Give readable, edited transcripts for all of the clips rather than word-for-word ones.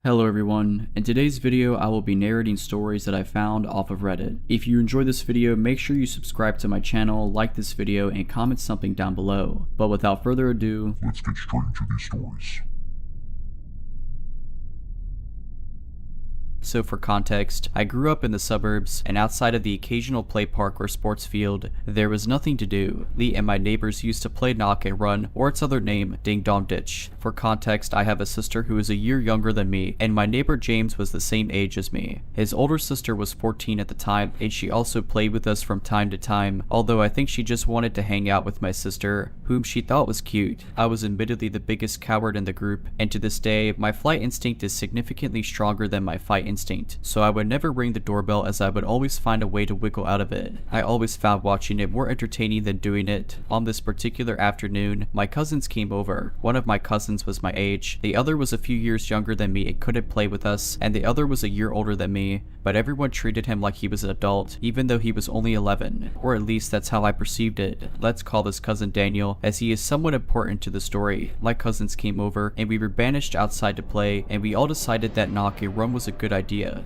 Hello everyone, in today's video I will be narrating stories that I found off of Reddit. If you enjoyed this video, make sure you subscribe to my channel, like this video, and comment something down below. But without further ado, let's get straight into these stories. So for context, I grew up in the suburbs, and outside of the occasional play park or sports field, there was nothing to do. Lee and my neighbors used to play knock and run, or its other name, ding dong ditch. For context, I have a sister who is a year younger than me, and my neighbor James was the same age as me. His older sister was 14 at the time, and she also played with us from time to time, although I think she just wanted to hang out with my sister, whom she thought was cute. I was admittedly the biggest coward in the group, and to this day, my flight instinct is significantly stronger than my fight instinct, so I would never ring the doorbell as I would always find a way to wiggle out of it. I always found watching it more entertaining than doing it. On this particular afternoon, my cousins came over. One of my cousins was my age, the other was a few years younger than me and couldn't play with us, and the other was a year older than me, but everyone treated him like he was an adult, even though he was only 11, or at least that's how I perceived it. Let's call this cousin Daniel, as he is somewhat important to the story. My cousins came over, and we were banished outside to play, and we all decided that knock and run was a good idea.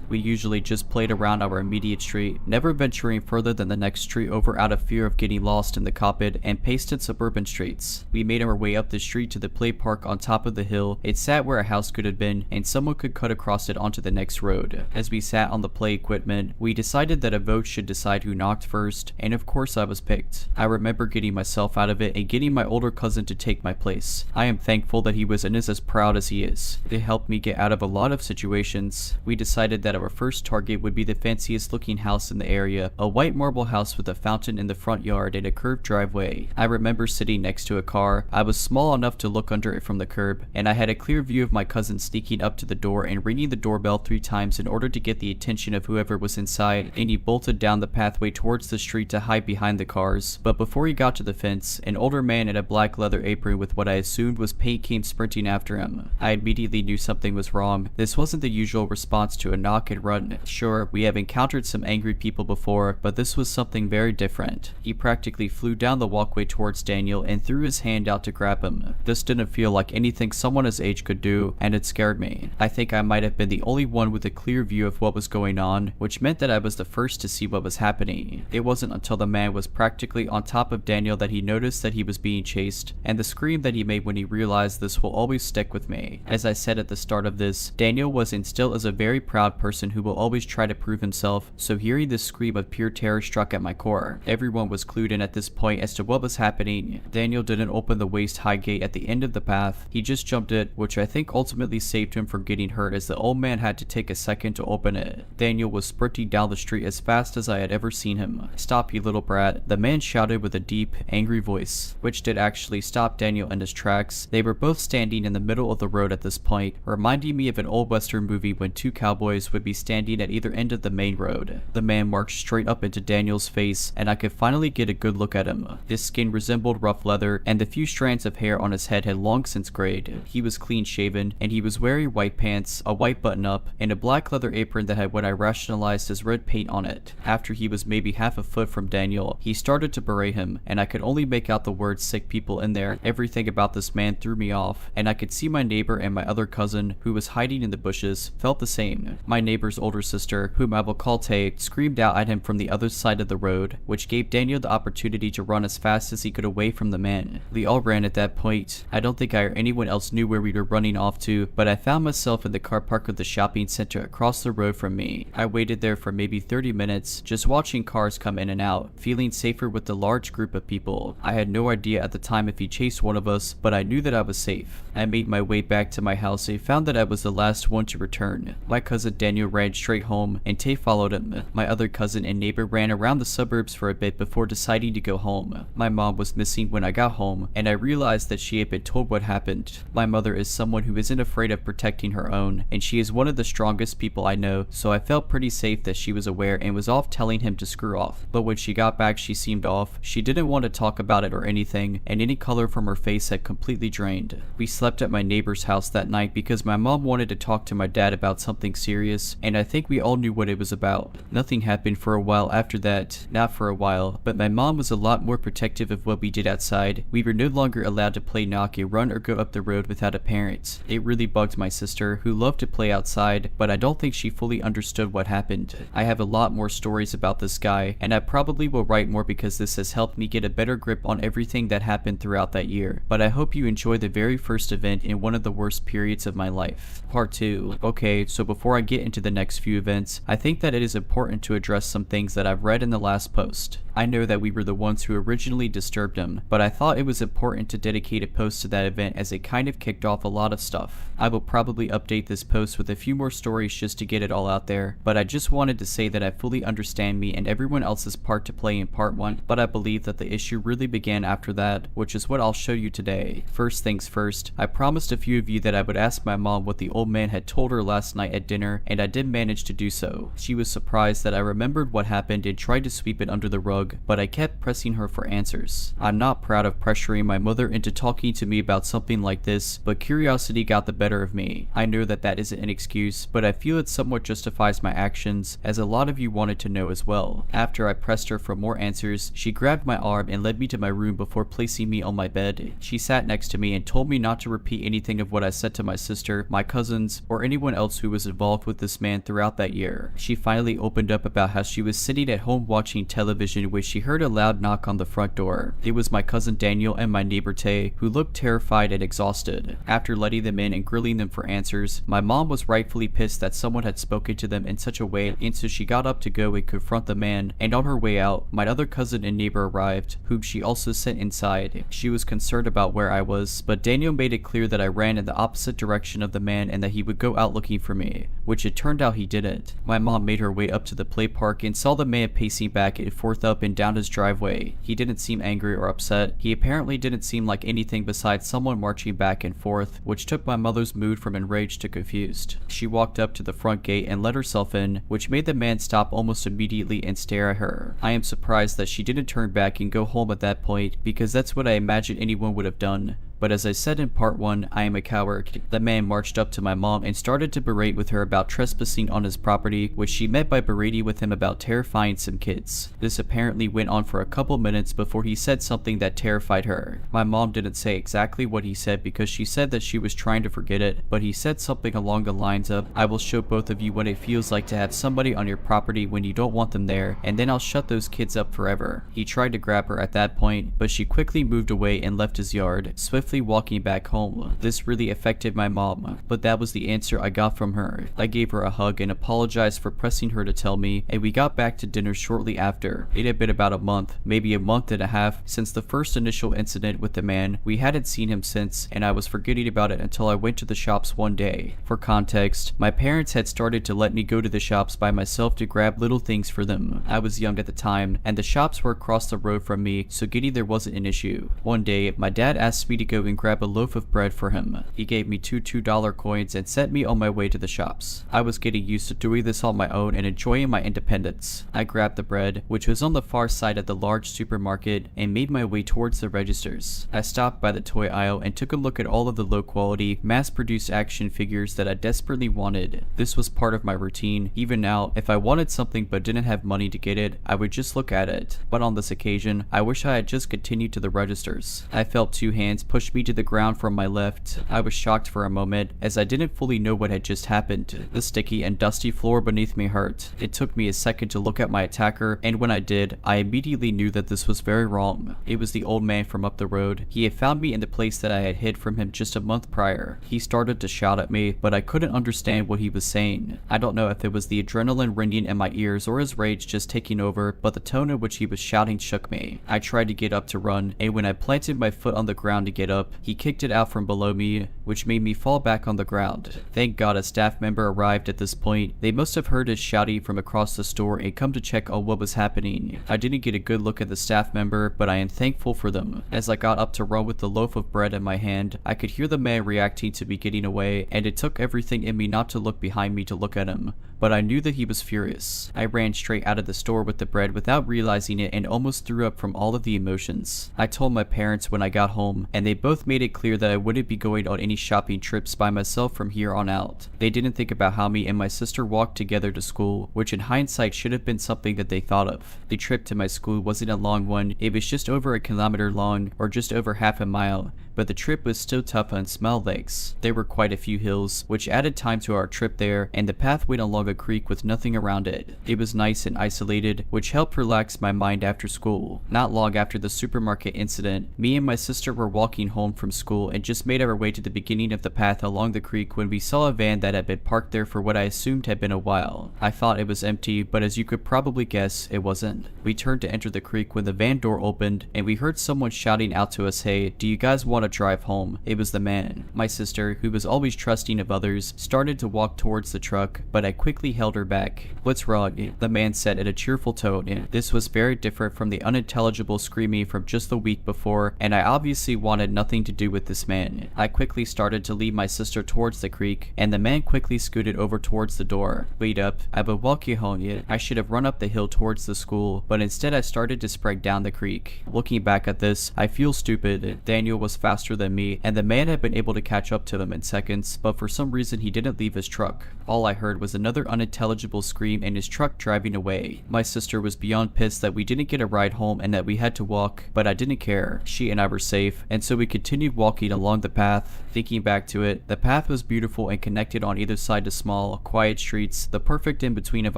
We usually just played around our immediate street, never venturing further than the next street over out of fear of getting lost in the coppice and pasted suburban streets. We made our way up the street to the play park on top of the hill. It sat where a house could have been, and someone could cut across it onto the next road. As we sat on the play equipment, we decided that a vote should decide who knocked first, and of course I was picked. I remember getting myself out of it and getting my older cousin to take my place. I am thankful that he was and is as proud as he is. They helped me get out of a lot of situations. We decided that our first target would be the fanciest looking house in the area, a white marble house with a fountain in the front yard and a curved driveway. I remember sitting next to a car. I was small enough to look under it from the curb, and I had a clear view of my cousin sneaking up to the door and ringing the doorbell 3 times in order to get the attention of whoever was inside, and he bolted down the pathway towards the street to hide behind the cars. But before he got to the fence, an older man in a black leather apron with what I assumed was paint came sprinting after him. I immediately knew something was wrong. This wasn't the usual response to a knock and run. Sure, we have encountered some angry people before, but this was something very different. He practically flew down the walkway towards Daniel and threw his hand out to grab him. This didn't feel like anything someone his age could do, and it scared me. I think I might have been the only one with a clear view of what was going on, which meant that I was the first to see what was happening. It wasn't until the man was practically on top of Daniel that he noticed that he was being chased, and the scream that he made when he realized this will always stick with me. As I said at the start of this, Daniel was and still is a very proud person who will always try to prove himself, so hearing this scream of pure terror struck at my core. Everyone was clued in at this point as to what was happening. Daniel didn't open the waist-high gate at the end of the path, he just jumped it, which I think ultimately saved him from getting hurt as the old man had to take a second to open it. Daniel was sprinting down the street as fast as I had ever seen him. "Stop, you little brat," the man shouted with a deep, angry voice, which did actually stop Daniel in his tracks. They were both standing in the middle of the road at this point, reminding me of an old western movie when 2 cowboys would be standing at either end of the main road. The man marched straight up into Daniel's face, and I could finally get a good look at him. His skin resembled rough leather, and the few strands of hair on his head had long since grayed. He was clean shaven, and he was wearing white pants, a white button-up, and a black leather apron that had what I rationalized as red paint on it. After he was maybe half a foot from Daniel, he started to berate him, and I could only make out the words "sick people" in there. Everything about this man threw me off, and I could see my neighbor and my other cousin, who was hiding in the bushes, felt the same. My neighbor's older sister, whom I will call Tay, screamed out at him from the other side of the road, which gave Daniel the opportunity to run as fast as he could away from the man. We all ran at that point. I don't think I or anyone else knew where we were running off to, but I found myself in the car park of the shopping center across the road from me. I waited there for maybe 30 minutes, just watching cars come in and out, feeling safer with the large group of people. I had no idea at the time if he chased one of us, but I knew that I was safe. I made my way back to my house and found that I was the last one to return. My cousin Daniel ran straight home, and Tay followed him. My other cousin and neighbor ran around the suburbs for a bit before deciding to go home. My mom was missing when I got home, and I realized that she had been told what happened. My mother is someone who isn't afraid of protecting her own, and she is one of the strongest people I know, so I felt pretty safe that she was aware and was off telling him to screw off. But when she got back, she seemed off. She didn't want to talk about it or anything, and any color from her face had completely drained. We slept at my neighbor's house that night because my mom wanted to talk to my dad about something serious, and I think we all knew what it was about. Nothing happened for a while after that. Not for a while, but my mom was a lot more protective of what we did outside. We were no longer allowed to play knock and run or go up the road without a parent. It really bugged my sister, who loved to play outside, but I don't think she fully understood what happened. I have a lot more stories about this guy, and I probably will write more because this has helped me get a better grip on everything that happened throughout that year. But I hope you enjoy the very first event in one of the worst periods of my life. Part 2. Okay, so before I get into the next few events, I think that it is important to address some things that I've read in the last post. I know that we were the ones who originally disturbed him, but I thought it was important to dedicate a post to that event as it kind of kicked off a lot of stuff. I will probably update this post with a few more stories just to get it all out there, but I just wanted to say that I fully understand me and everyone else's part to play in part 1, but I believe that the issue really began after that, which is what I'll show you today. First things first, I promised a few of you that I would ask my mom what the old man had told her last night at dinner, and I did manage to do so. She was surprised that I remembered what happened and tried to sweep it under the rug, but I kept pressing her for answers. I'm not proud of pressuring my mother into talking to me about something like this, but curiosity got the better of me. I know that that isn't an excuse, but I feel it somewhat justifies my actions, as a lot of you wanted to know as well. After I pressed her for more answers, she grabbed my arm and led me to my room before placing me on my bed. She sat next to me and told me not to repeat anything of what I said to my sister, my cousins, or anyone else who was involved with this man throughout that year. She finally opened up about how she was sitting at home watching television when she heard a loud knock on the front door. It was my cousin Daniel and my neighbor Tay, who looked terrified and exhausted. After letting them in and grilling them for answers, my mom was rightfully pissed that someone had spoken to them in such a way, and so she got up to go and confront the man, and on her way out, my other cousin and neighbor arrived, whom she also sent inside. She was concerned about where I was, but Daniel made it clear that I ran in the opposite direction of the man and that he would go out looking for me, which it turned out he didn't. My mom made her way up to the play park and saw the man pacing back and forth up and down his driveway. He didn't seem angry or upset. He apparently didn't seem like anything besides someone marching back and forth, which took my mother's mood from enraged to confused. She walked up to the front gate and let herself in, which made the man stop almost immediately and stare at her. I am surprised that she didn't turn back and go home at that point, because that's what I imagine anyone would have done. But as I said in part 1, I am a coward. The man marched up to my mom and started to berate with her about trespassing on his property, which she met by berating with him about terrifying some kids. This apparently went on for a couple minutes before he said something that terrified her. My mom didn't say exactly what he said because she said that she was trying to forget it, but he said something along the lines of, "I will show both of you what it feels like to have somebody on your property when you don't want them there, and then I'll shut those kids up forever." He tried to grab her at that point, but she quickly moved away and left his yard, swiftly walking back home. This really affected my mom, but that was the answer I got from her. I gave her a hug and apologized for pressing her to tell me, and we got back to dinner shortly after. It had been about a month, maybe a month and a half, since the first initial incident with the man. We hadn't seen him since, and I was forgetting about it until I went to the shops one day. For context, my parents had started to let me go to the shops by myself to grab little things for them. I was young at the time, and the shops were across the road from me, so getting there wasn't an issue. One day, my dad asked me to go and grab a loaf of bread for him. He gave me two $2 coins and sent me on my way to the shops. I was getting used to doing this on my own and enjoying my independence. I grabbed the bread, which was on the far side of the large supermarket, and made my way towards the registers. I stopped by the toy aisle and took a look at all of the low-quality, mass-produced action figures that I desperately wanted. This was part of my routine. Even now, if I wanted something but didn't have money to get it, I would just look at it. But on this occasion, I wish I had just continued to the registers. I felt two hands push me to the ground from my left. I was shocked for a moment, as I didn't fully know what had just happened. The sticky and dusty floor beneath me hurt. It took me a second to look at my attacker, and when I did, I immediately knew that this was very wrong. It was the old man from up the road. He had found me in the place that I had hid from him just a month prior. He started to shout at me, but I couldn't understand what he was saying. I don't know if it was the adrenaline ringing in my ears or his rage just taking over, but the tone in which he was shouting shook me. I tried to get up to run, and when I planted my foot on the ground to get up, he kicked it out from below me, which made me fall back on the ground. Thank God a staff member arrived at this point. They must have heard his shouting from across the store and come to check on what was happening. I didn't get a good look at the staff member, but I am thankful for them. As I got up to run with the loaf of bread in my hand, I could hear the man reacting to me getting away, and it took everything in me not to look behind me to look at him. But I knew that he was furious. I ran straight out of the store with the bread without realizing it and almost threw up from all of the emotions. I told my parents when I got home, and they both both made it clear that I wouldn't be going on any shopping trips by myself from here on out. They didn't think about how me and my sister walked together to school, which in hindsight should have been something that they thought of. The trip to my school wasn't a long one, it was just over a kilometer long, or just over half a mile, but the trip was still tough on small legs. There were quite a few hills, which added time to our trip there, and the path went along a creek with nothing around it. It was nice and isolated, which helped relax my mind after school. Not long after the supermarket incident, me and my sister were walking home from school and just made our way to the beginning of the path along the creek when we saw a van that had been parked there for what I assumed had been a while. I thought it was empty, but as you could probably guess, it wasn't. We turned to enter the creek when the van door opened, and we heard someone shouting out to us, "Hey, do you guys want to drive home?" It was the man. My sister, who was always trusting of others, started to walk towards the truck, but I quickly held her back. "What's wrong?" the man said in a cheerful tone. This was very different from the unintelligible screaming from just the week before, and I obviously wanted nothing to do with this man. I quickly started to lead my sister towards the creek, and the man quickly scooted over towards the door. "Wait up, I will walk you home." I should have run up the hill towards the school, but instead I started to sprint down the creek. Looking back at this, I feel stupid. Daniel was faster than me, and the man had been able to catch up to them in seconds, but for some reason he didn't leave his truck. All I heard was another unintelligible scream and his truck driving away. My sister was beyond pissed that we didn't get a ride home and that we had to walk, but I didn't care. She and I were safe, and so we continued walking along the path. Thinking back to it, the path was beautiful and connected on either side to small, quiet streets, the perfect in-between of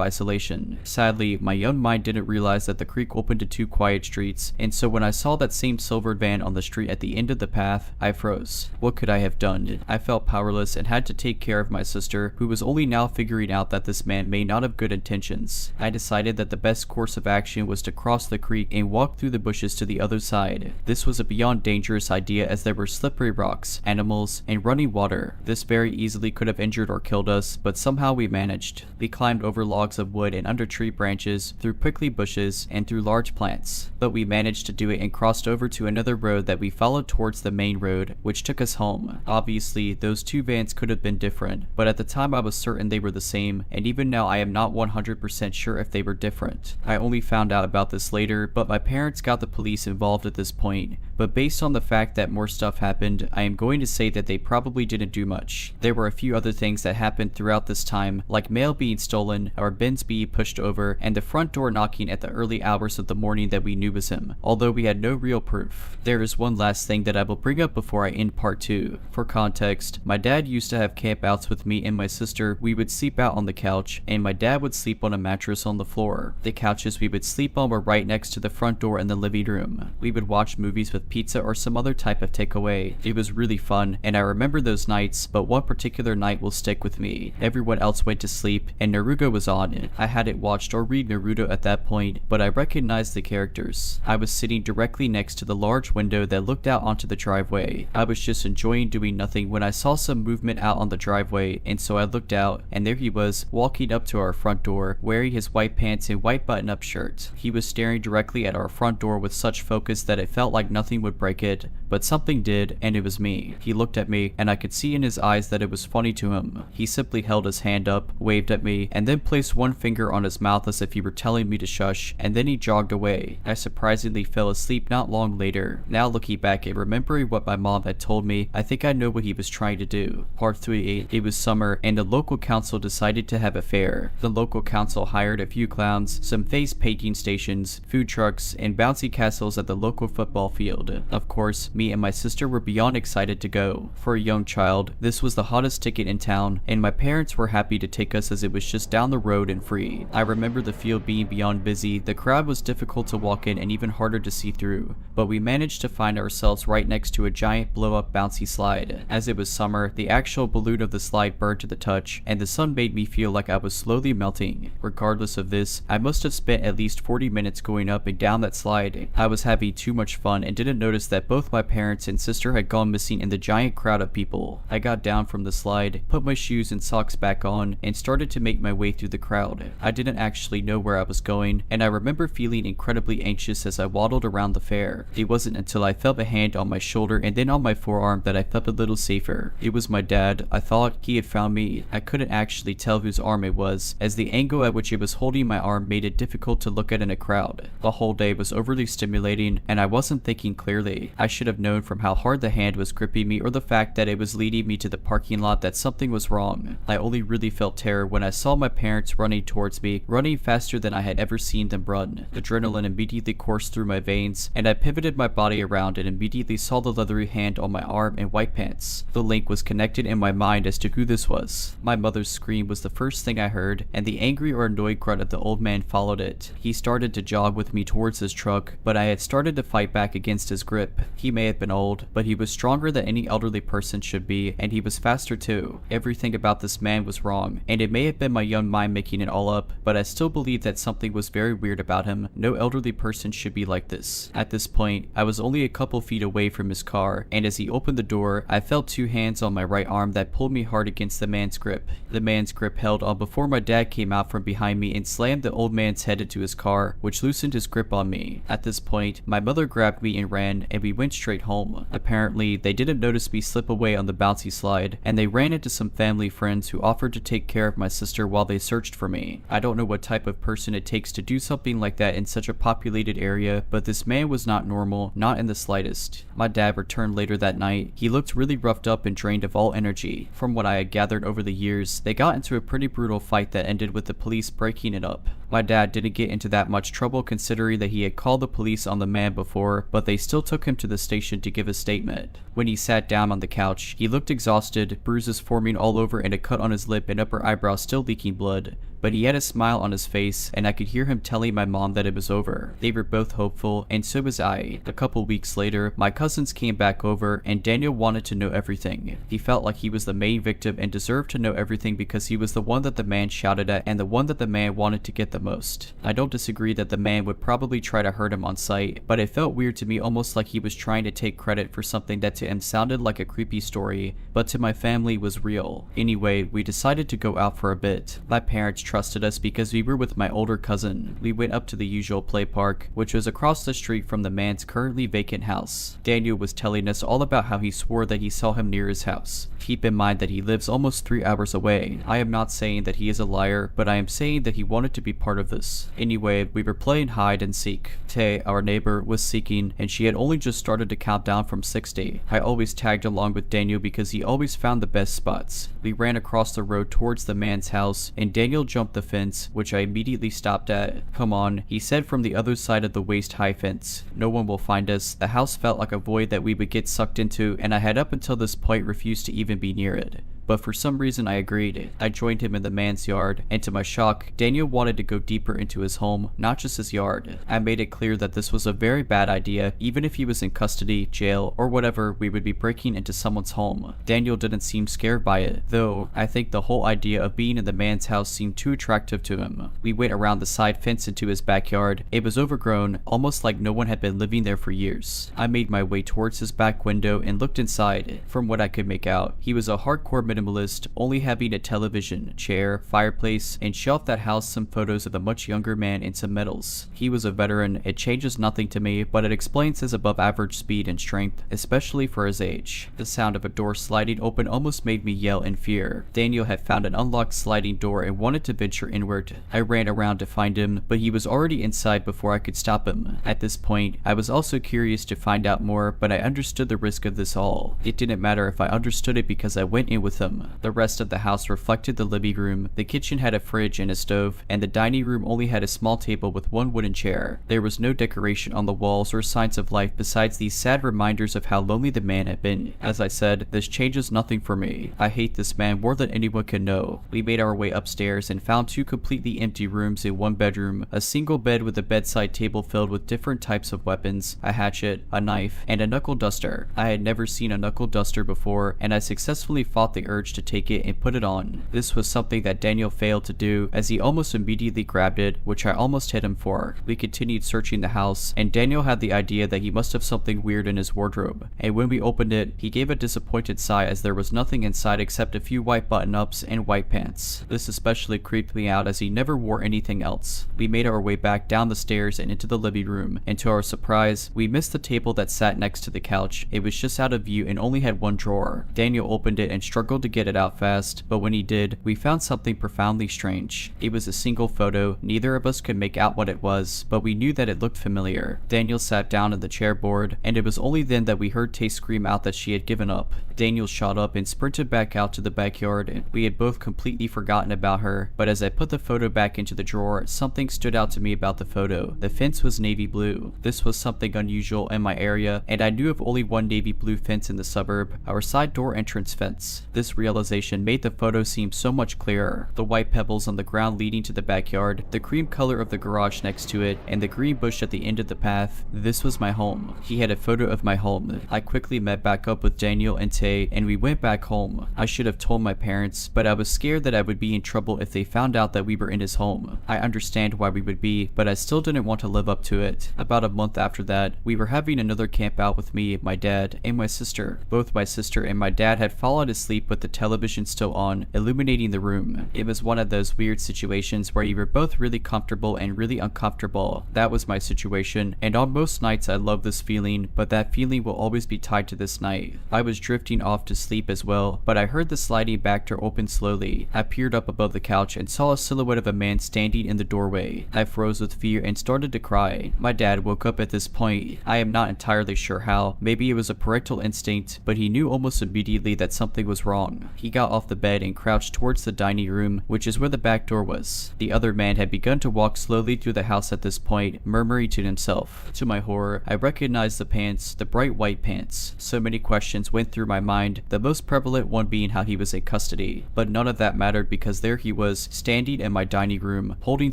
isolation. Sadly, my young mind didn't realize that the creek opened to two quiet streets, and so when I saw that same silver van on the street at the end of the path, I froze. What could I have done? I felt powerless and had to take care of my sister, who was only now figuring out that this man may not have good intentions. I decided that the best course of action was to cross the creek and walk through the bushes to the other side. This was a beyond dangerous idea as there were slippery rocks, animals, and running water. This very easily could have injured or killed us, but somehow we managed. We climbed over logs of wood and under tree branches, through prickly bushes, and through large plants. But we managed to do it and crossed over to another road that we followed towards the main road, which took us home. Obviously, those two vans could have been different, but at the time I was certain they were the same, and even now I am not 100% sure if they were different. I only found out about this later, but my parents got the police involved at this point. But based on the fact that more stuff happened, I am going to say that they probably didn't do much. There were a few other things that happened throughout this time, like mail being stolen, our bins being pushed over, and the front door knocking at the early hours of the morning that we knew was him, although we had no real proof. There is one last thing that I will bring up before I end part 2. For context, my dad used to have campouts with me and my sister. We would sleep out on the couch, and my dad would sleep on a mattress on the floor. The couches we would sleep on were right next to the front door in the living room. We would watch movies with pizza or some other type of takeaway. It was really fun, and I remember those nights, but one particular night will stick with me. Everyone else went to sleep, and Naruto was on. I hadn't watched or read Naruto at that point, but I recognized the characters. I was sitting directly next to the large window that looked out onto the driveway. I was just enjoying doing nothing when I saw some movement out on the driveway, and so I looked out, and there he was, walking up to our front door, wearing his white pants and white button-up shirt. He was staring directly at our front door with such focus that it felt like nothing would break it, but something did, and it was me. He looked at me, and I could see in his eyes that it was funny to him. He simply held his hand up, waved at me, and then placed one finger on his mouth as if he were telling me to shush, and then he jogged away. I surprisingly fell asleep not long later. Now looking back and remembering what my mom had told me, I think I know what he was trying to do. Part 3. It was summer, and the local council decided to have a fair. The local council hired a few clowns, some face painting stations, food trucks, and bouncy castles at the local football field. Of course, me and my sister were beyond excited to go. For a young child, this was the hottest ticket in town, and my parents were happy to take us as it was just down the road and free. I remember the field being beyond busy, the crowd was difficult to walk in and even harder to see through, but we managed to find ourselves right next to a giant blow-up bouncy slide. As it was summer, the actual balloon of the slide burned to the touch, and the sun made me feel like I was slowly melting. Regardless of this, I must have spent at least 40 minutes going up and down that slide. I was having too much fun and didn't notice that both my parents and sister had gone missing in the giant crowd of people. I got down from the slide, put my shoes and socks back on, and started to make my way through the crowd. I didn't actually know where I was going, and I remember feeling incredibly anxious as I waddled around the fair. It wasn't until I felt a hand on my shoulder and then on my forearm that I felt a little safer. It was my dad. I thought he had found me. I couldn't actually tell whose arm it was, as the angle at which it was holding my arm made it difficult to look at in a crowd. The whole day was overly stimulating, and I wasn't thinking clearly. I should have have known from how hard the hand was gripping me or the fact that it was leading me to the parking lot that something was wrong. I only really felt terror when I saw my parents running towards me, running faster than I had ever seen them run. Adrenaline immediately coursed through my veins, and I pivoted my body around and immediately saw the leathery hand on my arm and white pants. The link was connected in my mind as to who this was. My mother's scream was the first thing I heard, and the angry or annoyed grunt of the old man followed it. He started to jog with me towards his truck, but I had started to fight back against his grip. He may have been old, but he was stronger than any elderly person should be, and he was faster too. Everything about this man was wrong, and it may have been my young mind making it all up, but I still believed that something was very weird about him. No elderly person should be like this. At this point, I was only a couple feet away from his car, and as he opened the door, I felt two hands on my right arm that pulled me hard against the man's grip. The man's grip held on before my dad came out from behind me and slammed the old man's head into his car, which loosened his grip on me. At this point, my mother grabbed me and ran, and we went straight home. Apparently, they didn't notice me slip away on the bouncy slide, and they ran into some family friends who offered to take care of my sister while they searched for me. I don't know what type of person it takes to do something like that in such a populated area, but this man was not normal, not in the slightest. My dad returned later that night. He looked really roughed up and drained of all energy. From what I had gathered over the years, they got into a pretty brutal fight that ended with the police breaking it up. My dad didn't get into that much trouble considering that he had called the police on the man before, but they still took him to the station to give a statement. When he sat down on the couch, he looked exhausted, bruises forming all over and a cut on his lip and upper eyebrow still leaking blood. But he had a smile on his face, and I could hear him telling my mom that it was over. They were both hopeful, and so was I. A couple weeks later, my cousins came back over, and Daniel wanted to know everything. He felt like he was the main victim and deserved to know everything because he was the one that the man shouted at and the one that the man wanted to get the most. I don't disagree that the man would probably try to hurt him on sight, but it felt weird to me, almost like he was trying to take credit for something that to him sounded like a creepy story, but to my family was real. Anyway, we decided to go out for a bit. My parents trusted us because we were with my older cousin. We went up to the usual play park, which was across the street from the man's currently vacant house. Daniel was telling us all about how he swore that he saw him near his house. Keep in mind that he lives almost 3 hours away. I am not saying that he is a liar, but I am saying that he wanted to be part of this. Anyway, we were playing hide and seek. Tay, our neighbor, was seeking, and she had only just started to count down from 60. I always tagged along with Daniel because he always found the best spots. We ran across the road towards the man's house, and Daniel jumped the fence, which I immediately stopped at. "Come on," he said from the other side of the waist-high fence. "No one will find us." The house felt like a void that we would get sucked into, and I had up until this point refused to even be near it. But for some reason I agreed. I joined him in the man's yard, and to my shock, Daniel wanted to go deeper into his home, not just his yard. I made it clear that this was a very bad idea. Even if he was in custody, jail, or whatever, we would be breaking into someone's home. Daniel didn't seem scared by it, though I think the whole idea of being in the man's house seemed too attractive to him. We went around the side fence into his backyard. It was overgrown, almost like no one had been living there for years. I made my way towards his back window and looked inside. From what I could make out, he was a hardcore minimalist, only having a television, chair, fireplace, and shelf that housed some photos of a much younger man and some medals. He was a veteran. It changes nothing to me, but it explains his above average speed and strength, especially for his age. The sound of a door sliding open almost made me yell in fear. Daniel had found an unlocked sliding door and wanted to venture inward. I ran around to find him, but he was already inside before I could stop him. At this point, I was also curious to find out more, but I understood the risk of this all. It didn't matter if I understood it because I went in with him. The rest of the house reflected the living room. The kitchen had a fridge and a stove, and the dining room only had a small table with one wooden chair. There was no decoration on the walls or signs of life besides these sad reminders of how lonely the man had been. As I said, this changes nothing for me. I hate this man more than anyone can know. We made our way upstairs and found 2 completely empty rooms in one bedroom, a single bed with a bedside table filled with different types of weapons, a hatchet, a knife, and a knuckle duster. I had never seen a knuckle duster before, and I successfully fought the urge to take it and put it on. This was something that Daniel failed to do, as he almost immediately grabbed it, which I almost hit him for. We continued searching the house, and Daniel had the idea that he must have something weird in his wardrobe, and when we opened it, he gave a disappointed sigh as there was nothing inside except a few white button-ups and white pants. This especially creeped me out as he never wore anything else. We made our way back down the stairs and into the living room, and to our surprise, we missed the table that sat next to the couch. It was just out of view and only had one drawer. Daniel opened it and struggled struggled to get it out fast, but when he did, we found something profoundly strange. It was a single photo, neither of us could make out what it was, but we knew that it looked familiar. Daniel sat down in the chairboard, and it was only then that we heard Tay scream out that she had given up. Daniel shot up and sprinted back out to the backyard. We had both completely forgotten about her, but as I put the photo back into the drawer, something stood out to me about the photo. The fence was navy blue. This was something unusual in my area, and I knew of only one navy blue fence in the suburb, our side door entrance fence. This realization made the photo seem so much clearer. The white pebbles on the ground leading to the backyard, the cream color of the garage next to it, and the green bush at the end of the path. This was my home. He had a photo of my home. I quickly met back up with Daniel and Tay, and we went back home. I should have told my parents, but I was scared that I would be in trouble if they found out that we were in his home. I understand why we would be, but I still didn't want to live up to it. About a month after that, we were having another camp out with me, my dad, and my sister. Both my sister and my dad had fallen asleep with the television still on, illuminating the room. It was one of those weird situations where you were both really comfortable and really uncomfortable. That was my situation, and on most nights I love this feeling, but that feeling will always be tied to this night. I was drifting off to sleep as well, but I heard the sliding back door open slowly. I peered up above the couch and saw a silhouette of a man standing in the doorway. I froze with fear and started to cry. My dad woke up at this point. I am not entirely sure how. Maybe it was a parental instinct, but he knew almost immediately that something was wrong. He got off the bed and crouched towards the dining room, which is where the back door was. The other man had begun to walk slowly through the house at this point, murmuring to himself. To my horror, I recognized the pants, the bright white pants. So many questions went through my mind, the most prevalent one being how he was in custody. But none of that mattered because there he was, standing in my dining room, holding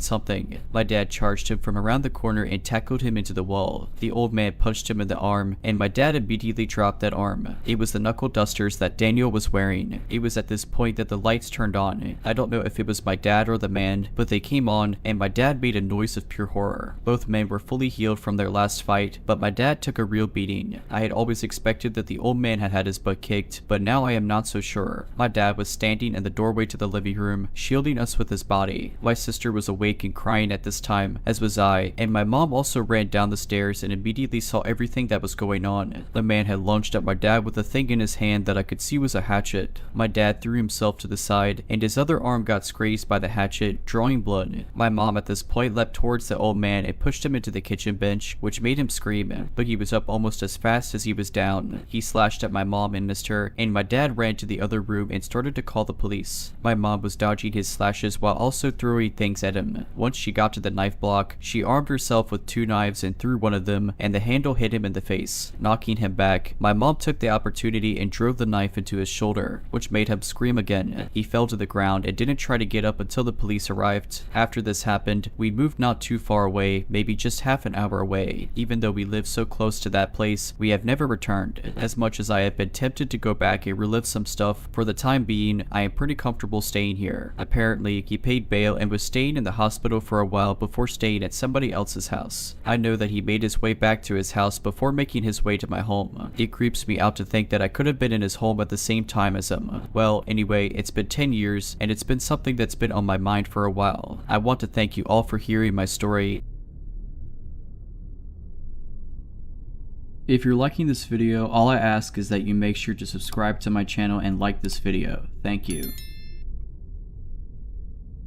something. My dad charged him from around the corner and tackled him into the wall. The old man punched him in the arm, and my dad immediately dropped that arm. It was the knuckle dusters that Daniel was wearing. It was at this point that the lights turned on. I don't know if it was my dad or the man, but they came on, and my dad made a noise of pure horror. Both men were fully healed from their last fight, but my dad took a real beating. I had always expected that the old man had had his butt kicked, but now I am not so sure. My dad was standing in the doorway to the living room, shielding us with his body. My sister was awake and crying at this time, as was I, and my mom also ran down the stairs and immediately saw everything that was going on. The man had lunged at my dad with a thing in his hand that I could see was a hatchet. My dad threw himself to the side, and his other arm got grazed by the hatchet, drawing blood. My mom at this point leapt towards the old man and pushed him into the kitchen bench, which made him scream, but he was up almost as fast as he was down. He slashed at my mom and missed her, and my dad ran to the other room and started to call the police. My mom was dodging his slashes while also throwing things at him. Once she got to the knife block, she armed herself with 2 knives and threw one of them, and the handle hit him in the face, knocking him back. My mom took the opportunity and drove the knife into his shoulder, which made him scream again. He fell to the ground and didn't try to get up until the police arrived. After this happened, we moved not too far away, maybe just half an hour away. Even though we lived so close to that place, we have never returned. As much as I have been tempted to go back and relive some stuff, for the time being, I am pretty comfortable staying here. Apparently, he paid bail and was staying in the hospital for a while before staying at somebody else's house. I know that he made his way back to his house before making his way to my home. It creeps me out to think that I could have been in his home at the same time as him. Well, anyway, it's been 10 years, and it's been something that's been on my mind for a while. I want to thank you all for hearing my story. If you're liking this video, all I ask is that you make sure to subscribe to my channel and like this video. Thank you.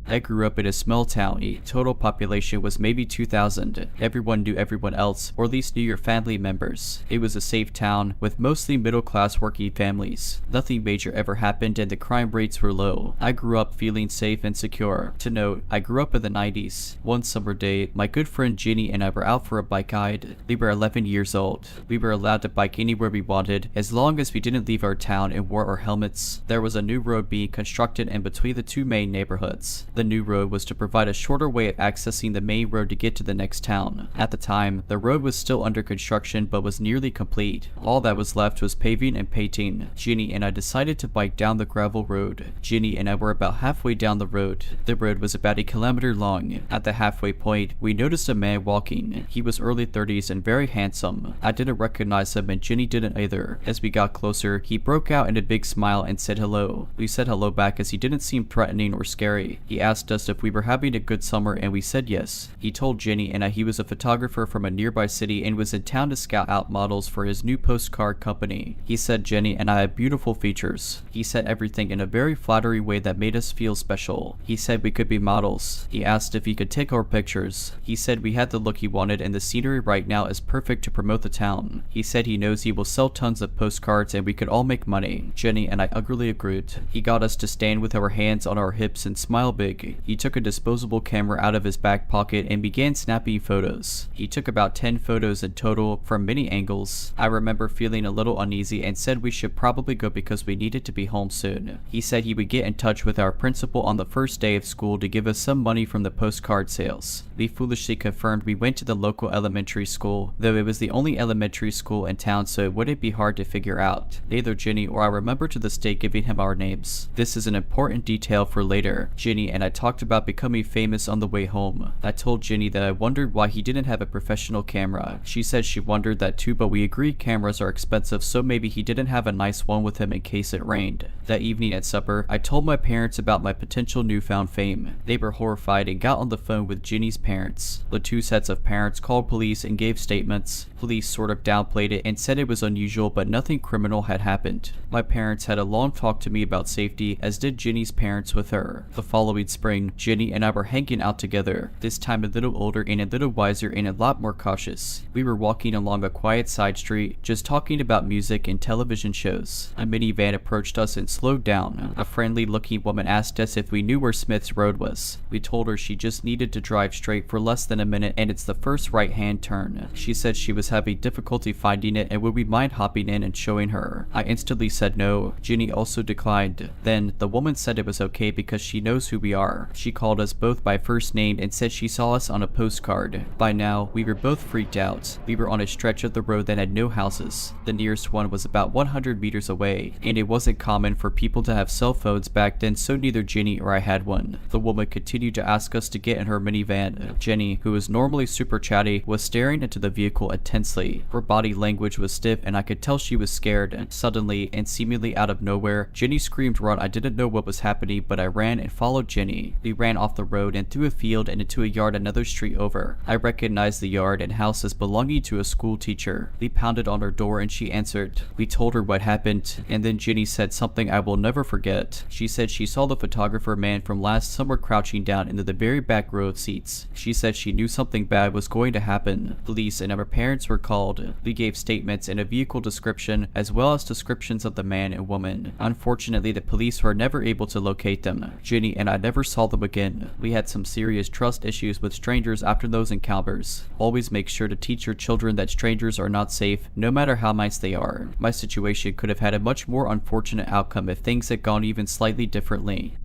I grew up in a small town. The total population was maybe 2,000. Everyone knew everyone else, or at least knew your family members. It was a safe town with mostly middle-class working families. Nothing major ever happened and the crime rates were low. I grew up feeling safe and secure. To note, I grew up in the 90s. One summer day, my good friend Ginny and I were out for a bike ride. We were 11 years old. We were allowed to bike anywhere we wanted, as long as we didn't leave our town and wore our helmets. There was a new road being constructed in between the 2 main neighborhoods. The new road was to provide a shorter way of accessing the main road to get to the next town. At the time, the road was still under construction but was nearly complete. All that was left was paving and painting. Ginny and I decided to bike down the gravel road. Ginny and I were about halfway down the road. The road was about 1 kilometer long. At the halfway point, we noticed a man walking. He was early 30s and very handsome. I didn't recognize him and Ginny didn't either. As we got closer, he broke out in a big smile and said hello. We said hello back as he didn't seem threatening or scary. He asked asked us if we were having a good summer and we said yes. He told Jenny and I he was a photographer from a nearby city and was in town to scout out models for his new postcard company. He said Jenny and I had beautiful features. He said everything in a very flattering way that made us feel special. He said we could be models. He asked if he could take our pictures. He said we had the look he wanted and the scenery right now is perfect to promote the town. He said he knows he will sell tons of postcards and we could all make money. Jenny and I eagerly agreed. He got us to stand with our hands on our hips and smile big. He took a disposable camera out of his back pocket and began snapping photos. He took about 10 photos in total from many angles. I remember feeling a little uneasy and said we should probably go because we needed to be home soon. He said he would get in touch with our principal on the first day of school to give us some money from the postcard sales. We foolishly confirmed we went to the local elementary school, though it was the only elementary school in town, so it wouldn't be hard to figure out. Neither Jenny or I remember to this day giving him our names. This is an important detail for later. Jenny and I talked about becoming famous on the way home. I told Jenny that I wondered why he didn't have a professional camera. She said she wondered that too, but we agreed cameras are expensive, so maybe he didn't have a nice one with him in case it rained. That evening at supper, I told my parents about my potential newfound fame. They were horrified and got on the phone with Jenny's parents. The two sets of parents called police and gave statements. Police sort of downplayed it and said it was unusual, but nothing criminal had happened. My parents had a long talk to me about safety, as did Jenny's parents with her. The following spring, Jenny and I were hanging out together, this time a little older and a little wiser and a lot more cautious. We were walking along a quiet side street, just talking about music and television shows. A minivan approached us and slowed down. A friendly-looking woman asked us if we knew where Smith's Road was. We told her she just needed to drive straight for less than a minute and it's the first right-hand turn. She said she was having difficulty finding it and would we mind hopping in and showing her. I instantly said no. Jenny also declined. Then, the woman said it was okay because she knows who we are. She called us both by first name and said she saw us on a postcard. By now, we were both freaked out. We were on a stretch of the road that had no houses. The nearest one was about 100 meters away, and it wasn't common for people to have cell phones back then, so neither Jenny or I had one. The woman continued to ask us to get in her minivan. Jenny, who was normally super chatty, was staring into the vehicle intensely. Her body language was stiff and I could tell she was scared. Suddenly, and seemingly out of nowhere, Jenny screamed run. I didn't know what was happening, but I ran and followed Jenny. We ran off the road and through a field and into a yard another street over. I recognized the yard and house as belonging to a school teacher. We pounded on her door and she answered. We told her what happened, and then Jenny said something I will never forget. She said she saw the photographer man from last summer crouching down into the very back row of seats. She said she knew something bad was going to happen. Police and our parents were called. We gave statements and a vehicle description as well as descriptions of the man and woman. Unfortunately, the police were never able to locate them. Jenny and I never saw them again. We had some serious trust issues with strangers after those encounters. Always make sure to teach your children that strangers are not safe, no matter how nice they are. My situation could have had a much more unfortunate outcome if things had gone even slightly differently.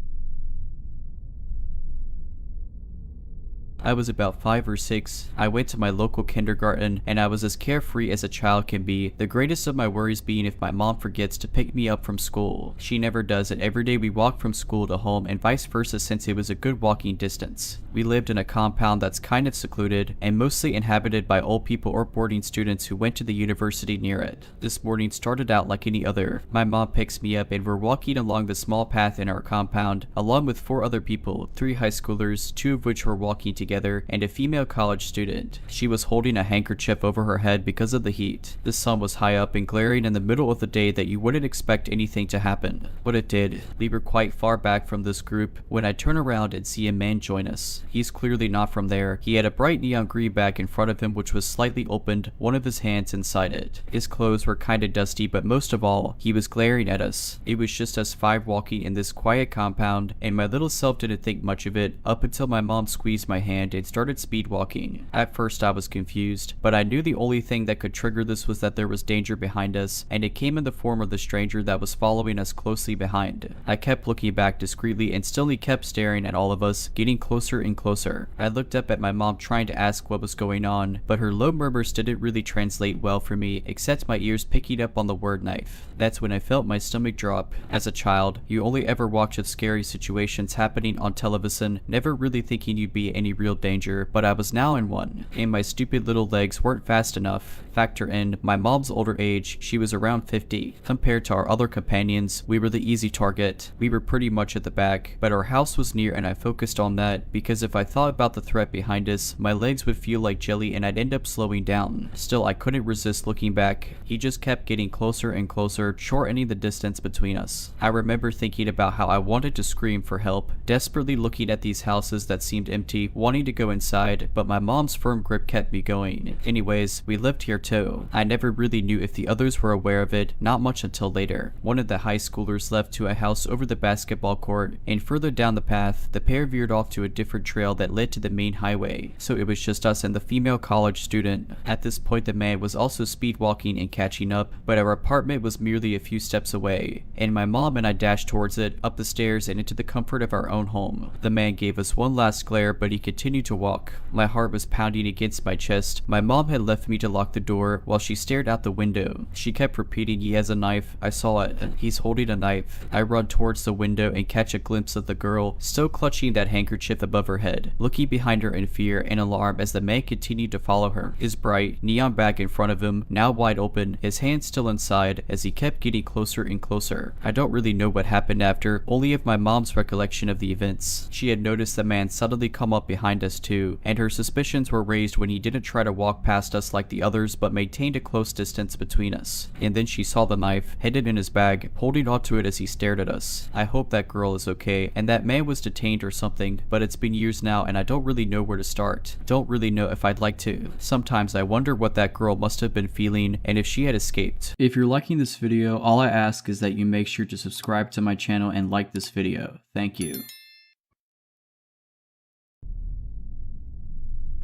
I was about 5 or 6. I went to my local kindergarten and I was as carefree as a child can be, the greatest of my worries being if my mom forgets to pick me up from school. She never does, and every day we walked from school to home and vice versa since it was a good walking distance. We lived in a compound that's kind of secluded and mostly inhabited by old people or boarding students who went to the university near it. This morning started out like any other. My mom picks me up and we're walking along the small path in our compound along with 4 other people, 3 high schoolers, 2 of which were walking together, and a female college student. She was holding a handkerchief over her head because of the heat. The sun was high up and glaring in the middle of the day that you wouldn't expect anything to happen. But it did. We were quite far back from this group when I turn around and see a man join us. He's clearly not from there. He had a bright neon green bag in front of him which was slightly opened, one of his hands inside it. His clothes were kinda dusty, but most of all, he was glaring at us. It was just us 5 walking in this quiet compound, and my little self didn't think much of it up until my mom squeezed my hand and started speed walking. At first I was confused, but I knew the only thing that could trigger this was that there was danger behind us, and it came in the form of the stranger that was following us closely behind. I kept looking back discreetly and still he kept staring at all of us, getting closer and closer. I looked up at my mom trying to ask what was going on, but her low murmurs didn't really translate well for me, except my ears picking up on the word knife. That's when I felt my stomach drop. As a child, you only ever watch of scary situations happening on television, never really thinking you'd be in any real real danger, but I was now in one, and my stupid little legs weren't fast enough. Factor in my mom's older age, she was around 50. Compared to our other companions, we were the easy target. We were pretty much at the back, but our house was near and I focused on that because if I thought about the threat behind us, my legs would feel like jelly and I'd end up slowing down. Still, I couldn't resist looking back. He just kept getting closer and closer, shortening the distance between us. I remember thinking about how I wanted to scream for help, desperately looking at these houses that seemed empty, wanting to go inside, but my mom's firm grip kept me going. Anyways, we lived here too. I never really knew if the others were aware of it, not much until later. One of the high schoolers left to a house over the basketball court, and further down the path, the pair veered off to a different trail that led to the main highway, so it was just us and the female college student. At this point, the man was also speed walking and catching up, but our apartment was merely a few steps away, and my mom and I dashed towards it, up the stairs and into the comfort of our own home. The man gave us one last glare, but he continued to walk. My heart was pounding against my chest. My mom had left me to lock the door while she stared out the window. She kept repeating, "He has a knife." I saw it. He's holding a knife. I run towards the window and catch a glimpse of the girl, still clutching that handkerchief above her head, looking behind her in fear and alarm as the man continued to follow her. His bright, neon bag in front of him, now wide open, his hand still inside as he kept getting closer and closer. I don't really know what happened after, only of my mom's recollection of the events. She had noticed the man suddenly come up behind us too, and her suspicions were raised when he didn't try to walk past us like the others but maintained a close distance between us. And then she saw the knife, hidden in his bag, holding onto it as he stared at us. I hope that girl is okay, and that man was detained or something, but it's been years now and I don't really know where to start. Don't really know if I'd like to. Sometimes I wonder what that girl must have been feeling and if she had escaped. If you're liking this video, all I ask is that you make sure to subscribe to my channel and like this video. Thank you.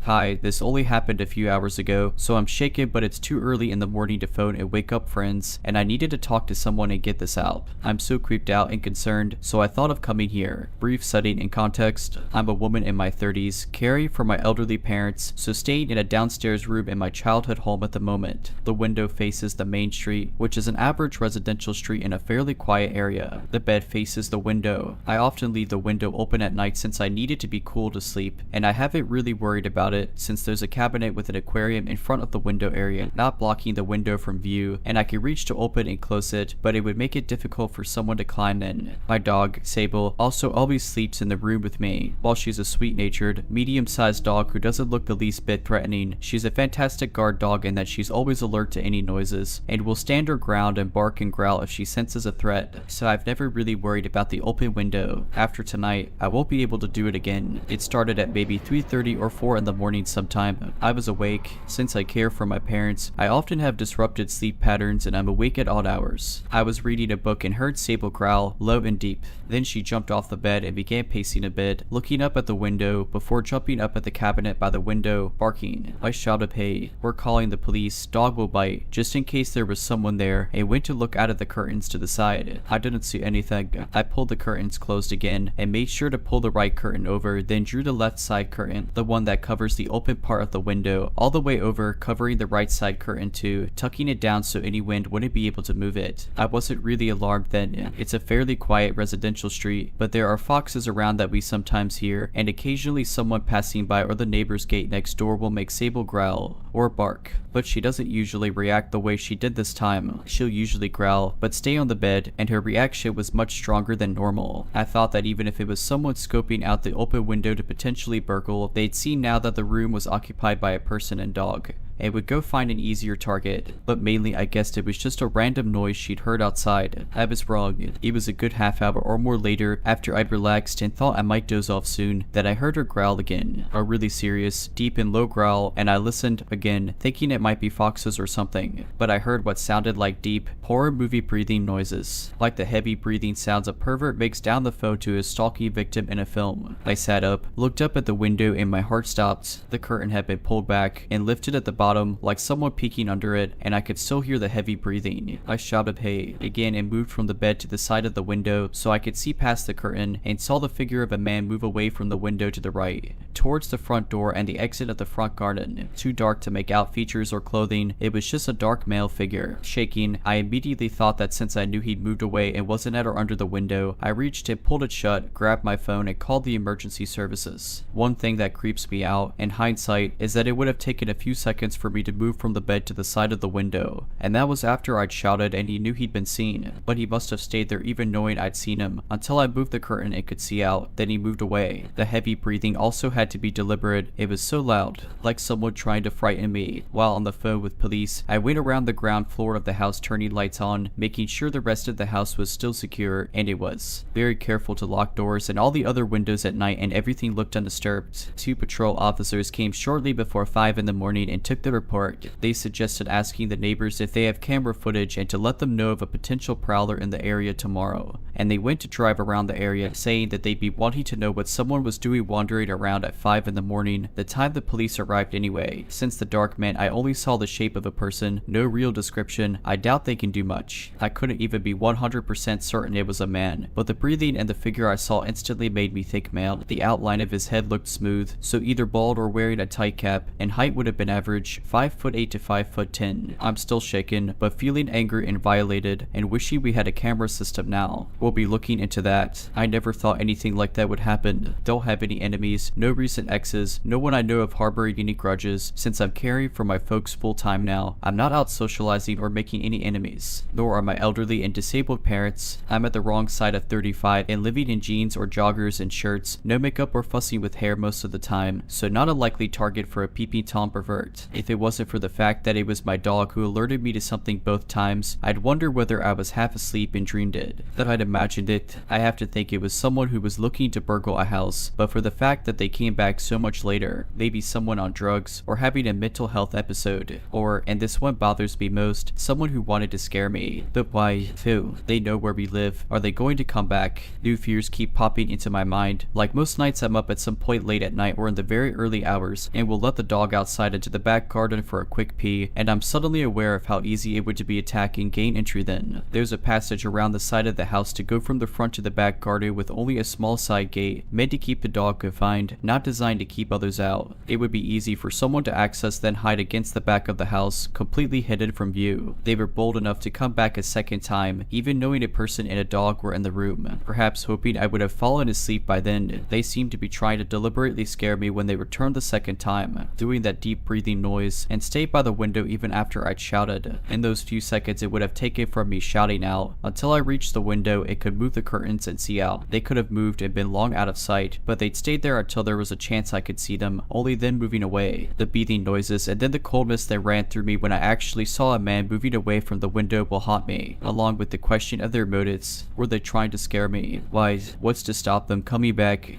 Hi, this only happened a few hours ago, so I'm shaken, but it's too early in the morning to phone and wake up friends, and I needed to talk to someone and get this out. I'm so creeped out and concerned, so I thought of coming here. Brief setting and context: I'm a woman in my 30s, caring for my elderly parents, so staying in a downstairs room in my childhood home at the moment. The window faces the main street, which is an average residential street in a fairly quiet area. The bed faces the window. I often leave the window open at night since I need it to be cool to sleep, and I haven't really worried about it since there's a cabinet with an aquarium in front of the window area, not blocking the window from view, and I can reach to open and close it, but it would make it difficult for someone to climb in. My dog, Sable, also always sleeps in the room with me. While she's a sweet-natured, medium-sized dog who doesn't look the least bit threatening, she's a fantastic guard dog in that she's always alert to any noises, and will stand her ground and bark and growl if she senses a threat, so I've never really worried about the open window. After tonight, I won't be able to do it again. It started at maybe 3:30 or 4 in the morning sometime. I was awake. Since I care for my parents, I often have disrupted sleep patterns and I'm awake at odd hours. I was reading a book and heard Sable growl, low and deep. Then she jumped off the bed and began pacing a bit, looking up at the window before jumping up at the cabinet by the window, barking. I shouted, "Hey, we're calling the police, dog will bite," just in case there was someone there, and went to look out of the curtains to the side. I didn't see anything. I pulled the curtains closed again and made sure to pull the right curtain over, then drew the left side curtain, the one that covers the open part of the window, all the way over, covering the right side curtain too, tucking it down so any wind wouldn't be able to move it. I wasn't really alarmed then. It's a fairly quiet residential street, but there are foxes around that we sometimes hear, and occasionally someone passing by or the neighbor's gate next door will make Sable growl or bark, but she doesn't usually react the way she did this time. She'll usually growl, but stay on the bed, and her reaction was much stronger than normal. I thought that even if it was someone scoping out the open window to potentially burgle, they'd see now that the room was occupied by a person and dog, and would go find an easier target, but mainly I guessed it was just a random noise she'd heard outside. I was wrong. It was a good half hour or more later, after I'd relaxed and thought I might doze off soon, that I heard her growl again, a really serious, deep and low growl, and I listened again, thinking it might be foxes or something, but I heard what sounded like deep, horror movie breathing noises, like the heavy breathing sounds a pervert makes down the phone to his stalking victim in a film. I sat up, looked up at the window, and my heart stopped. The curtain had been pulled back and lifted at the bottom bottom, like someone peeking under it, and I could still hear the heavy breathing. I shouted hey again and moved from the bed to the side of the window so I could see past the curtain and saw the figure of a man move away from the window to the right, towards the front door and the exit of the front garden. Too dark to make out features or clothing, it was just a dark male figure. Shaking, I immediately thought that since I knew he'd moved away and wasn't at or under the window, I reached it, pulled it shut, grabbed my phone, and called the emergency services. One thing that creeps me out, in hindsight, is that it would have taken a few seconds for me to move from the bed to the side of the window, and that was after I'd shouted and he knew he'd been seen, but he must have stayed there even knowing I'd seen him, until I moved the curtain and could see out, then he moved away. The heavy breathing also had to be deliberate, it was so loud, like someone trying to frighten me. While on the phone with police, I went around the ground floor of the house turning lights on, making sure the rest of the house was still secure, and it was. Very careful to lock doors and all the other windows at night, and everything looked undisturbed. 2 patrol officers came shortly before 5 in the morning and took the report. They suggested asking the neighbors if they have camera footage and to let them know of a potential prowler in the area tomorrow. And they went to drive around the area, saying that they'd be wanting to know what someone was doing wandering around at 5 in the morning, the time the police arrived anyway. Since the dark meant I only saw the shape of a person, no real description, I doubt they can do much. I couldn't even be 100% certain it was a man, but the breathing and the figure I saw instantly made me think male. The outline of his head looked smooth, so either bald or wearing a tight cap, and height would have been average, 5'8" to 5'10". I'm still shaken, but feeling angry and violated, and wishing we had a camera system now. We'll be looking into that. I never thought anything like that would happen. Don't have any enemies, no recent exes, no one I know of harboring any grudges, since I'm caring for my folks full time now. I'm not out socializing or making any enemies, nor are my elderly and disabled parents. I'm at the wrong side of 35 and living in jeans or joggers and shirts, no makeup or fussing with hair most of the time, so not a likely target for a peeping Tom pervert. If it wasn't for the fact that it was my dog who alerted me to something both times, I'd wonder whether I was half asleep and dreamed it. That I'd imagined it, I have to think it was someone who was looking to burgle a house, but for the fact that they came back so much later, maybe someone on drugs or having a mental health episode, or, and this one bothers me most, someone who wanted to scare me. But why? Who? They know where we live. Are they going to come back? New fears keep popping into my mind. Like most nights, I'm up at some point late at night or in the very early hours, and will let the dog outside into the back garden for a quick pee, and I'm suddenly aware of how easy it would to be attack and gain entry then. There's a passage around the side of the house to go from the front to the back garden with only a small side gate, meant to keep the dog confined, not designed to keep others out. It would be easy for someone to access then hide against the back of the house, completely hidden from view. They were bold enough to come back a second time, even knowing a person and a dog were in the room. Perhaps hoping I would have fallen asleep by then, they seemed to be trying to deliberately scare me when they returned the second time, doing that deep breathing noise, and stayed by the window even after I'd shouted. In those few seconds it would have taken from me shouting out, until I reached the window and could move the curtains and see out. They could have moved and been long out of sight, but they'd stayed there until there was a chance I could see them, only then moving away. The beating noises and then the coldness that ran through me when I actually saw a man moving away from the window will haunt me, along with the question of their motives. Were they trying to scare me? Why, what's to stop them coming back?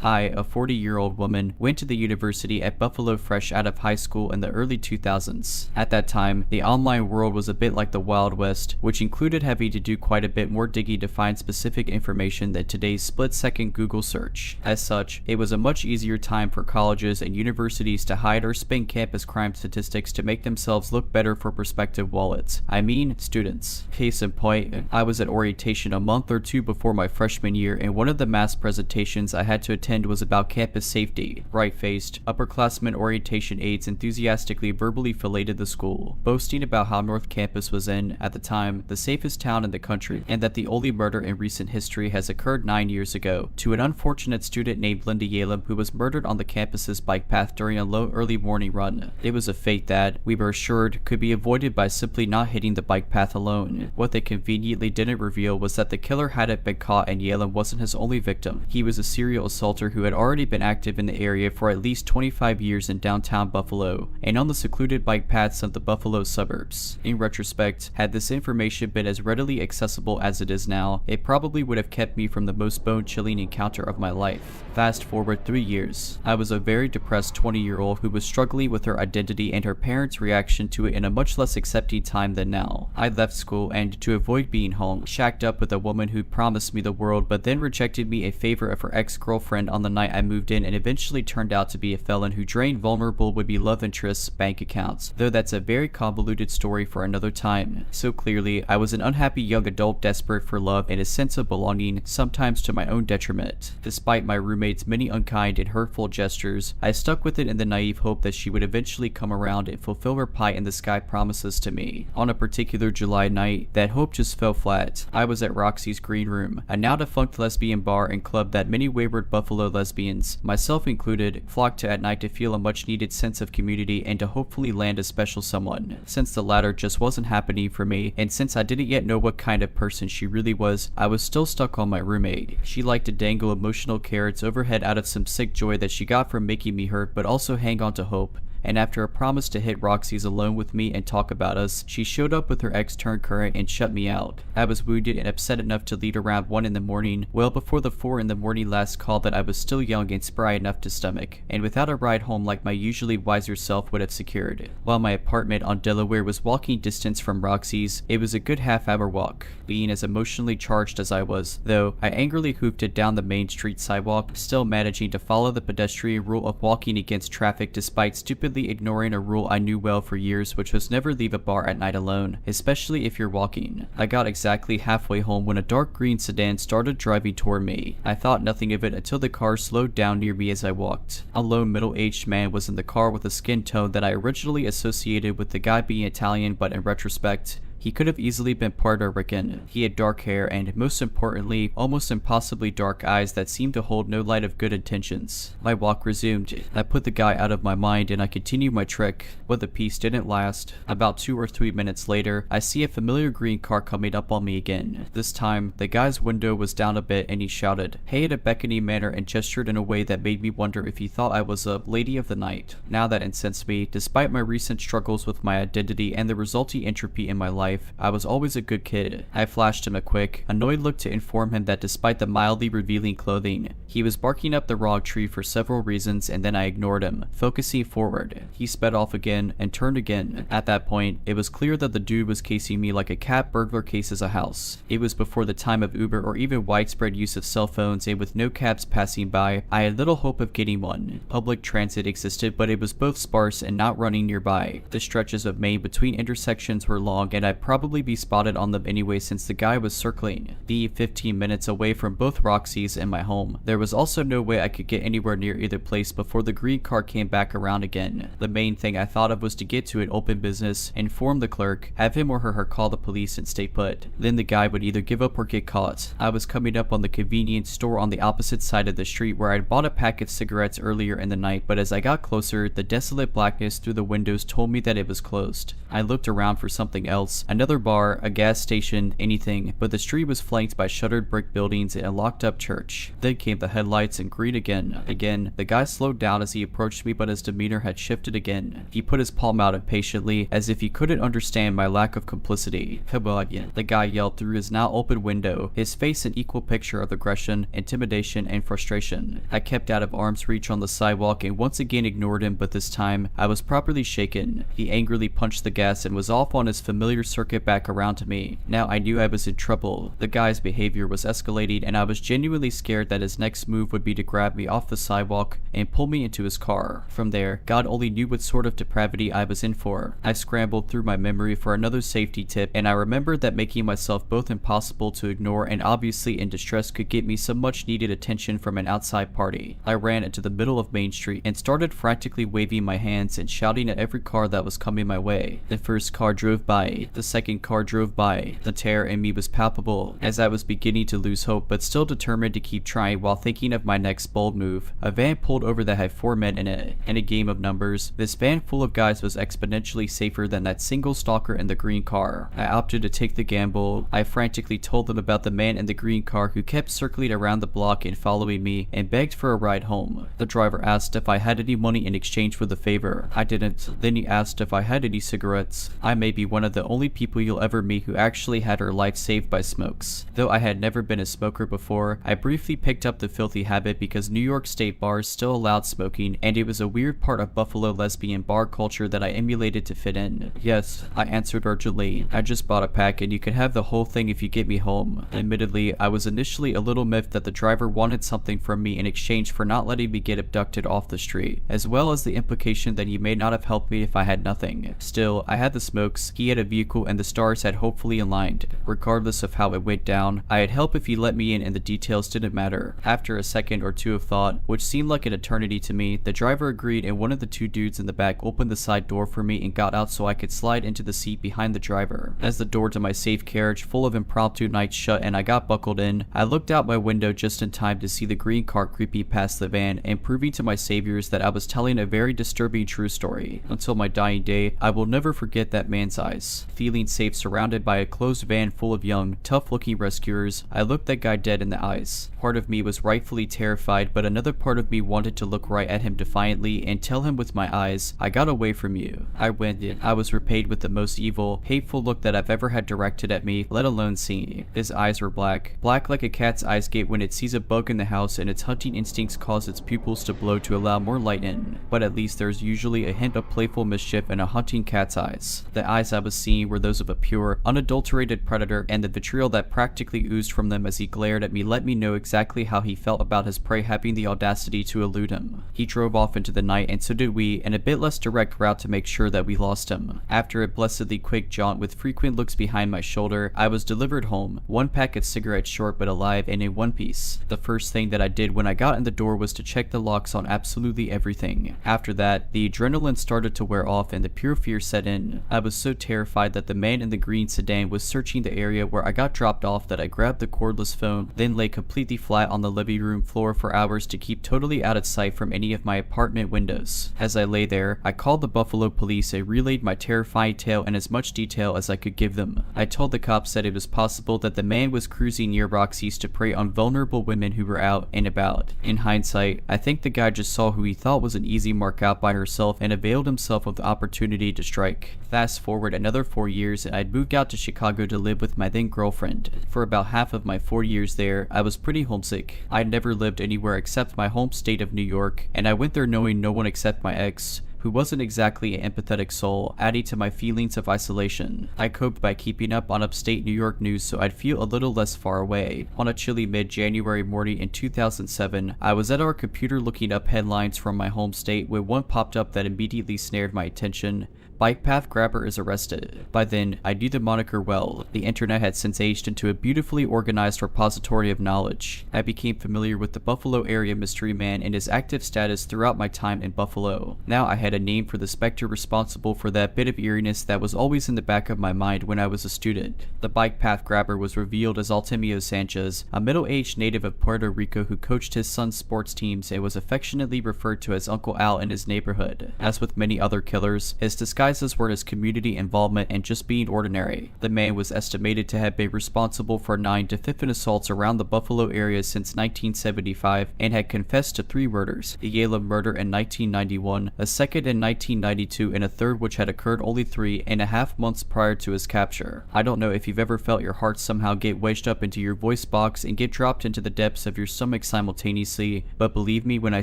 I, a 40-year-old woman, went to the university at Buffalo fresh out of high school in the early 2000s. At that time, the online world was a bit like the Wild West, which included having to do quite a bit more digging to find specific information than today's split-second Google search. As such, it was a much easier time for colleges and universities to hide or spin campus crime statistics to make themselves look better for prospective wallets. I mean, students. Case in point, I was at orientation a month or two before my freshman year, and one of the mass presentations I had to attend was about campus safety. Bright-faced, upperclassmen orientation aides enthusiastically verbally filleted the school, boasting about how North Campus was at the time, the safest town in the country, and that the only murder in recent history has occurred 9 years ago, to an unfortunate student named Linda Yalem who was murdered on the campus's bike path during a low early morning run. It was a fate that, we were assured, could be avoided by simply not hitting the bike path alone. What they conveniently didn't reveal was that the killer hadn't been caught and Yalem wasn't his only victim. He was a serial assaulter who had already been active in the area for at least 25 years in downtown Buffalo, and on the secluded bike paths of the Buffalo suburbs. In retrospect, had this information been as readily accessible as it is now, it probably would have kept me from the most bone-chilling encounter of my life. Fast forward 3 years. I was a very depressed 20-year-old who was struggling with her identity and her parents' reaction to it in a much less accepting time than now. I left school and, to avoid being home, shacked up with a woman who promised me the world but then rejected me in favor of her ex-girlfriend friend on the night I moved in and eventually turned out to be a felon who drained vulnerable would-be love interests' bank accounts, though that's a very convoluted story for another time. So clearly, I was an unhappy young adult desperate for love and a sense of belonging, sometimes to my own detriment. Despite my roommate's many unkind and hurtful gestures, I stuck with it in the naive hope that she would eventually come around and fulfill her pie-in-the-sky promises to me. On a particular July night, that hope just fell flat. I was at Roxy's Green Room, a now-defunct lesbian bar and club that many wayward Buffalo lesbians, myself included, flocked to at night to feel a much-needed sense of community and to hopefully land a special someone. Since the latter just wasn't happening for me, and since I didn't yet know what kind of person she really was, I was still stuck on my roommate. She liked to dangle emotional carrots overhead out of some sick joy that she got from making me hurt, but also hang on to hope. And after a promise to hit Roxy's alone with me and talk about us, she showed up with her ex turned current and shut me out. I was wounded and upset enough to leave around 1 in the morning, well before the 4 in the morning last call that I was still young and spry enough to stomach, and without a ride home like my usually wiser self would have secured. While my apartment on Delaware was walking distance from Roxy's, it was a good half-hour walk. Being as emotionally charged as I was, though, I angrily hoofed it down the main street sidewalk, still managing to follow the pedestrian rule of walking against traffic despite stupidly ignoring a rule I knew well for years, which was never leave a bar at night alone, especially if you're walking. I got exactly halfway home when a dark green sedan started driving toward me. I thought nothing of it until the car slowed down near me as I walked. A lone middle-aged man was in the car with a skin tone that I originally associated with the guy being Italian, but in retrospect, he could have easily been Puerto Rican. He had dark hair and, most importantly, almost impossibly dark eyes that seemed to hold no light of good intentions. My walk resumed. I put the guy out of my mind and I continued my trek, but the peace didn't last. About 2 or 3 minutes later, I see a familiar green car coming up on me again. This time, the guy's window was down a bit and he shouted, "Hey," in a beckoning manner and gestured in a way that made me wonder if he thought I was a lady of the night. Now that incensed me, despite my recent struggles with my identity and the resulting entropy in my life, I was always a good kid. I flashed him a quick, annoyed look to inform him that despite the mildly revealing clothing, he was barking up the wrong tree for several reasons, and then I ignored him, focusing forward. He sped off again and turned again. At that point, it was clear that the dude was casing me like a cat burglar cases a house. It was before the time of Uber or even widespread use of cell phones, and with no cabs passing by, I had little hope of getting one. Public transit existed, but it was both sparse and not running nearby. The stretches of Main between intersections were long, and I'd probably be spotted on them anyway since the guy was circling, the 15 minutes away from both Roxy's and my home. There was also no way I could get anywhere near either place before the green car came back around again. The main thing I thought of was to get to an open business, inform the clerk, have him or her call the police and stay put. Then the guy would either give up or get caught. I was coming up on the convenience store on the opposite side of the street where I'd bought a pack of cigarettes earlier in the night, but as I got closer, the desolate blackness through the windows told me that it was closed. I looked around for something else, another bar, a gas station, anything, but the street was flanked by shuttered brick buildings and a locked up church. Then came the headlights and green again. Again, the guy slowed down as he approached me, but his demeanor had shifted again. He put his palm out impatiently, as if he couldn't understand my lack of complicity. "COMPILATION," the guy yelled through his now open window, his face an equal picture of aggression, intimidation, and frustration. I kept out of arm's reach on the sidewalk and once again ignored him, but this time, I was properly shaken. He angrily punched the gas and was off on his familiar circuit back around to me. Now I knew I was in trouble. The guy's behavior was escalating and I was genuinely scared that his next move would be to grab me off the sidewalk and pull me into his car. From there, God only knew what sort of depravity I was in for. I scrambled through my memory for another safety tip, and I remembered that making myself both impossible to ignore and obviously in distress could get me some much needed attention from an outside party. I ran into the middle of Main Street and started frantically waving my hands and shouting at every car that was coming my way. The first car drove by. The second car drove by. The terror in me was palpable as I was beginning to lose hope, but still determined to keep trying while thinking of my next bold move. A van pulled over that had 4 men in it. In a game of numbers, this van full of guys was exponentially safer than that single stalker in the green car. I opted to take the gamble. I frantically told them about the man in the green car who kept circling around the block and following me, and begged for a ride home. The driver asked if I had any money in exchange for the favor. I didn't. Then he asked if I had any cigarettes. I may be one of the only only people you'll ever meet who actually had her life saved by smokes. Though I had never been a smoker before, I briefly picked up the filthy habit because New York State bars still allowed smoking, and it was a weird part of Buffalo lesbian bar culture that I emulated to fit in. Yes, I answered urgently. I just bought a pack and you could have the whole thing if you get me home. Admittedly, I was initially a little miffed that the driver wanted something from me in exchange for not letting me get abducted off the street, as well as the implication that he may not have helped me if I had nothing. Still, I had the smokes, he had a vehicle, and the stars had hopefully aligned. Regardless of how it went down, I'd help if he let me in and the details didn't matter. After a second or two of thought, which seemed like an eternity to me, the driver agreed and one of the two dudes in the back opened the side door for me and got out so I could slide into the seat behind the driver. As the door to my safe carriage full of impromptu nights shut and I got buckled in, I looked out my window just in time to see the green car creepy past the van and proving to my saviors that I was telling a very disturbing true story. Until my dying day, I will never forget that man's eyes. Feeling safe surrounded by a closed van full of young, tough-looking rescuers, I looked that guy dead in the eyes. Part of me was rightfully terrified, but another part of me wanted to look right at him defiantly and tell him with my eyes, I got away from you. I went in. I was repaid with the most evil, hateful look that I've ever had directed at me, let alone seen. His eyes were black. Black like a cat's eyes get when it sees a bug in the house and its hunting instincts cause its pupils to blow to allow more light in. But at least there's usually a hint of playful mischief in a hunting cat's eyes. The eyes I was seeing were those of a pure, unadulterated predator, and the vitriol that practically oozed from them as he glared at me let me know exactly how he felt about his prey having the audacity to elude him. He drove off into the night, and so did we, in a bit less direct route to make sure that we lost him. After a blessedly quick jaunt with frequent looks behind my shoulder, I was delivered home, one pack of cigarettes short but alive and in one piece. The first thing that I did when I got in the door was to check the locks on absolutely everything. After that, the adrenaline started to wear off and the pure fear set in. I was so terrified that the man in the green sedan was searching the area where I got dropped off that I grabbed the cordless phone, then lay completely flat on the living room floor for hours to keep totally out of sight from any of my apartment windows. As I lay there, I called the Buffalo police and relayed my terrifying tale in as much detail as I could give them. I told the cops that it was possible that the man was cruising near Roxy's to prey on vulnerable women who were out and about. In hindsight, I think the guy just saw who he thought was an easy mark out by herself and availed himself of the opportunity to strike. Fast forward another 4 years and I'd moved out to Chicago to live with my then girlfriend. For about half of my 4 years there, I was pretty homesick. I'd never lived anywhere except my home state of New York, and I went there knowing no one except my ex, who wasn't exactly an empathetic soul, adding to my feelings of isolation. I coped by keeping up on upstate New York news so I'd feel a little less far away. On a chilly mid-January morning in 2007, I was at our computer looking up headlines from my home state when one popped up that immediately snared my attention. Bike path grabber is arrested. By then, I knew the moniker well. The internet had since aged into a beautifully organized repository of knowledge. I became familiar with the Buffalo area mystery man and his active status throughout my time in Buffalo. Now I had a name for the specter responsible for that bit of eeriness that was always in the back of my mind when I was a student. The bike path grabber was revealed as Artemio Sanchez, a middle-aged native of Puerto Rico who coached his son's sports teams and was affectionately referred to as Uncle Al in his neighborhood. As with many other killers, his disguises were his community involvement and just being ordinary. The man was estimated to have been responsible for 9 different assaults around the Buffalo area since 1975 and had confessed to 3 murders, the Yalem murder in 1991, a second in 1992, and a third which had occurred only 3.5 months prior to his capture. I don't know if you've ever felt your heart somehow get wedged up into your voice box and get dropped into the depths of your stomach simultaneously, but believe me when I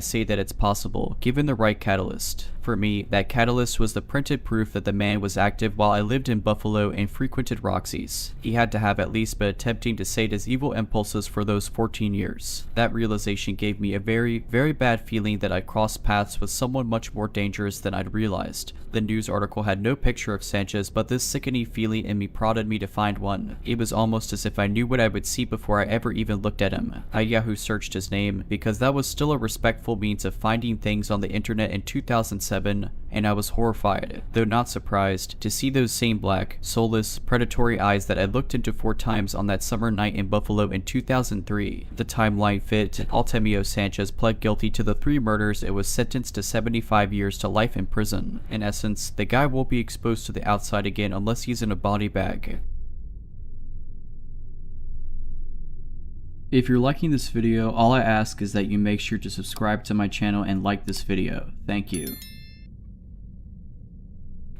say that it's possible, given the right catalyst. For me, that catalyst was the printed proof that the man was active while I lived in Buffalo and frequented Roxy's. He had to have at least been attempting to sate his evil impulses for those 14 years. That realization gave me a very, very bad feeling that I'd crossed paths with someone much more dangerous than I'd realized. The news article had no picture of Sanchez, but this sickening feeling in me prodded me to find one. It was almost as if I knew what I would see before I ever even looked at him. I Yahoo searched his name, because that was still a respectful means of finding things on the internet in 2007, and I was horrified, though not surprised, to see those same black, soulless, predatory eyes that I looked into 4 times on that summer night in Buffalo in 2003. The timeline fit. Artemio Sanchez pled guilty to the 3 murders and was sentenced to 75 years to life in prison. In essence, the guy won't be exposed to the outside again unless he's in a body bag. If you're liking this video, all I ask is that you make sure to subscribe to my channel and like this video. Thank you.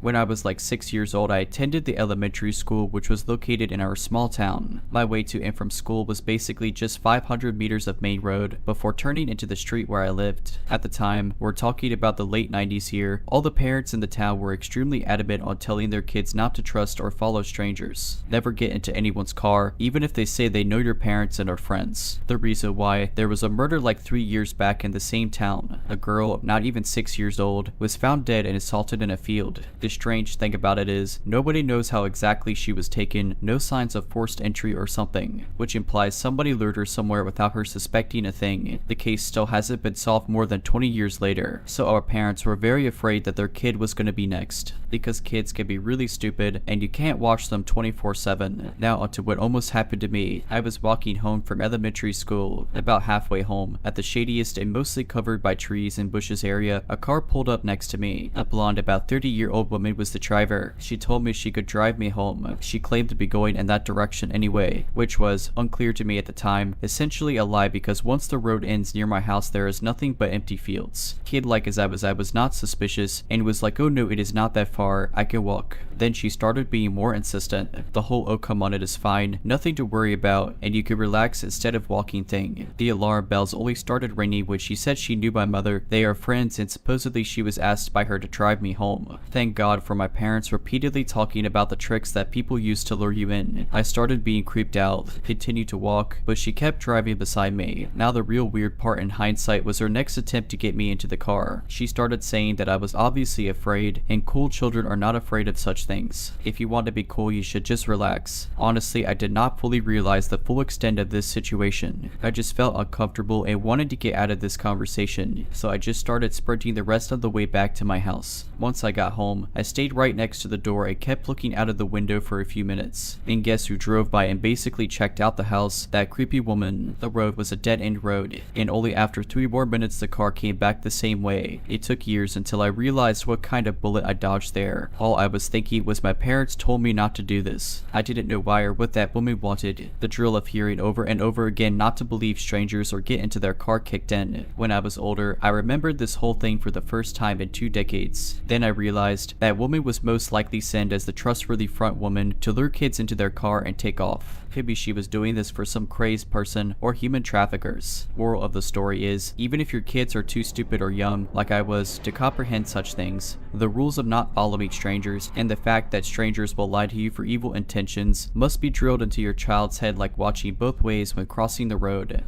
When I was like 6 years old, I attended the elementary school, which was located in our small town. My way to and from school was basically just 500 meters of main road before turning into the street where I lived. At the time, we're talking about the late 90s here, all the parents in the town were extremely adamant on telling their kids not to trust or follow strangers. Never get into anyone's car, even if they say they know your parents and are friends. The reason why, there was a murder like 3 years back in the same town. A girl, not even 6 years old, was found dead and assaulted in a field. The strange thing about it is, nobody knows how exactly she was taken, no signs of forced entry or something, which implies somebody lured her somewhere without her suspecting a thing. The case still hasn't been solved more than 20 years later, so our parents were very afraid that their kid was going to be next, because kids can be really stupid and you can't watch them 24/7. Now onto what almost happened to me. I was walking home from elementary school. About halfway home, at the shadiest and mostly covered by trees and bushes area, a car pulled up next to me. A blonde, about 30-year-old woman was the driver. She told me she could drive me home. She claimed to be going in that direction anyway, which was, unclear to me at the time, essentially a lie because once the road ends near my house there is nothing but empty fields. Kid-like as I was not suspicious and was like, oh no, it is not that far, I can walk. Then she started being more insistent. The whole oh come on it is fine, nothing to worry about, and you could relax instead of walking thing. The alarm bells only started ringing when she said she knew my mother, they are friends, and supposedly she was asked by her to drive me home. Thank God for my parents repeatedly talking about the tricks that people use to lure you in. I started being creeped out, continued to walk, but she kept driving beside me. Now the real weird part in hindsight was her next attempt to get me into the car. She started saying that I was obviously afraid, and cool children are not afraid of such things. If you want to be cool, you should just relax. Honestly, I did not fully realize the full extent of this situation. I just felt uncomfortable and wanted to get out of this conversation, so I just started sprinting the rest of the way back to my house. Once I got home, I stayed right next to the door and kept looking out of the window for a few minutes. And guess who drove by and basically checked out the house? That creepy woman. The road was a dead-end road, and only after 3 more minutes the car came back the same way. It took years until I realized what kind of bullet I dodged there. All I was thinking was my parents told me not to do this. I didn't know why or what that woman wanted. The drill of hearing over and over again not to believe strangers or get into their car kicked in. When I was older, I remembered this whole thing for the first time in 2 decades. Then I realized that woman was most likely sent as the trustworthy front woman to lure kids into their car and take off. Could be she was doing this for some crazed person or human traffickers. Moral of the story is, even if your kids are too stupid or young, like I was, to comprehend such things, the rules of not following strangers and the fact that strangers will lie to you for evil intentions must be drilled into your child's head like watching both ways when crossing the road.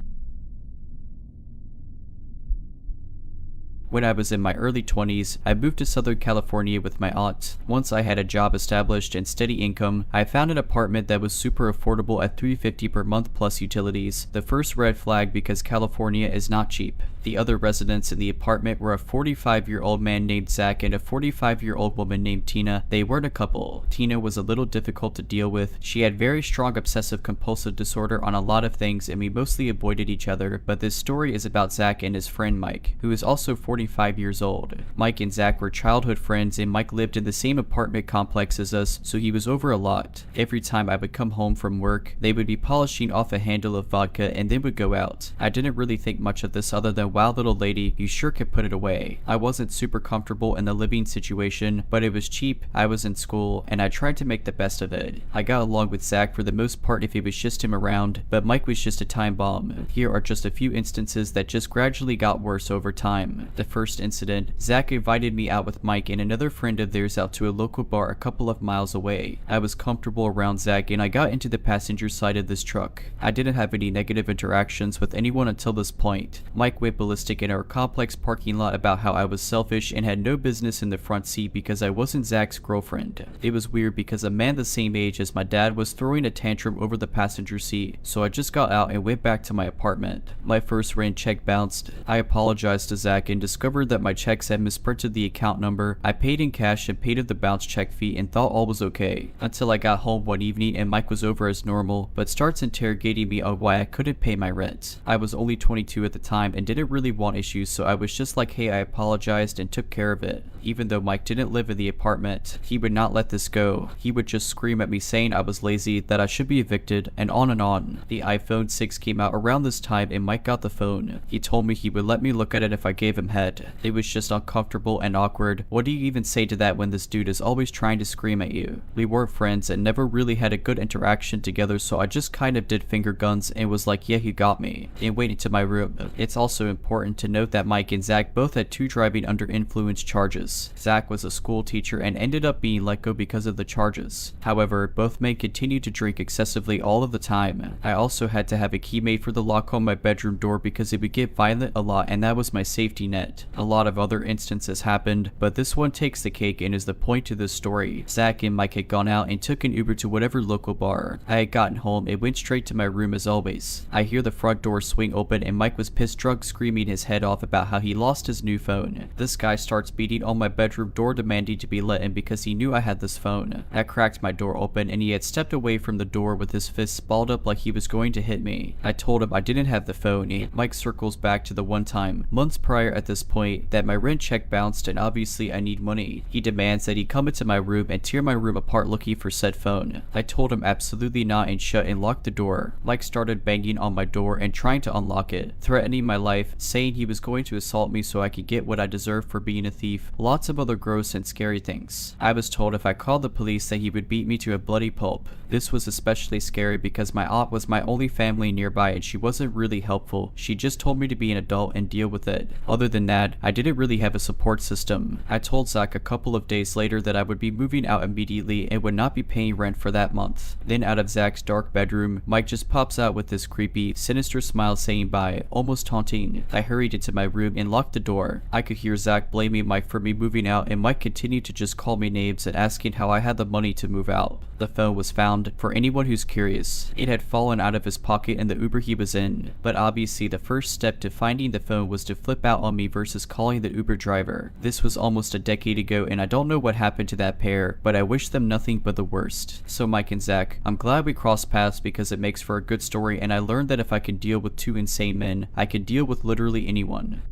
When I was in my early 20s, I moved to Southern California with my aunt. Once I had a job established and steady income, I found an apartment that was super affordable at $350 per month plus utilities. The first red flag because California is not cheap. The other residents in the apartment were a 45-year-old man named Zach and a 45-year-old woman named Tina. They weren't a couple. Tina was a little difficult to deal with. She had very strong obsessive-compulsive disorder on a lot of things and we mostly avoided each other, but this story is about Zach and his friend Mike, who is also 45 years old. Mike and Zach were childhood friends and Mike lived in the same apartment complex as us, so he was over a lot. Every time I would come home from work, they would be polishing off a handle of vodka and then would go out. I didn't really think much of this other than, wow little lady, you sure could put it away. I wasn't super comfortable in the living situation, but it was cheap, I was in school, and I tried to make the best of it. I got along with Zach for the most part if it was just him around, but Mike was just a time bomb. Here are just a few instances that just gradually got worse over time. The first incident, Zach invited me out with Mike and another friend of theirs out to a local bar a couple of miles away. I was comfortable around Zach and I got into the passenger side of this truck. I didn't have any negative interactions with anyone until this point. Mike went ballistic in our complex parking lot about how I was selfish and had no business in the front seat because I wasn't Zach's girlfriend. It was weird because a man the same age as my dad was throwing a tantrum over the passenger seat, so I just got out and went back to my apartment. My first rain check bounced. I apologized to Zach and discovered that my checks had misprinted the account number. I paid in cash and paid the bounce check fee and thought all was okay, until I got home one evening and Mike was over as normal, but starts interrogating me on why I couldn't pay my rent. I was only 22 at the time and didn't really want issues, so I was just like, hey, I apologized and took care of it. Even though Mike didn't live in the apartment, he would not let this go. He would just scream at me saying I was lazy, that I should be evicted, and on and on. The iPhone 6 came out around this time and Mike got the phone. He told me he would let me look at it if I gave him head. that. It was just uncomfortable and awkward. What do you even say to that when this dude is always trying to scream at you? We weren't friends and never really had a good interaction together, so I just kind of did finger guns and was like, yeah, he got me, and waited to my room. It's also important to note that Mike and Zach both had 2 driving under influence charges. Zach was a school teacher and ended up being let go because of the charges. However, both men continued to drink excessively all of the time. I also had to have a key made for the lock on my bedroom door because it would get violent a lot, and that was my safety net. A lot of other instances happened, but this one takes the cake and is the point to this story. Zach and Mike had gone out and took an Uber to whatever local bar. I had gotten home and went straight to my room as always. I hear the front door swing open and Mike was pissed drunk, screaming his head off about how he lost his new phone. This guy starts beating on my bedroom door demanding to be let in because he knew I had this phone. I cracked my door open and he had stepped away from the door with his fists balled up like he was going to hit me. I told him I didn't have the phone. Mike circles back to the one time, months prior at this point, that my rent check bounced and obviously I need money. He demands that he come into my room and tear my room apart looking for said phone. I told him absolutely not and shut and locked the door. Mike started banging on my door and trying to unlock it, threatening my life, saying he was going to assault me so I could get what I deserved for being a thief. Lots of other gross and scary things. I was told if I called the police that he would beat me to a bloody pulp. This was especially scary because my aunt was my only family nearby and she wasn't really helpful. She just told me to be an adult and deal with it. Other than that, I didn't really have a support system. I told Zach a couple of days later that I would be moving out immediately and would not be paying rent for that month. Then out of Zach's dark bedroom, Mike just pops out with this creepy, sinister smile saying bye, almost taunting. I hurried into my room and locked the door. I could hear Zach blaming Mike for me moving out and Mike continued to just call me names and asking how I had the money to move out. The phone was found, for anyone who's curious. It had fallen out of his pocket in the Uber he was in, but obviously the first step to finding the phone was to flip out on me versus calling the Uber driver. This was almost a decade ago and I don't know what happened to that pair, but I wish them nothing but the worst. So Mike and Zach, I'm glad we crossed paths because it makes for a good story and I learned that if I can deal with 2 insane men, I can deal with literally anyone.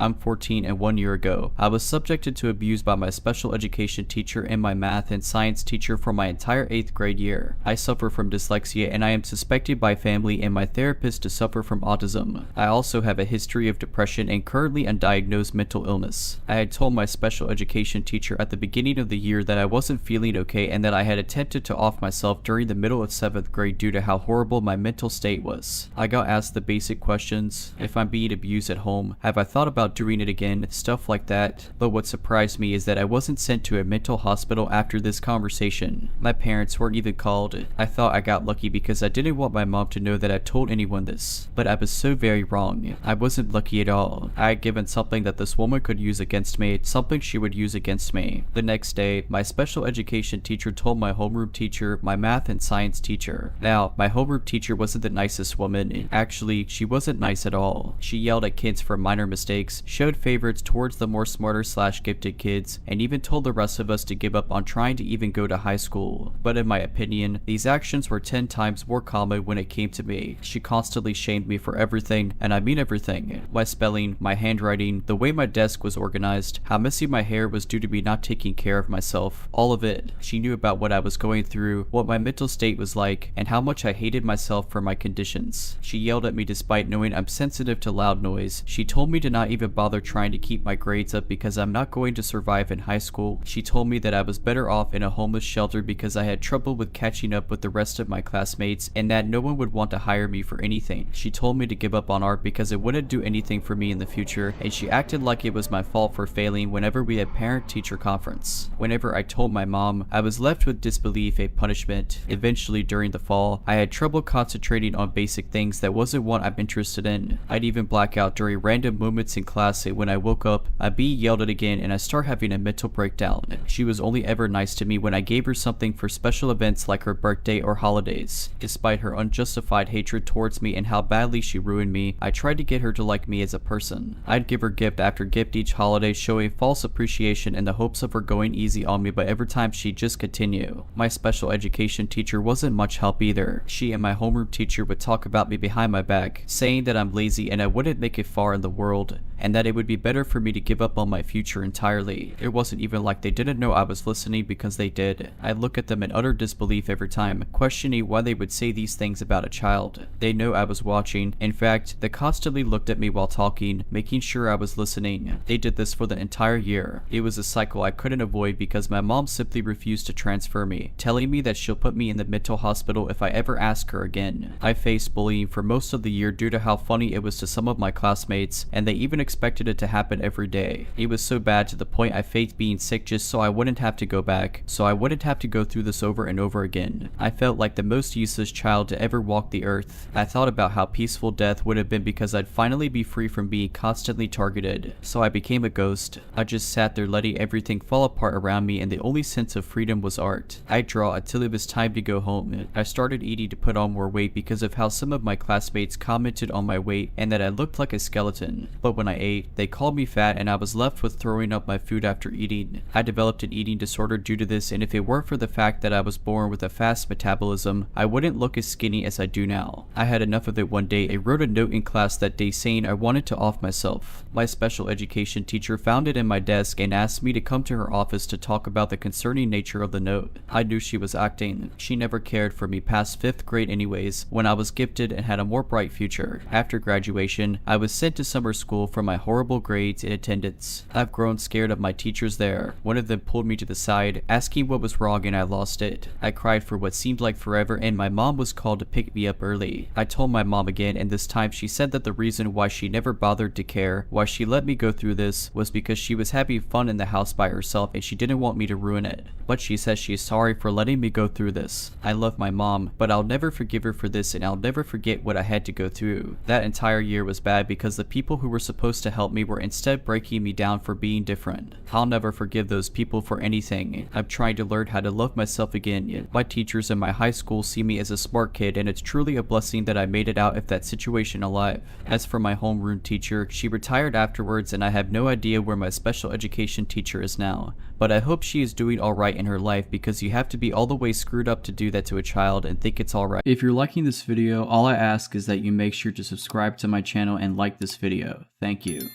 I'm 14 and 1 year ago, I was subjected to abuse by my special education teacher and my math and science teacher for my entire 8th grade year. I suffer from dyslexia and I am suspected by family and my therapist to suffer from autism. I also have a history of depression and currently undiagnosed mental illness. I had told my special education teacher at the beginning of the year that I wasn't feeling okay and that I had attempted to off myself during the middle of 7th grade due to how horrible my mental state was. I got asked the basic questions: if I'm being abused at home, have I thought about doing it again, stuff like that. But what surprised me is that I wasn't sent to a mental hospital after this conversation. My parents weren't even called. I thought I got lucky because I didn't want my mom to know that I told anyone this, but I was so very wrong. I wasn't lucky at all. I had given something that this woman could use against me, something she would use against me. The next day, my special education teacher told my homeroom teacher, my math and science teacher. Now, my homeroom teacher wasn't the nicest woman. Actually, she wasn't nice at all. She yelled at kids for minor mistakes, showed favorites towards the more smarter / gifted kids, and even told the rest of us to give up on trying to even go to high school. But in my opinion, these actions were 10 times more common when it came to me. She constantly shamed me for everything, and I mean everything. My spelling, my handwriting, the way my desk was organized, how messy my hair was due to me not taking care of myself, all of it. She knew about what I was going through, what my mental state was like, and how much I hated myself for my conditions. She yelled at me despite knowing I'm sensitive to loud noise. She told me to not even bother trying to keep my grades up because I'm not going to survive in high school. She told me that I was better off in a homeless shelter because I had trouble with catching up with the rest of my classmates and that no one would want to hire me for anything. She told me to give up on art because it wouldn't do anything for me in the future, and she acted like it was my fault for failing whenever we had parent-teacher conference. Whenever I told my mom, I was left with disbelief, a punishment. Eventually during the fall, I had trouble concentrating on basic things that wasn't what I'm interested in. I'd even black out during random moments in class, and when I woke up, I'd be yelled at again and I start having a mental breakdown. She was only ever nice to me when I gave her something for special events like her birthday or holidays. Despite her unjustified hatred towards me and how badly she ruined me, I tried to get her to like me as a person. I'd give her gift after gift each holiday, showing false appreciation in the hopes of her going easy on me, but every time she'd just continue. My special education teacher wasn't much help either. She and my homeroom teacher would talk about me behind my back, saying that I'm lazy and I wouldn't make it far in the world. and that it would be better for me to give up on my future entirely. It wasn't even like they didn't know I was listening, because they did. I look at them in utter disbelief every time, questioning why they would say these things about a child. They know I was watching. In fact, they constantly looked at me while talking, making sure I was listening. They did this for the entire year. It was a cycle I couldn't avoid because my mom simply refused to transfer me, telling me that she'll put me in the mental hospital if I ever ask her again. I faced bullying for most of the year due to how funny it was to some of my classmates, and they even expected it to happen every day. It was so bad to the point I faked being sick just so I wouldn't have to go back, so I wouldn't have to go through this over and over again. I felt like the most useless child to ever walk the earth. I thought about how peaceful death would have been because I'd finally be free from being constantly targeted. So I became a ghost. I just sat there letting everything fall apart around me, and the only sense of freedom was art. I'd draw until it was time to go home. I started eating to put on more weight because of how some of my classmates commented on my weight and that I looked like a skeleton. But when I ate, they called me fat and I was left with throwing up my food after eating. I developed an eating disorder due to this, and if it weren't for the fact that I was born with a fast metabolism, I wouldn't look as skinny as I do now. I had enough of it one day. I wrote a note in class that day saying I wanted to off myself. My special education teacher found it in my desk and asked me to come to her office to talk about the concerning nature of the note. I knew she was acting. She never cared for me past 5th grade anyways, when I was gifted and had a more bright future. After graduation, I was sent to summer school for my horrible grades and attendance. I've grown scared of my teachers there. One of them pulled me to the side, asking what was wrong, and I lost it. I cried for what seemed like forever, and my mom was called to pick me up early. I told my mom again, and this time she said that the reason why she never bothered to care, why she let me go through this, was because she was having fun in the house by herself and she didn't want me to ruin it. But she says she is sorry for letting me go through this. I love my mom, but I'll never forgive her for this, and I'll never forget what I had to go through. That entire year was bad because the people who were supposed to help me were instead breaking me down for being different. I'll never forgive those people for anything. I'm trying to learn how to love myself again. My teachers in my high school see me as a smart kid, and it's truly a blessing that I made it out of that situation alive. As for my homeroom teacher, she retired afterwards, and I have no idea where my special education teacher is now. But I hope she is doing alright in her life, because you have to be all the way screwed up to do that to a child and think it's alright. If you're liking this video, all I ask is that you make sure to subscribe to my channel and like this video. Thank you.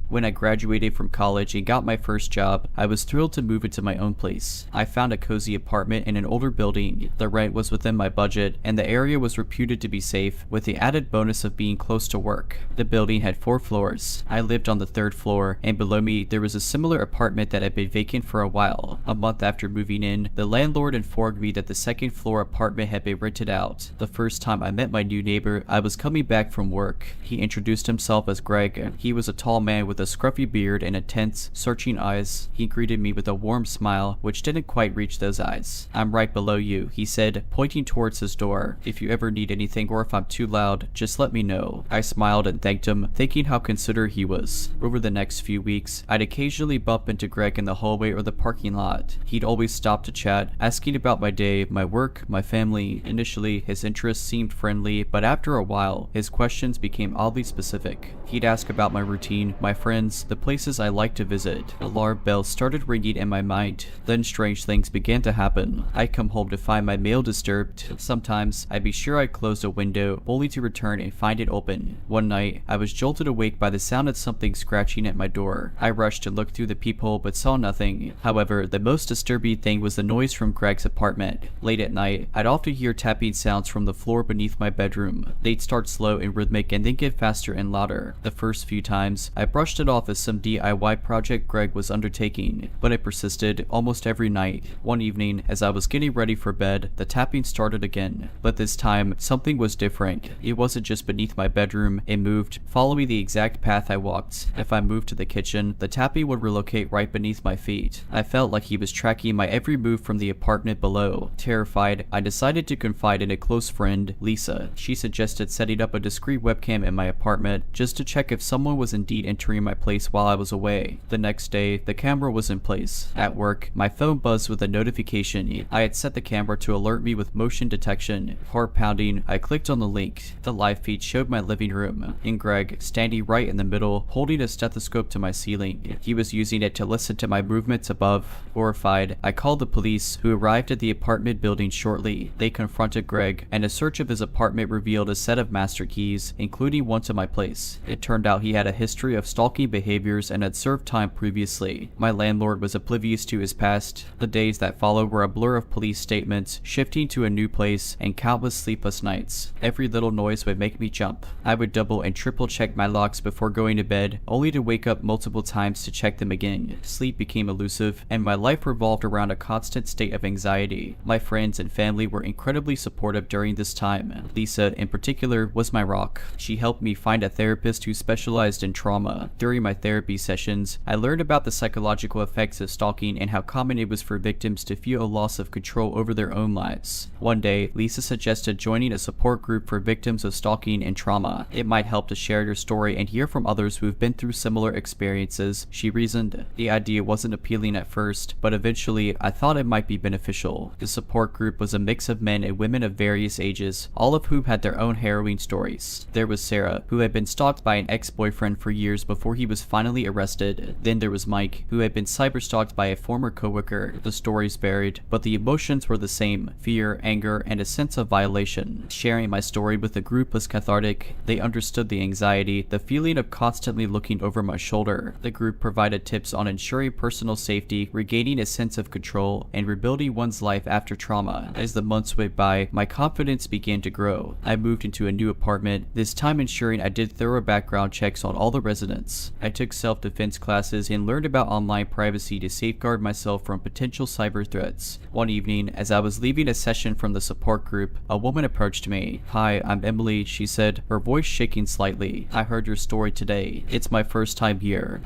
When I graduated from college and got my first job, I was thrilled to move into my own place. I found a cozy apartment in an older building. The rent was within my budget, and the area was reputed to be safe, with the added bonus of being close to work. The building had 4 floors. I lived on the 3rd floor, and below me there was a similar apartment that had been vacant for a while. A month after moving in, the landlord informed me that the 2nd floor apartment had been rented out. The first time I met my new neighbor, I was coming back from work. He introduced himself as Greg. He was a tall man with a scruffy beard and intense, searching eyes. He greeted me with a warm smile, which didn't quite reach those eyes. "I'm right below you," he said, pointing towards his door. "If you ever need anything or if I'm too loud, just let me know." I smiled and thanked him, thinking how considerate he was. Over the next few weeks, I'd occasionally bump into Greg in the hallway or the parking lot. He'd always stop to chat, asking about my day, my work, my family. Initially, his interests seemed friendly, but after a while, his questions became oddly specific. He'd ask about my routine, my friends, the places I like to visit. Alarm bells started ringing in my mind. Then strange things began to happen. I'd come home to find my mail disturbed. Sometimes, I'd be sure I'd closed a window, only to return and find it open. One night, I was jolted awake by the sound of something scratching at my door. I rushed to look through the peephole but saw nothing. However, the most disturbing thing was the noise from Greg's apartment. Late at night, I'd often hear tapping sounds from the floor beneath my bedroom. They'd start slow and rhythmic and then get faster and louder. The first few times, I brushed it off as some DIY project Greg was undertaking, but it persisted almost every night. One evening, as I was getting ready for bed, the tapping started again. But this time, something was different. It wasn't just beneath my bedroom, it moved, following the exact path I walked. If I moved to the kitchen, the tapping would relocate right beneath my feet. I felt like he was tracking my every move from the apartment below. Terrified, I decided to confide in a close friend, Lisa. She suggested setting up a discreet webcam in my apartment just to check if someone was indeed entering my my place while I was away. The next day, the camera was in place. At work, my phone buzzed with a notification. I had set the camera to alert me with motion detection. Heart pounding, I clicked on the link. The live feed showed my living room, and Greg standing right in the middle, holding a stethoscope to my ceiling. He was using it to listen to my movements above. Horrified, I called the police, who arrived at the apartment building shortly. They confronted Greg, and a search of his apartment revealed a set of master keys, including one to my place. It turned out he had a history of stalking behaviors and had served time previously. My landlord was oblivious to his past. The days that followed were a blur of police statements, shifting to a new place, and countless sleepless nights. Every little noise would make me jump. I would double and triple check my locks before going to bed, only to wake up multiple times to check them again. Sleep became elusive, and my life revolved around a constant state of anxiety. My friends and family were incredibly supportive during this time. Lisa, in particular, was my rock. She helped me find a therapist who specialized in trauma. During my therapy sessions, I learned about the psychological effects of stalking and how common it was for victims to feel a loss of control over their own lives. One day, Lisa suggested joining a support group for victims of stalking and trauma. It might help to share your story and hear from others who've been through similar experiences, she reasoned. The idea wasn't appealing at first, but eventually I thought it might be beneficial. The support group was a mix of men and women of various ages, all of whom had their own harrowing stories. There was Sarah, who had been stalked by an ex-boyfriend for years before he was finally arrested. Then there was Mike, who had been cyberstalked by a former coworker. The stories varied, but the emotions were the same: fear, anger, and a sense of violation. Sharing my story with the group was cathartic. They understood the anxiety, the feeling of constantly looking over my shoulder. The group provided tips on ensuring personal safety, regaining a sense of control, and rebuilding one's life after trauma. As the months went by, my confidence began to grow. I moved into a new apartment, this time ensuring I did thorough background checks on all the residents. I took self-defense classes and learned about online privacy to safeguard myself from potential cyber threats. One evening, as I was leaving a session from the support group, a woman approached me. "Hi, I'm Emily," she said, her voice shaking slightly. "I heard your story today. It's my first time here.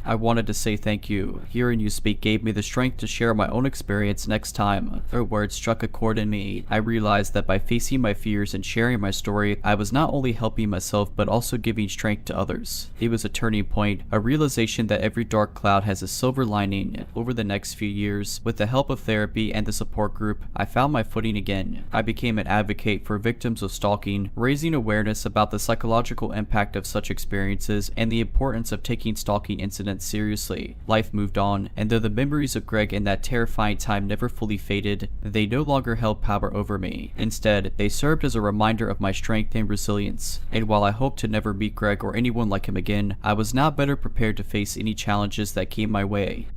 I wanted to say thank you. Hearing you speak gave me the strength to share my own experience next time." Her words struck a chord in me. I realized that by facing my fears and sharing my story, I was not only helping myself but also giving strength to others. It was a turning point, a realization that every dark cloud has a silver lining. Over the next few years, with the help of therapy and the support group, I found my footing again. I became an advocate for victims of stalking, raising awareness about the psychological impact of such experiences and the importance of taking stalking incidents seriously. Life moved on, and though the memories of Greg in that terrifying time never fully faded, they no longer held power over me. Instead, they served as a reminder of my strength and resilience. And while I hope to never meet Greg or anyone like him again, I was now better prepared to face any challenges that came my way.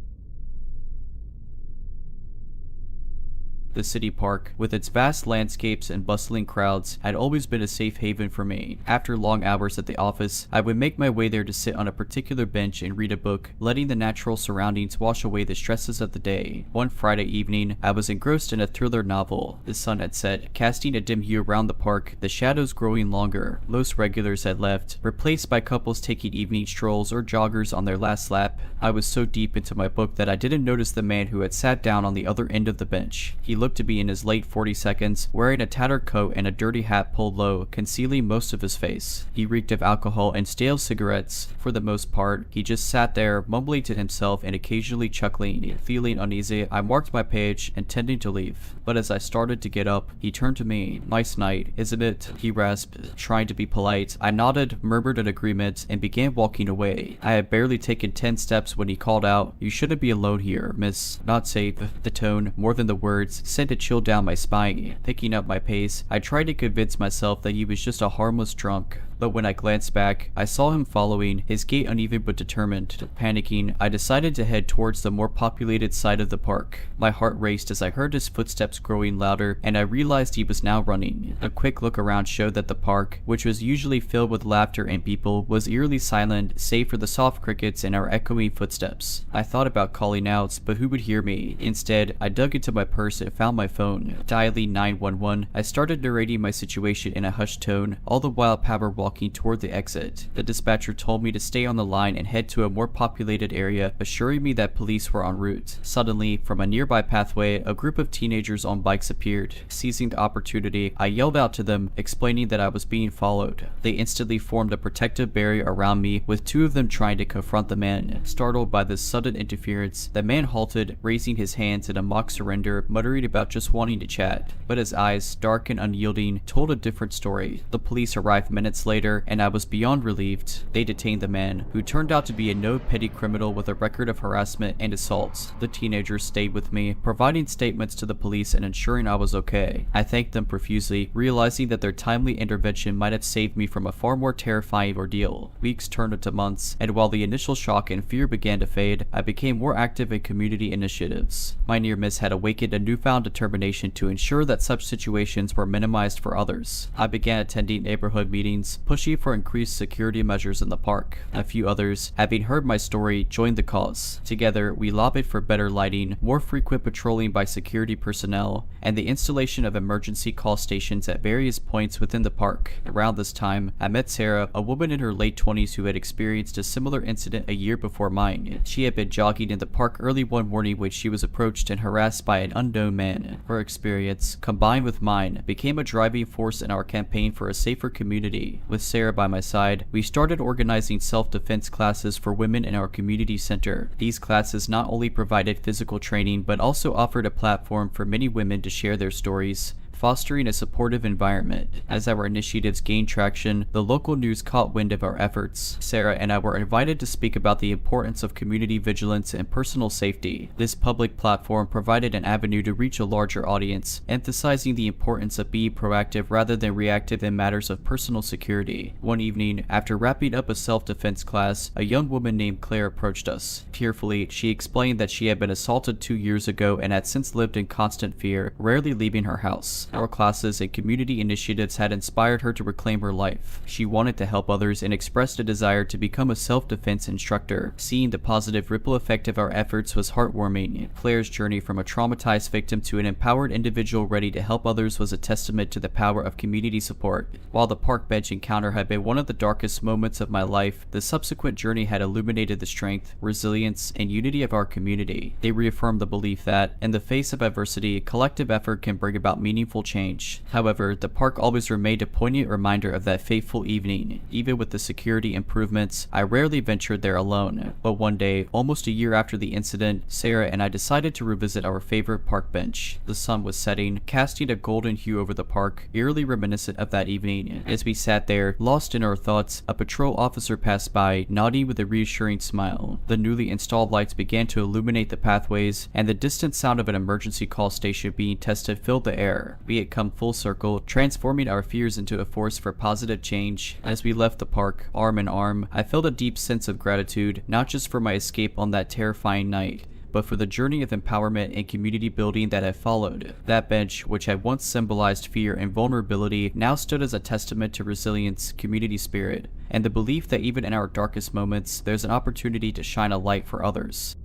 The city park, with its vast landscapes and bustling crowds, had always been a safe haven for me. After long hours at the office, I would make my way there to sit on a particular bench and read a book, letting the natural surroundings wash away the stresses of the day. One Friday evening, I was engrossed in a thriller novel. The sun had set, casting a dim hue around the park, the shadows growing longer. Most regulars had left, replaced by couples taking evening strolls or joggers on their last lap. I was so deep into my book that I didn't notice the man who had sat down on the other end of the bench. He looked to be in his late 40s, wearing a tattered coat and a dirty hat pulled low, concealing most of his face. He reeked of alcohol and stale cigarettes. For the most part, he just sat there, mumbling to himself and occasionally chuckling. Feeling uneasy, I marked my page, intending to leave. But as I started to get up, he turned to me. "Nice night, isn't it?" he rasped, trying to be polite. I nodded, murmured an agreement, and began walking away. I had barely taken 10 steps when he called out, "You shouldn't be alone here, miss." Not safe. The tone, more than the words, sent a chill down my spine. Picking up my pace, I tried to convince myself that he was just a harmless drunk. But when I glanced back, I saw him following, his gait uneven but determined. Panicking, I decided to head towards the more populated side of the park. My heart raced as I heard his footsteps growing louder, and I realized he was now running. A quick look around showed that the park, which was usually filled with laughter and people, was eerily silent, save for the soft crickets and our echoing footsteps. I thought about calling out, but who would hear me? Instead, I dug into my purse and found my phone. Dialing 911, I started narrating my situation in a hushed tone, all the while power walking walking toward the exit. The dispatcher told me to stay on the line and head to a more populated area, assuring me that police were en route. Suddenly, from a nearby pathway, a group of teenagers on bikes appeared. Seizing the opportunity, I yelled out to them, explaining that I was being followed. They instantly formed a protective barrier around me, with two of them trying to confront the man. Startled by this sudden interference, the man halted, raising his hands in a mock surrender, muttering about just wanting to chat. But his eyes, dark and unyielding, told a different story. The police arrived minutes later, and I was beyond relieved. They detained the man, who turned out to be a no petty criminal with a record of harassment and assaults. The teenagers stayed with me, providing statements to the police and ensuring I was okay. I thanked them profusely, realizing that their timely intervention might have saved me from a far more terrifying ordeal. Weeks turned into months, and while the initial shock and fear began to fade, I became more active in community initiatives. My near miss had awakened a newfound determination to ensure that such situations were minimized for others. I began attending neighborhood meetings, pushing for increased security measures in the park. A few others, having heard my story, joined the cause. Together, we lobbied for better lighting, more frequent patrolling by security personnel, and the installation of emergency call stations at various points within the park. Around this time, I met Sarah, a woman in her late 20s who had experienced a similar incident a year before mine. She had been jogging in the park early one morning when she was approached and harassed by an unknown man. Her experience, combined with mine, became a driving force in our campaign for a safer community. With Sarah by my side, we started organizing self-defense classes for women in our community center. These classes not only provided physical training but also offered a platform for many women to share their stories, fostering a supportive environment. As our initiatives gained traction, the local news caught wind of our efforts. Sarah and I were invited to speak about the importance of community vigilance and personal safety. This public platform provided an avenue to reach a larger audience, emphasizing the importance of being proactive rather than reactive in matters of personal security. One evening, after wrapping up a self-defense class, a young woman named Claire approached us. Tearfully, she explained that she had been assaulted 2 years ago and had since lived in constant fear, rarely leaving her house. Our classes and community initiatives had inspired her to reclaim her life. She wanted to help others and expressed a desire to become a self-defense instructor. Seeing the positive ripple effect of our efforts was heartwarming. Claire's journey from a traumatized victim to an empowered individual ready to help others was a testament to the power of community support. While the park bench encounter had been one of the darkest moments of my life, the subsequent journey had illuminated the strength, resilience, and unity of our community. They reaffirmed the belief that, in the face of adversity, collective effort can bring about meaningful change. However, the park always remained a poignant reminder of that fateful evening. Even with the security improvements, I rarely ventured there alone. But one day, almost a year after the incident, Sarah and I decided to revisit our favorite park bench. The sun was setting, casting a golden hue over the park, eerily reminiscent of that evening. As we sat there, lost in our thoughts, a patrol officer passed by, nodding with a reassuring smile. The newly installed lights began to illuminate the pathways, and the distant sound of an emergency call station being tested filled the air. We had come full circle, transforming our fears into a force for positive change. As we left the park, arm in arm, I felt a deep sense of gratitude, not just for my escape on that terrifying night, but for the journey of empowerment and community building that had followed. That bench, which had once symbolized fear and vulnerability, now stood as a testament to resilience, community spirit, and the belief that even in our darkest moments, there's an opportunity to shine a light for others.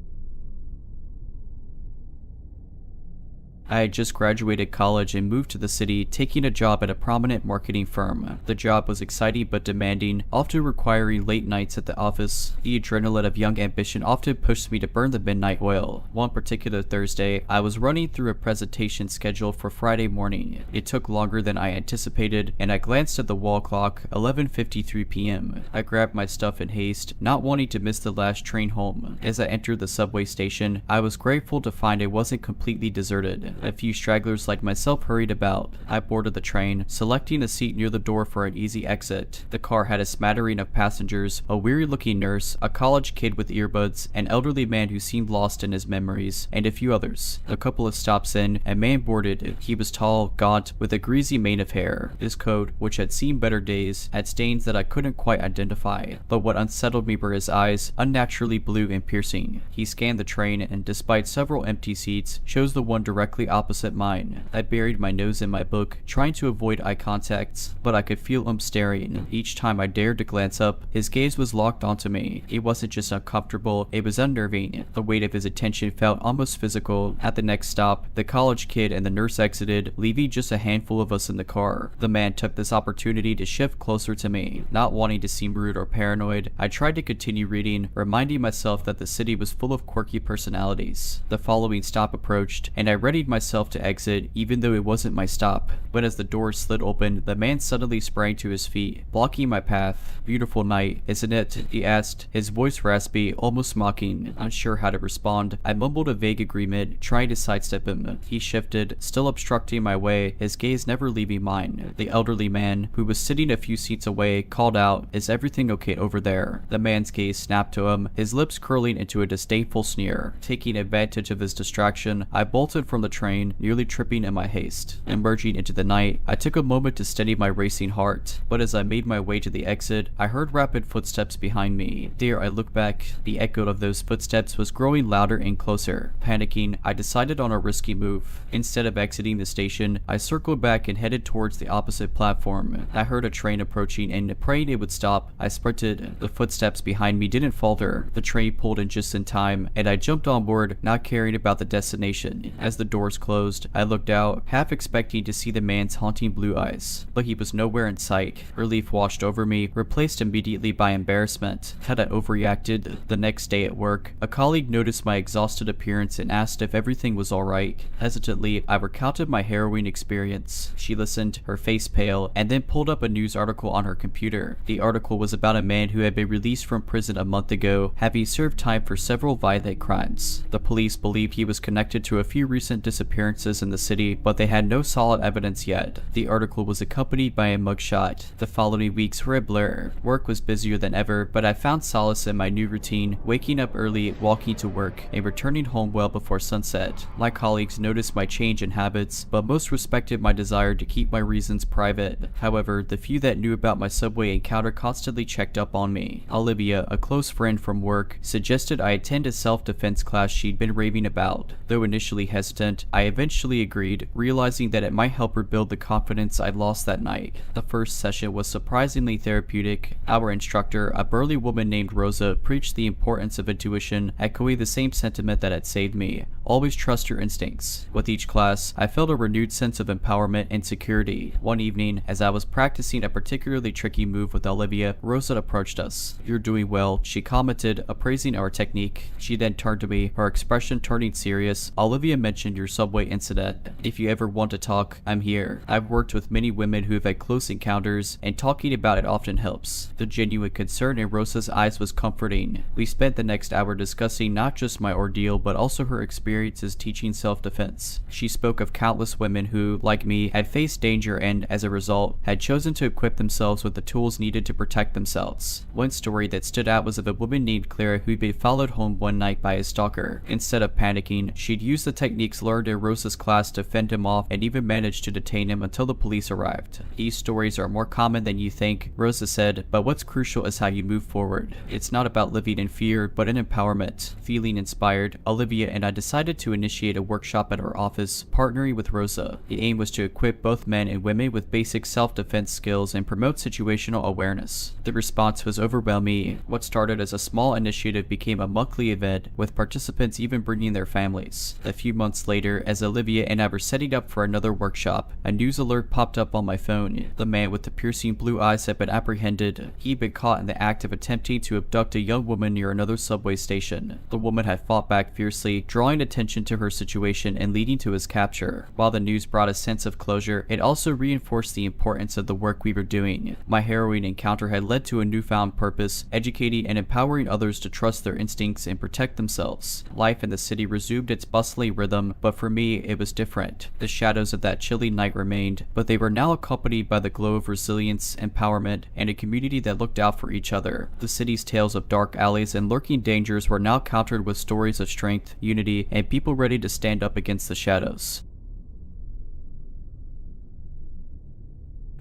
I had just graduated college and moved to the city, taking a job at a prominent marketing firm. The job was exciting but demanding, often requiring late nights at the office. The adrenaline of young ambition often pushed me to burn the midnight oil. One particular Thursday, I was running through a presentation schedule for Friday morning. It took longer than I anticipated, and I glanced at the wall clock, 11:53 p.m. I grabbed my stuff in haste, not wanting to miss the last train home. As I entered the subway station, I was grateful to find it wasn't completely deserted. A few stragglers like myself hurried about. I boarded the train, selecting a seat near the door for an easy exit. The car had a smattering of passengers, a weary-looking nurse, a college kid with earbuds, an elderly man who seemed lost in his memories, and a few others. A couple of stops in, a man boarded. He was tall, gaunt, with a greasy mane of hair. His coat, which had seen better days, had stains that I couldn't quite identify, but what unsettled me were his eyes, unnaturally blue and piercing. He scanned the train and, despite several empty seats, chose the one directly directly opposite mine. I buried my nose in my book, trying to avoid eye contact, but I could feel him staring. Each time I dared to glance up, his gaze was locked onto me. It wasn't just uncomfortable, it was unnerving. The weight of his attention felt almost physical. At the next stop, the college kid and the nurse exited, leaving just a handful of us in the car. The man took this opportunity to shift closer to me. Not wanting to seem rude or paranoid, I tried to continue reading, reminding myself that the city was full of quirky personalities. The following stop approached, and I readied myself to exit, even though it wasn't my stop. But as the doors slid open, the man suddenly sprang to his feet, blocking my path. "Beautiful night, isn't it?" he asked, his voice raspy, almost mocking. Unsure how to respond, I mumbled a vague agreement, trying to sidestep him. He shifted, still obstructing my way, his gaze never leaving mine. The elderly man, who was sitting a few seats away, called out, "Is everything okay over there?" The man's gaze snapped to him, his lips curling into a disdainful sneer. Taking advantage of his distraction, I bolted from the train, nearly tripping in my haste. Emerging into the night, I took a moment to steady my racing heart, but as I made my way to the exit, I heard rapid footsteps behind me. Dare I look back, the echo of those footsteps was growing louder and closer. Panicking, I decided on a risky move. Instead of exiting the station, I circled back and headed towards the opposite platform. I heard a train approaching and, praying it would stop, I sprinted. The footsteps behind me didn't falter. The train pulled in just in time, and I jumped on board, not caring about the destination. As the doors closed, I looked out, half expecting to see the man's haunting blue eyes, but he was nowhere in sight. Relief washed over me, replaced immediately by embarrassment. Had I overreacted? The next day at work, a colleague noticed my exhausted appearance and asked if everything was alright. Hesitantly, I recounted my harrowing experience. She listened, her face pale, and then pulled up a news article on her computer. The article was about a man who had been released from prison a month ago, having served time for several violent crimes. The police believed he was connected to a few recent disappearances in the city, but they had no solid evidence yet. The article was accompanied by a mugshot. The following weeks were a blur. Work was busier than ever, but I found solace in my new routine, waking up early, walking to work, and returning home well before sunset. My colleagues noticed my change in habits, but most respected my desire to keep my reasons private. However, the few that knew about my subway encounter constantly checked up on me. Olivia, a close friend from work, suggested I attend a self-defense class she'd been raving about. Though initially hesitant, I eventually agreed, realizing that it might help rebuild the confidence I'd lost that night. The first session was surprisingly therapeutic. Our instructor, a burly woman named Rosa, preached the importance of intuition, echoing the same sentiment that had saved me. Always trust your instincts. With each class, I felt a renewed sense of empowerment and security. One evening, as I was practicing a particularly tricky move with Olivia, Rosa approached us. "You're doing well," she commented, appraising our technique. She then turned to me, her expression turning serious. "Olivia mentioned your subway incident. If you ever want to talk, I'm here. I've worked with many women who have had close encounters, and talking about it often helps." The genuine concern in Rosa's eyes was comforting. We spent the next hour discussing not just my ordeal, but also her experiences teaching self-defense. She spoke of countless women who, like me, had faced danger and, as a result, had chosen to equip themselves with the tools needed to protect themselves. One story that stood out was of a woman named Clara who'd been followed home one night by a stalker. Instead of panicking, she'd used the techniques learned in Rosa's class to fend him off and even managed to detain him until the police arrived. These stories are more common than you think, Rosa said, but what's crucial is how you move forward. It's not about living in fear, but in empowerment. Feeling inspired, Olivia and I decided to initiate a workshop at our office, partnering with Rosa. The aim was to equip both men and women with basic self-defense skills and promote situational awareness. The response was overwhelming. What started as a small initiative became a monthly event, with participants even bringing their families. A few months later, as Olivia and I were setting up for another workshop, a news alert popped up on my phone. The man with the piercing blue eyes had been apprehended. He'd been caught in the act of attempting to abduct a young woman near another subway station. The woman had fought back fiercely, drawing attention to her situation and leading to his capture. While the news brought a sense of closure, it also reinforced the importance of the work we were doing. My harrowing encounter had led to a newfound purpose, educating and empowering others to trust their instincts and protect themselves. Life in the city resumed its bustling rhythm, but for me, it was different. The shadows of that chilly night remained, but they were now accompanied by the glow of resilience, empowerment, and a community that looked out for each other. The city's tales of dark alleys and lurking dangers were now countered with stories of strength, unity, and people ready to stand up against the shadows.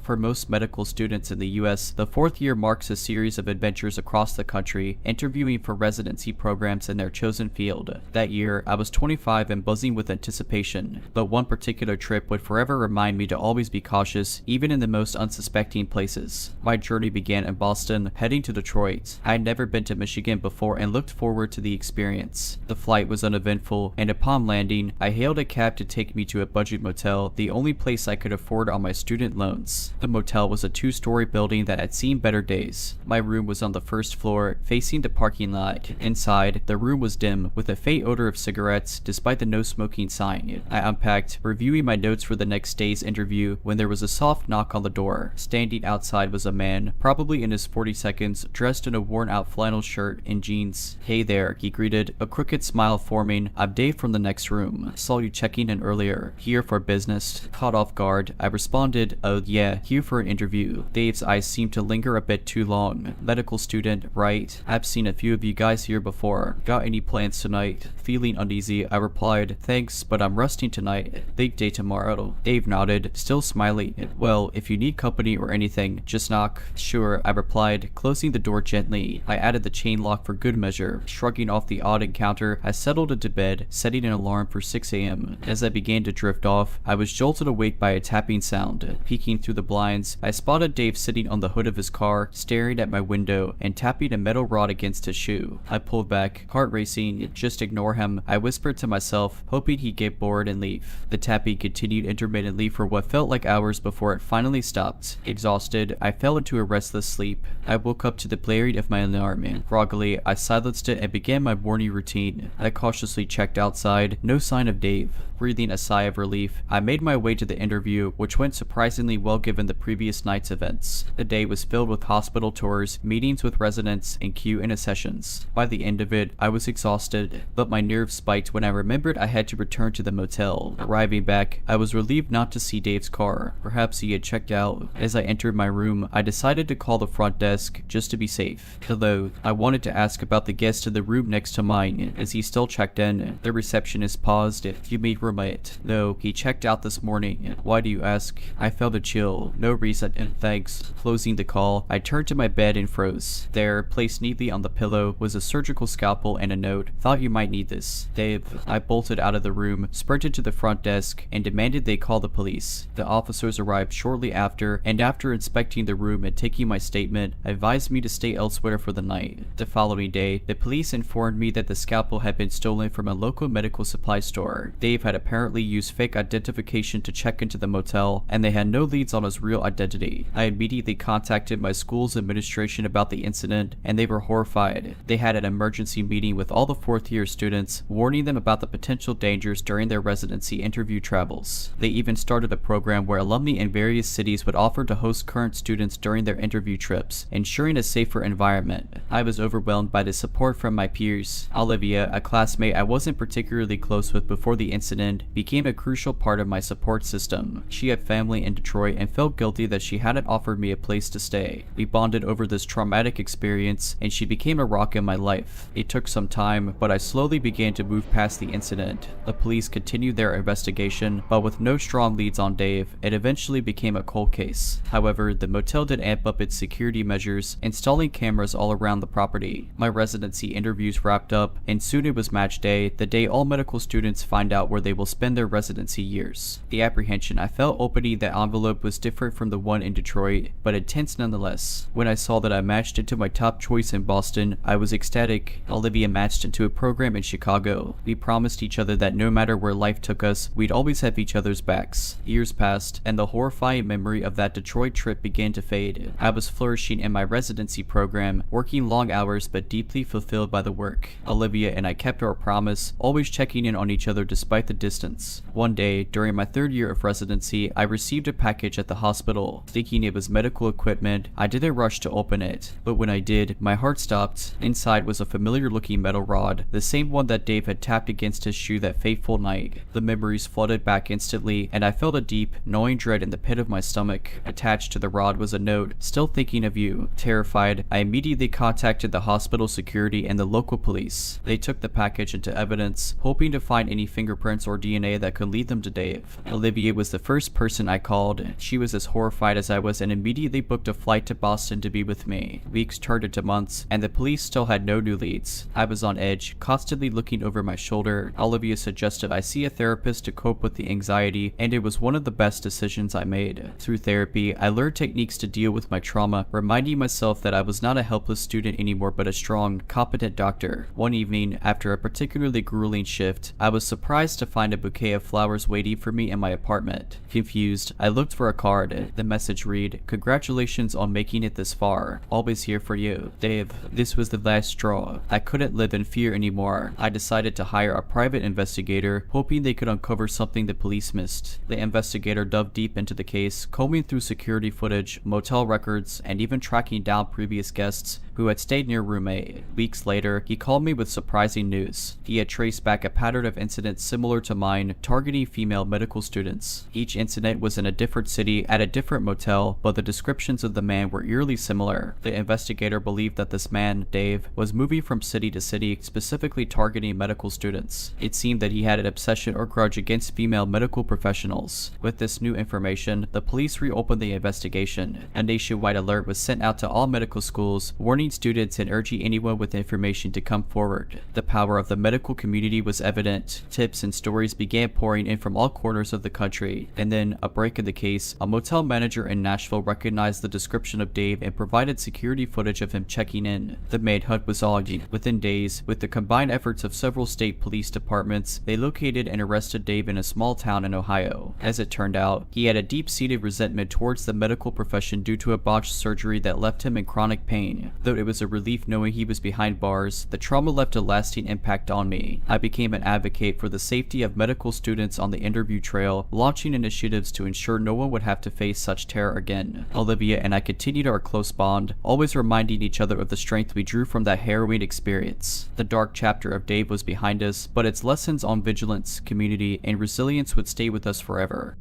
For most medical students in the US, the fourth year marks a series of adventures across the country, interviewing for residency programs in their chosen field. That year, I was 25 and buzzing with anticipation, but one particular trip would forever remind me to always be cautious, even in the most unsuspecting places. My journey began in Boston, heading to Detroit. I had never been to Michigan before and looked forward to the experience. The flight was uneventful, and upon landing, I hailed a cab to take me to a budget motel, the only place I could afford on my student loans. The motel was a 2-story building that had seen better days. My room was on the first floor, facing the parking lot. Inside, the room was dim, with a faint odor of cigarettes, despite the no smoking sign. I unpacked, reviewing my notes for the next day's interview, when there was a soft knock on the door. Standing outside was a man, probably in his 42nds, dressed in a worn-out flannel shirt and jeans. "Hey there," he greeted, a crooked smile forming. "I'm Dave from the next room. Saw you checking in earlier. Here for business." Caught off guard, I responded, "Oh yeah, here for an interview." Dave's eyes seemed to linger a bit too long. "Medical student, right? I've seen a few of you guys here before. Got any plans tonight?" Feeling uneasy, I replied, "Thanks, but I'm resting tonight. Big day tomorrow." Dave nodded, still smiling. "Well, if you need company or anything, just knock." "Sure," I replied, closing the door gently. I added the chain lock for good measure. Shrugging off the odd encounter, I settled into bed, setting an alarm for 6 a.m. As I began to drift off, I was jolted awake by a tapping sound. Peeking through the blinds, I spotted Dave sitting on the hood of his car, staring at my window and tapping a metal rod against his shoe. I pulled back, heart racing. "Just ignore him," I whispered to myself, hoping he'd get bored and leave. The tapping continued intermittently for what felt like hours before it finally stopped. Exhausted, I fell into a restless sleep. I woke up to the blaring of my alarm. Groggily, I silenced it and began my morning routine. I cautiously checked outside, no sign of Dave. Breathing a sigh of relief, I made my way to the interview, which went surprisingly well given the previous night's events. The day was filled with hospital tours, meetings with residents, and Q&A sessions. By the end of it, I was exhausted, but my nerves spiked when I remembered I had to return to the motel. Arriving back, I was relieved not to see Dave's car. Perhaps he had checked out. As I entered my room, I decided to call the front desk, just to be safe. "Hello, I wanted to ask about the guest in the room next to mine. Is he still checked in?" The receptionist paused. "You may roommate." "No, he checked out this morning." "Why do you ask?" I felt a chill. "No reason, and thanks." Closing the call, I turned to my bed and froze. There, placed neatly on the pillow, was a surgical scalpel and a note. "Thought you might need this, Dave." I bolted out of the room, sprinted to the front desk, and demanded they call the police. The officers arrived shortly after, and after inspecting the room and taking my statement, advised me to stay elsewhere for the night. The following day, the police informed me that the scalpel had been stolen from a local medical supply store. Dave had apparently used fake identification to check into the motel, and they had no leads on his real identity. I immediately contacted my school's administration about the incident, and they were horrified. They had an emergency meeting with all the fourth-year students, warning them about the potential dangers during their residency interview travels. They even started a program where alumni in various cities would offer to host current students during their interview trips, ensuring a safer environment. I was overwhelmed by the support from my peers. Olivia, a classmate I wasn't particularly close with before the incident, became a crucial part of my support system. She had family in Detroit and felt guilty that she hadn't offered me a place to stay. We bonded over this traumatic experience, and she became a rock in my life. It took some time, but I slowly began to move past the incident. The police continued their investigation, but with no strong leads on Dave, it eventually became a cold case. However, the motel did amp up its security measures, installing cameras all around the property. My residency interviews wrapped up, and soon it was match day, the day all medical students find out where they will spend their residency years. The apprehension I felt opening that envelope was different from the one in Detroit, but intense nonetheless. When I saw that I matched into my top choice in Boston, I was ecstatic. Olivia matched into a program in Chicago. We promised each other that no matter where life took us, we'd always have each other's backs. Years passed, and the horrifying memory of that Detroit trip began to fade. I was flourishing in my residency program, working long hours but deeply fulfilled by the work. Olivia and I kept our promise, always checking in on each other despite the distance. One day, during my third year of residency, I received a package at the hospital. Thinking it was medical equipment, I didn't rush to open it, but when I did, my heart stopped. Inside was a familiar-looking metal rod, the same one that Dave had tapped against his shoe that fateful night. The memories flooded back instantly, and I felt a deep, gnawing dread in the pit of my stomach. Attached to the rod was a note, "Still thinking of you." Terrified, I immediately contacted the hospital security and the local police. They took the package into evidence, hoping to find any fingerprints or DNA that could lead them to Dave. Olivia was the first person I called. She was as horrified as I was and immediately booked a flight to Boston to be with me. Weeks turned into months, and the police still had no new leads. I was on edge, constantly looking over my shoulder. Olivia suggested I see a therapist to cope with the anxiety, and it was one of the best decisions I made. Through therapy, I learned techniques to deal with my trauma, reminding myself that I was not a helpless student anymore but a strong, competent doctor. One evening, after a particularly grueling shift, I was surprised to find a bouquet of flowers waiting for me in my apartment. Confused, I looked for a card. The message read, "Congratulations on making it this far. Always here for you, Dave." This was the last straw. I couldn't live in fear anymore. I decided to hire a private investigator, hoping they could uncover something the police missed. The investigator dove deep into the case, combing through security footage, motel records, and even tracking down previous guests who had stayed near room A. Weeks later, he called me with surprising news. He had traced back a pattern of incidents similar to mine, targeting female medical students. Each incident was in a different city at a different motel, but the descriptions of the man were eerily similar. The investigator believed that this man, Dave, was moving from city to city, specifically targeting medical students. It seemed that he had an obsession or grudge against female medical professionals. With this new information, the police reopened the investigation. A nationwide alert was sent out to all medical schools, warning students and urging anyone with information to come forward. The power of the medical community was evident. Tips and stories began pouring in from all corners of the country. And then, a break in the case, a motel manager in Nashville recognized the description of Dave and provided security footage of him checking in. The manhunt was on. Within days, with the combined efforts of several state police departments, they located and arrested Dave in a small town in Ohio. As it turned out, he had a deep-seated resentment towards the medical profession due to a botched surgery that left him in chronic pain. Though it was a relief knowing he was behind bars, the trauma left a lasting impact on me. I became an advocate for the safety of medical students on the interview trail, launching initiatives to ensure no one would have to face such terror again. Olivia and I continued our close bond, always reminding each other of the strength we drew from that harrowing experience. The dark chapter of Dave was behind us, but its lessons on vigilance, community, and resilience would stay with us forever.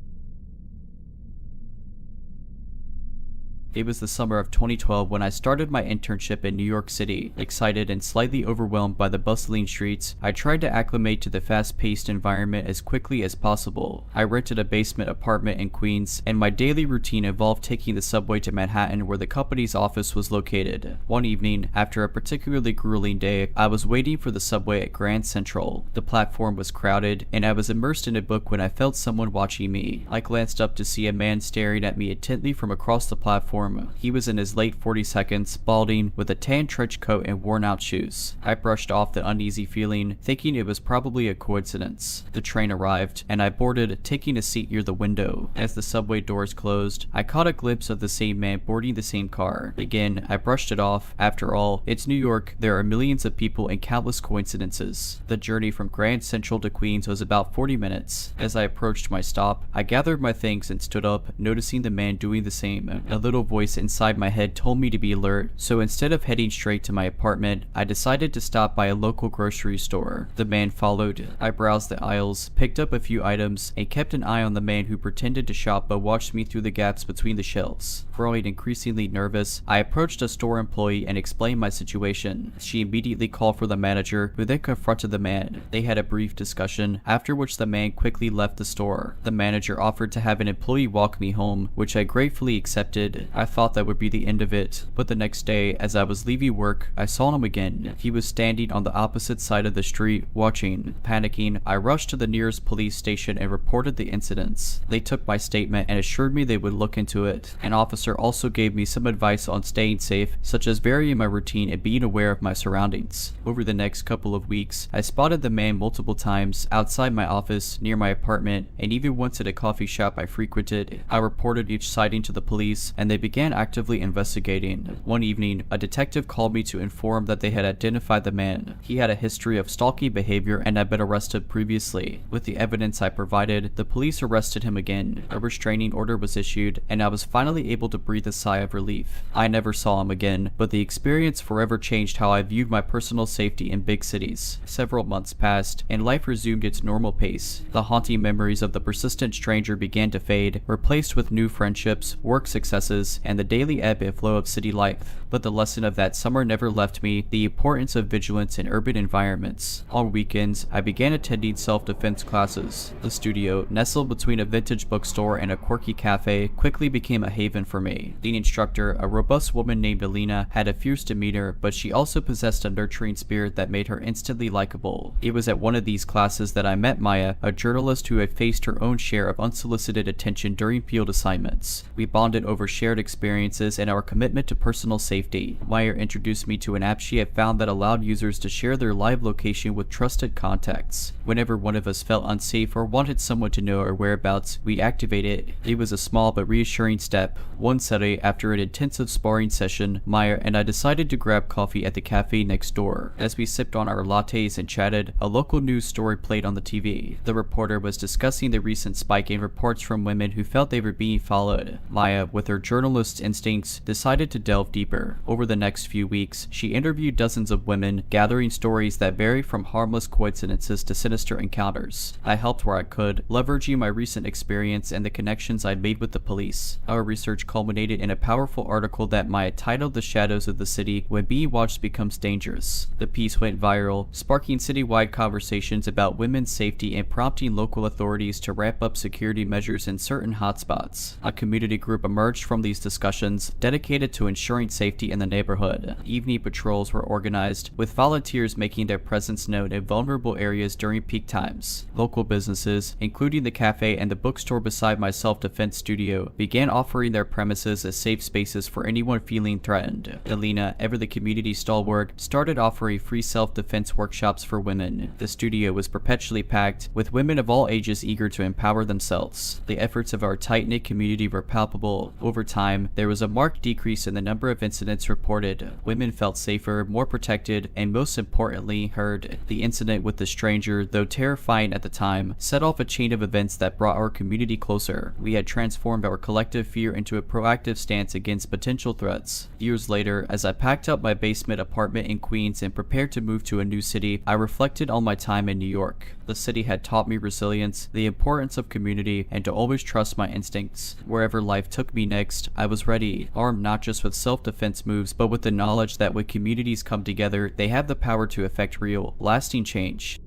It was the summer of 2012 when I started my internship in New York City. Excited and slightly overwhelmed by the bustling streets, I tried to acclimate to the fast-paced environment as quickly as possible. I rented a basement apartment in Queens, and my daily routine involved taking the subway to Manhattan where the company's office was located. One evening, after a particularly grueling day, I was waiting for the subway at Grand Central. The platform was crowded, and I was immersed in a book when I felt someone watching me. I glanced up to see a man staring at me intently from across the platform. He was in his late 40s, balding, with a tan trench coat and worn-out shoes. I brushed off the uneasy feeling, thinking it was probably a coincidence. The train arrived, and I boarded, taking a seat near the window. As the subway doors closed, I caught a glimpse of the same man boarding the same car. Again, I brushed it off. After all, it's New York, there are millions of people and countless coincidences. The journey from Grand Central to Queens was about 40 minutes. As I approached my stop, I gathered my things and stood up, noticing the man doing the same. A little voice inside my head told me to be alert, so instead of heading straight to my apartment, I decided to stop by a local grocery store. The man followed. I browsed the aisles, picked up a few items, and kept an eye on the man who pretended to shop but watched me through the gaps between the shelves. Growing increasingly nervous, I approached a store employee and explained my situation. She immediately called for the manager, who then confronted the man. They had a brief discussion, after which the man quickly left the store. The manager offered to have an employee walk me home, which I gratefully accepted. I thought that would be the end of it, but the next day, as I was leaving work, I saw him again. He was standing on the opposite side of the street, watching. Panicking, I rushed to the nearest police station and reported the incidents. They took my statement and assured me they would look into it. An officer also gave me some advice on staying safe, such as varying my routine and being aware of my surroundings. Over the next couple of weeks, I spotted the man multiple times outside my office, near my apartment, and even once at a coffee shop I frequented. I reported each sighting to the police, and they began actively investigating. One evening, a detective called me to inform that they had identified the man. He had a history of stalking behavior and had been arrested previously. With the evidence I provided, the police arrested him again. A restraining order was issued, and I was finally able to breathe a sigh of relief. I never saw him again, but the experience forever changed how I viewed my personal safety in big cities. Several months passed, and life resumed its normal pace. The haunting memories of the persistent stranger began to fade, replaced with new friendships, work successes, routines and the daily ebb and flow of city life, but the lesson of that summer never left me: the importance of vigilance in urban environments. On weekends, I began attending self-defense classes. The studio, nestled between a vintage bookstore and a quirky cafe, quickly became a haven for me. The instructor, a robust woman named Alina, had a fierce demeanor, but she also possessed a nurturing spirit that made her instantly likable. It was at one of these classes that I met Maya, a journalist who had faced her own share of unsolicited attention during field assignments. We bonded over shared experiences and our commitment to personal safety. Maya introduced me to an app she had found that allowed users to share their live location with trusted contacts. Whenever one of us felt unsafe or wanted someone to know our whereabouts, we activated it. It was a small but reassuring step. One Saturday, after an intensive sparring session, Maya and I decided to grab coffee at the cafe next door. As we sipped on our lattes and chatted, a local news story played on the TV. The reporter was discussing the recent spike in reports from women who felt they were being followed. Maya, with her journalist's instincts, decided to delve deeper. Over the next few weeks, she interviewed dozens of women, gathering stories that vary from harmless coincidences to sinister encounters. I helped where I could, leveraging my recent experience and the connections I'd made with the police. Our research culminated in a powerful article that Maya titled "The Shadows of the City When Being Watched Becomes Dangerous." The piece went viral, sparking citywide conversations about women's safety and prompting local authorities to ramp up security measures in certain hotspots. A community group emerged from these discussions, dedicated to ensuring safety in the neighborhood. Evening patrols were organized, with volunteers making their presence known in vulnerable areas during peak times. Local businesses, including the cafe and the bookstore beside my self-defense studio, began offering their premises as safe spaces for anyone feeling threatened. Alina, ever the community stalwart, started offering free self-defense workshops for women. The studio was perpetually packed, with women of all ages eager to empower themselves. The efforts of our tight-knit community were palpable. Over time, there was a marked decrease in the number of incidents reported. Women felt safer, more protected, and most importantly, heard. The incident with the stranger, though terrifying at the time, set off a chain of events that brought our community closer. We had transformed our collective fear into a proactive stance against potential threats. Years later, as I packed up my basement apartment in Queens and prepared to move to a new city, I reflected on my time in New York. The city had taught me resilience, the importance of community, and to always trust my instincts. Wherever life took me next, I was ready, armed not just with self-defense moves, but with the knowledge that when communities come together, they have the power to effect real, lasting change.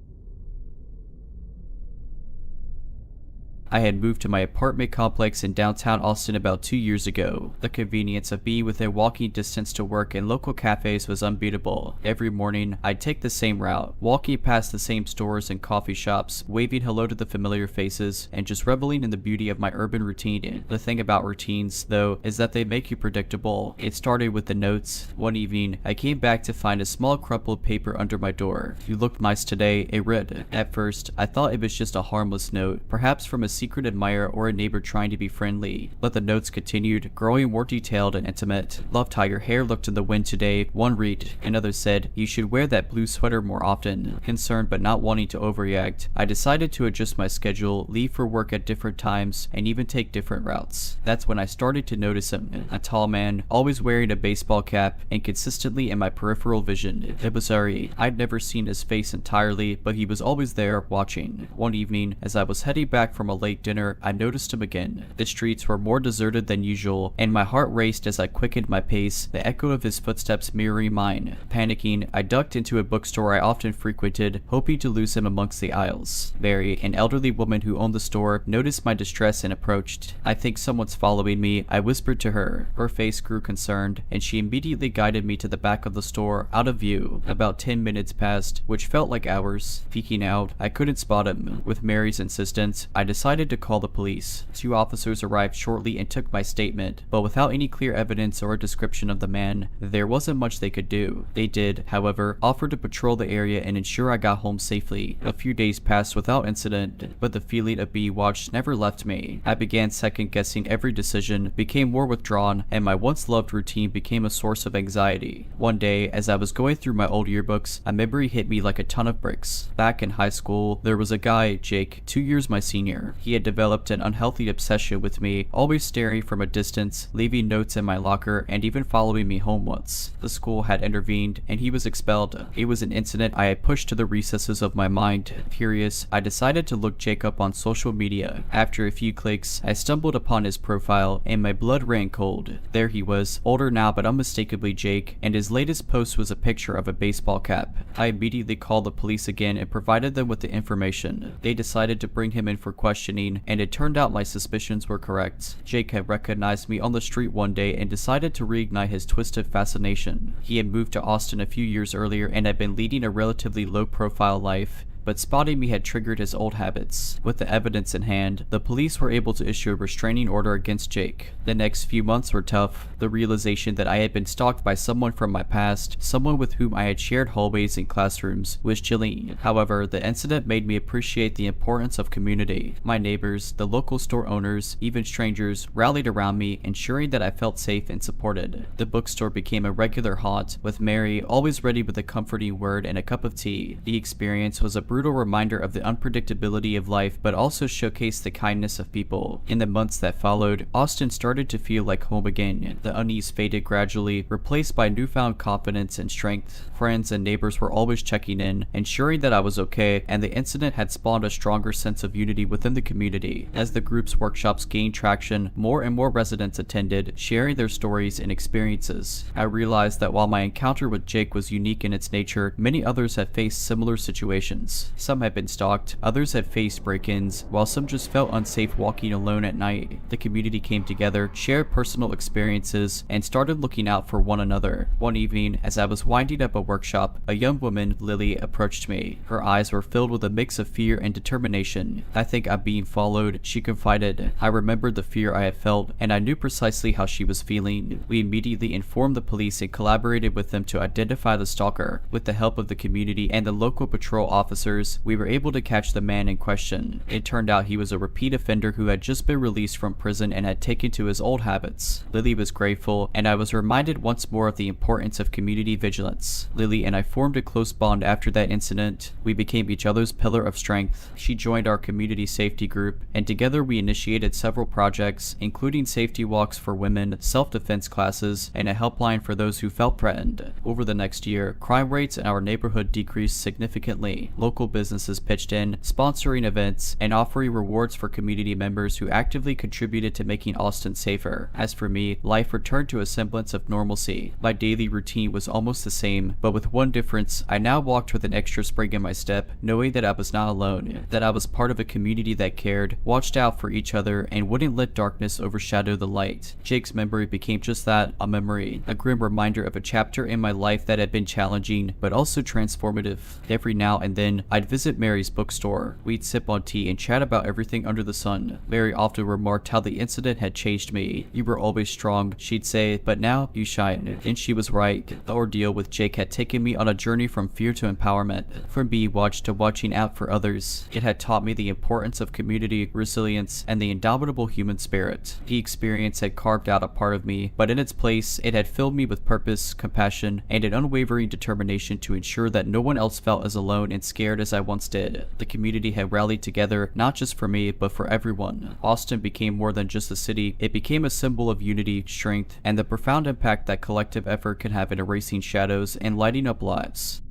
I had moved to my apartment complex in downtown Austin about 2 years ago. The convenience of being within walking distance to work and local cafes was unbeatable. Every morning, I'd take the same route, walking past the same stores and coffee shops, waving hello to the familiar faces, and just reveling in the beauty of my urban routine. The thing about routines, though, is that they make you predictable. It started with the notes. One evening, I came back to find a small crumpled paper under my door. "You look nice today," it read. At first, I thought it was just a harmless note, perhaps from a secret admirer or a neighbor trying to be friendly. But the notes continued, growing more detailed and intimate. "Loved how your hair looked in the wind today," one read. Another said, "You should wear that blue sweater more often." Concerned but not wanting to overreact, I decided to adjust my schedule, leave for work at different times, and even take different routes. That's when I started to notice him. A tall man, always wearing a baseball cap, and consistently in my peripheral vision. It was Ari. I'd never seen his face entirely, but he was always there, watching. One evening, as I was heading back from a late dinner, I noticed him again. The streets were more deserted than usual, and my heart raced as I quickened my pace, the echo of his footsteps mirroring mine. Panicking, I ducked into a bookstore I often frequented, hoping to lose him amongst the aisles. Mary, an elderly woman who owned the store, noticed my distress and approached. "I think someone's following me," I whispered to her. Her face grew concerned, and she immediately guided me to the back of the store, out of view. About 10 minutes passed, which felt like hours. Peeking out, I couldn't spot him. With Mary's insistence, I decided to call the police. 2 officers arrived shortly and took my statement, but without any clear evidence or a description of the man, there wasn't much they could do. They did, however, offer to patrol the area and ensure I got home safely. A few days passed without incident, but the feeling of being watched never left me. I began second-guessing every decision, became more withdrawn, and my once-loved routine became a source of anxiety. One day, as I was going through my old yearbooks, a memory hit me like a ton of bricks. Back in high school, there was a guy, Jake, 2 years my senior. He He had developed an unhealthy obsession with me, always staring from a distance, leaving notes in my locker, and even following me home once. The school had intervened, and he was expelled. It was an incident I had pushed to the recesses of my mind. Furious, I decided to look Jake up on social media. After a few clicks, I stumbled upon his profile, and my blood ran cold. There he was, older now but unmistakably Jake, and his latest post was a picture of a baseball cap. I immediately called the police again and provided them with the information. They decided to bring him in for questioning, and it turned out my suspicions were correct. Jake had recognized me on the street one day and decided to reignite his twisted fascination. He had moved to Austin a few years earlier and had been leading a relatively low-profile life, but spotting me had triggered his old habits. With the evidence in hand, the police were able to issue a restraining order against Jake. The next few months were tough. The realization that I had been stalked by someone from my past, someone with whom I had shared hallways and classrooms, was chilling. However, the incident made me appreciate the importance of community. My neighbors, the local store owners, even strangers, rallied around me, ensuring that I felt safe and supported. The bookstore became a regular haunt, with Mary always ready with a comforting word and a cup of tea. The experience was a brutal reminder of the unpredictability of life, but also showcased the kindness of people. In the months that followed, Austin started to feel like home again. The unease faded gradually, replaced by newfound confidence and strength. Friends and neighbors were always checking in, ensuring that I was okay, and the incident had spawned a stronger sense of unity within the community. As the group's workshops gained traction, more and more residents attended, sharing their stories and experiences. I realized that while my encounter with Jake was unique in its nature, many others had faced similar situations. Some had been stalked, others had faced break-ins, while some just felt unsafe walking alone at night. The community came together, shared personal experiences, and started looking out for one another. One evening, as I was winding up a workshop, a young woman, Lily, approached me. Her eyes were filled with a mix of fear and determination. "I think I'm being followed," she confided. I remembered the fear I had felt, and I knew precisely how she was feeling. We immediately informed the police and collaborated with them to identify the stalker. With the help of the community and the local patrol officers, we were able to catch the man in question. It turned out he was a repeat offender who had just been released from prison and had taken to his old habits. Lily was grateful, and I was reminded once more of the importance of community vigilance. Lily and I formed a close bond after that incident. We became each other's pillar of strength. She joined our community safety group, and together we initiated several projects, including safety walks for women, self-defense classes, and a helpline for those who felt threatened. Over the next year, crime rates in our neighborhood decreased significantly. Local businesses pitched in, sponsoring events, and offering rewards for community members who actively contributed to making Austin safer. As for me, life returned to a semblance of normalcy. My daily routine was almost the same, but with one difference: I now walked with an extra spring in my step, knowing that I was not alone, that I was part of a community that cared, watched out for each other, and wouldn't let darkness overshadow the light. Jake's memory became just that, a memory, a grim reminder of a chapter in my life that had been challenging, but also transformative. Every now and then, I'd visit Mary's bookstore. We'd sip on tea and chat about everything under the sun. Mary often remarked how the incident had changed me. "You were always strong," she'd say, "but now you shine." And she was right. The ordeal with Jake had taken me on a journey from fear to empowerment, from being watched to watching out for others. It had taught me the importance of community, resilience, and the indomitable human spirit. The experience had carved out a part of me, but in its place, it had filled me with purpose, compassion, and an unwavering determination to ensure that no one else felt as alone and scared as I once did. The community had rallied together, not just for me, but for everyone. Austin became more than just a city. It became a symbol of unity, strength, and the profound impact that collective effort can have in erasing shadows and lighting up lives.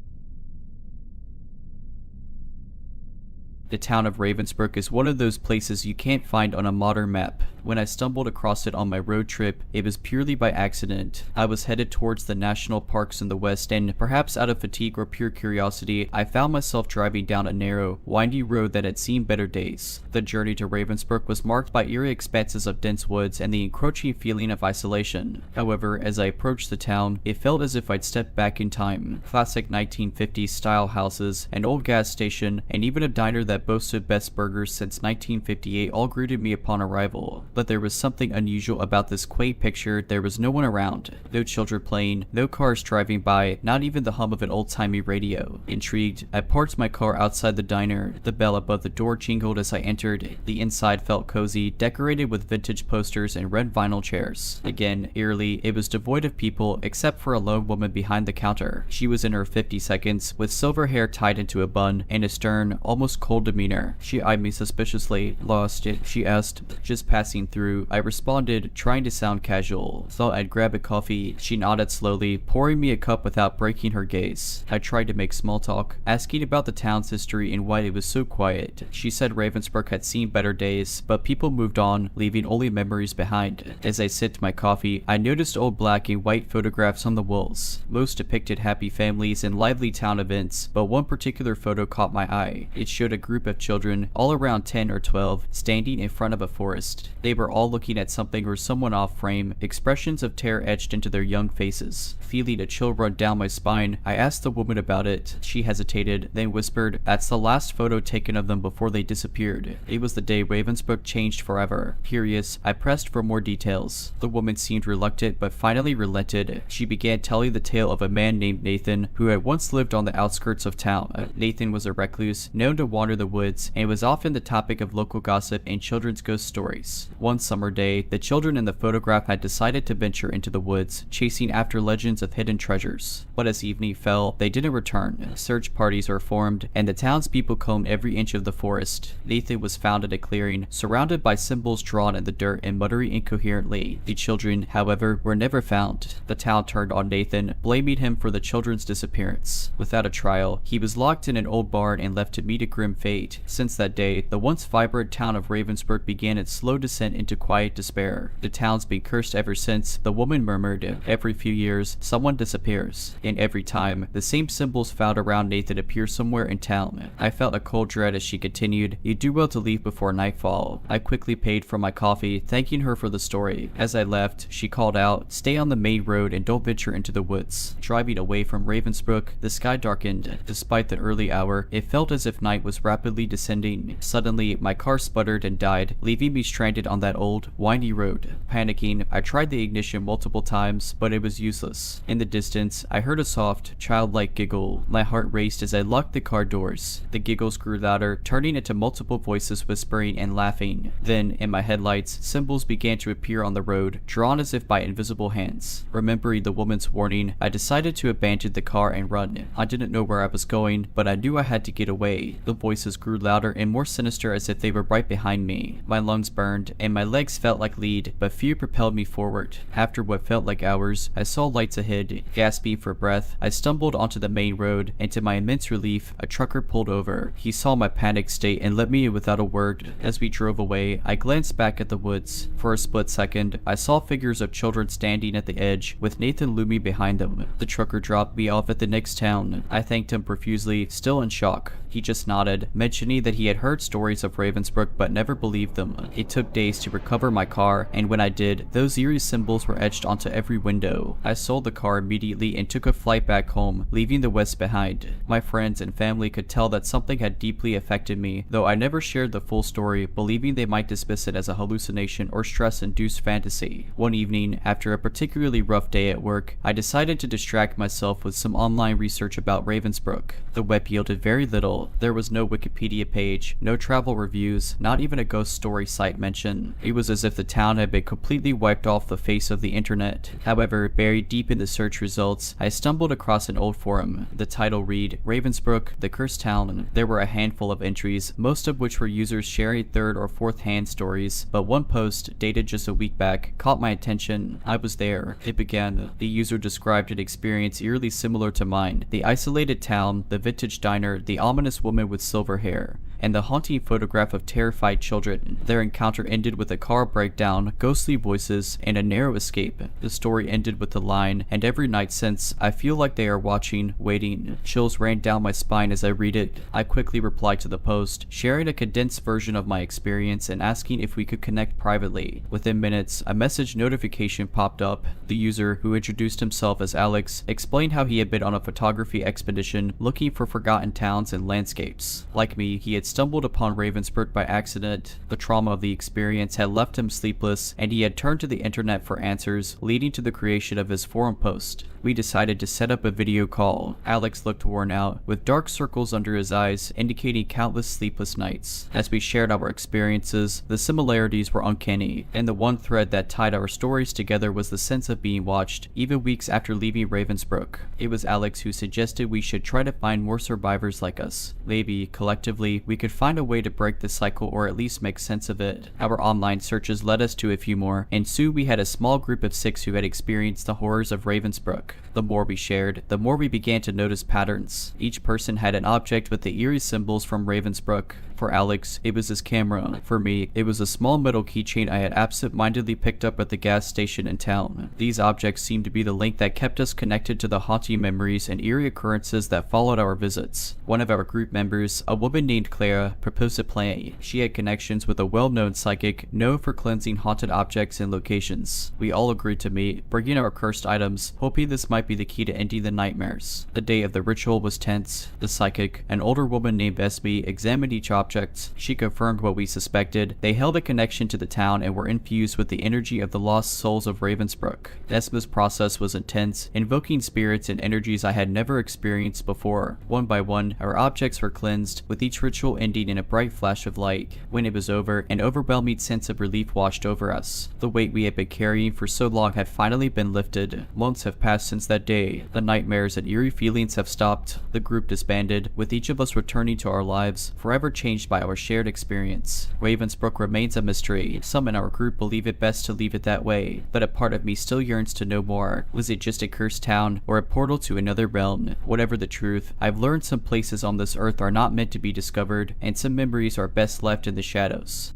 The town of Ravensbrück is one of those places you can't find on a modern map. When I stumbled across it on my road trip, it was purely by accident. I was headed towards the national parks in the west, and perhaps out of fatigue or pure curiosity, I found myself driving down a narrow, windy road that had seen better days. The journey to Ravensbrück was marked by eerie expanses of dense woods and the encroaching feeling of isolation. However, as I approached the town, it felt as if I'd stepped back in time. Classic 1950s style houses, an old gas station, and even a diner that boasted best burgers since 1958 all greeted me upon arrival. But there was something unusual about this quaint picture. There was no one around. No children playing, no cars driving by, not even the hum of an old-timey radio. Intrigued, I parked my car outside the diner. The bell above the door jingled as I entered. The inside felt cozy, decorated with vintage posters and red vinyl chairs. Again, eerily, it was devoid of people except for a lone woman behind the counter. She was in her 50 seconds, with silver hair tied into a bun, and a stern, almost cold demeanor. She eyed me suspiciously. Lost it, she asked. Just passing through, I responded, trying to sound casual. Thought I'd grab a coffee. She nodded slowly, pouring me a cup without breaking her gaze. I tried to make small talk, asking about the town's history and why it was so quiet. She said Ravensbrück had seen better days, but people moved on, leaving only memories behind. As I sipped my coffee, I noticed old black and white photographs on the walls. Most depicted happy families and lively town events, but one particular photo caught my eye. It showed a group of children, all around 10 or 12, standing in front of a forest. They were all looking at something or someone off frame, expressions of terror etched into their young faces. Feeling a chill run down my spine, I asked the woman about it. She hesitated, then whispered, "That's the last photo taken of them before they disappeared. It was the day Ravensbrück changed forever." Curious, I pressed for more details. The woman seemed reluctant, but finally relented. She began telling the tale of a man named Nathan, who had once lived on the outskirts of town. Nathan was a recluse, known to wander the woods, and was often the topic of local gossip and children's ghost stories. One summer day, the children in the photograph had decided to venture into the woods, chasing after legends of hidden treasures. But as evening fell, they didn't return. Search parties were formed, and the townspeople combed every inch of the forest. Nathan was found at a clearing, surrounded by symbols drawn in the dirt and muttering incoherently. The children, however, were never found. The town turned on Nathan, blaming him for the children's disappearance. Without a trial, he was locked in an old barn and left to meet a grim fate. Since that day, the once vibrant town of Ravensbrück began its slow descent into quiet despair. The town's been cursed ever since, the woman murmured. Every few years, someone disappears. And every time, the same symbols found around Nathan appear somewhere in town. I felt a cold dread as she continued, "You do well to leave before nightfall." I quickly paid for my coffee, thanking her for the story. As I left, she called out, "Stay on the main road and don't venture into the woods." Driving away from Ravensbrück, the sky darkened. Despite the early hour, it felt as if night was rapidly descending. Suddenly, my car sputtered and died, leaving me stranded on that old, windy road. Panicking, I tried the ignition multiple times, but it was useless. In the distance, I heard a soft, childlike giggle. My heart raced as I locked the car doors. The giggles grew louder, turning into multiple voices whispering and laughing. Then, in my headlights, symbols began to appear on the road, drawn as if by invisible hands. Remembering the woman's warning, I decided to abandon the car and run. I didn't know where I was going, but I knew I had to get away. The voices grew louder and more sinister as if they were right behind me. My lungs burned, and my legs felt like lead, but fear propelled me forward. After what felt like hours, I saw lights ahead. Gasping for breath, I stumbled onto the main road, and to my immense relief, a trucker pulled over. He saw my panicked state and let me in without a word. As we drove away, I glanced back at the woods. For a split second, I saw figures of children standing at the edge, with Nathan looming behind them. The trucker dropped me off at the next town. I thanked him profusely, still in shock. He just nodded, mentioning that he had heard stories of Ravensbrück but never believed them. It took days to recover my car, and when I did, those eerie symbols were etched onto every window. I sold the car immediately and took a flight back home, leaving the West behind. My friends and family could tell that something had deeply affected me, though I never shared the full story, believing they might dismiss it as a hallucination or stress-induced fantasy. One evening, after a particularly rough day at work, I decided to distract myself with some online research about Ravensbrück. The web yielded very little. There was no Wikipedia page, no travel reviews, not even a ghost story site mention. It was as if the town had been completely wiped off the face of the internet. However, buried deep in the search results, I stumbled across an old forum. The title read, "Ravensbrück, the Cursed Town." There were a handful of entries, most of which were users sharing third or fourth hand stories, but one post, dated just a week back, caught my attention. I was there. It began. The user described an experience eerily similar to mine. The isolated town, the vintage diner, the ominous woman with silver hair, and the haunting photograph of terrified children. Their encounter ended with a car breakdown, ghostly voices, and a narrow escape. The story ended with the line, "And every night since, I feel like they are watching, waiting." Chills ran down my spine as I read it. I quickly replied to the post, sharing a condensed version of my experience and asking if we could connect privately. Within minutes, a message notification popped up. The user, who introduced himself as Alex, explained how he had been on a photography expedition looking for forgotten towns and landscapes. Like me, he had stumbled upon Ravensbrück by accident. The trauma of the experience had left him sleepless, and he had turned to the internet for answers, leading to the creation of his forum post. We decided to set up a video call. Alex looked worn out, with dark circles under his eyes, indicating countless sleepless nights. As we shared our experiences, the similarities were uncanny, and the one thread that tied our stories together was the sense of being watched, even weeks after leaving Ravensbrück. It was Alex who suggested we should try to find more survivors like us. Maybe, collectively, we could find a way to break the cycle or at least make sense of it. Our online searches led us to a few more, and soon we had a small group of 6 who had experienced the horrors of Ravensbrück. The more we shared, the more we began to notice patterns. Each person had an object with the eerie symbols from Ravensbrück. For Alex, it was his camera. For me, it was a small metal keychain I had absent-mindedly picked up at the gas station in town. These objects seemed to be the link that kept us connected to the haunting memories and eerie occurrences that followed our visits. One of our group members, a woman named Clara, proposed a plan. She had connections with a well-known psychic known for cleansing haunted objects and locations. We all agreed to meet, bringing our cursed items, hoping this might be the key to ending the nightmares. The day of the ritual was tense. The psychic, an older woman named Esme, examined each object. She confirmed what we suspected. They held a connection to the town and were infused with the energy of the lost souls of Ravensbrück. Esme's process was intense, invoking spirits and energies I had never experienced before. One by one, our objects were cleansed, with each ritual ending in a bright flash of light. When it was over, an overwhelming sense of relief washed over us. The weight we had been carrying for so long had finally been lifted. Months have passed since that day. The nightmares and eerie feelings have stopped. The group disbanded, with each of us returning to our lives, forever changed by our shared experience. Ravensbrück remains a mystery. Some in our group believe it best to leave it that way, but a part of me still yearns to know more. Was it just a cursed town, or a portal to another realm? Whatever the truth, I've learned some places on this earth are not meant to be discovered, and some memories are best left in the shadows.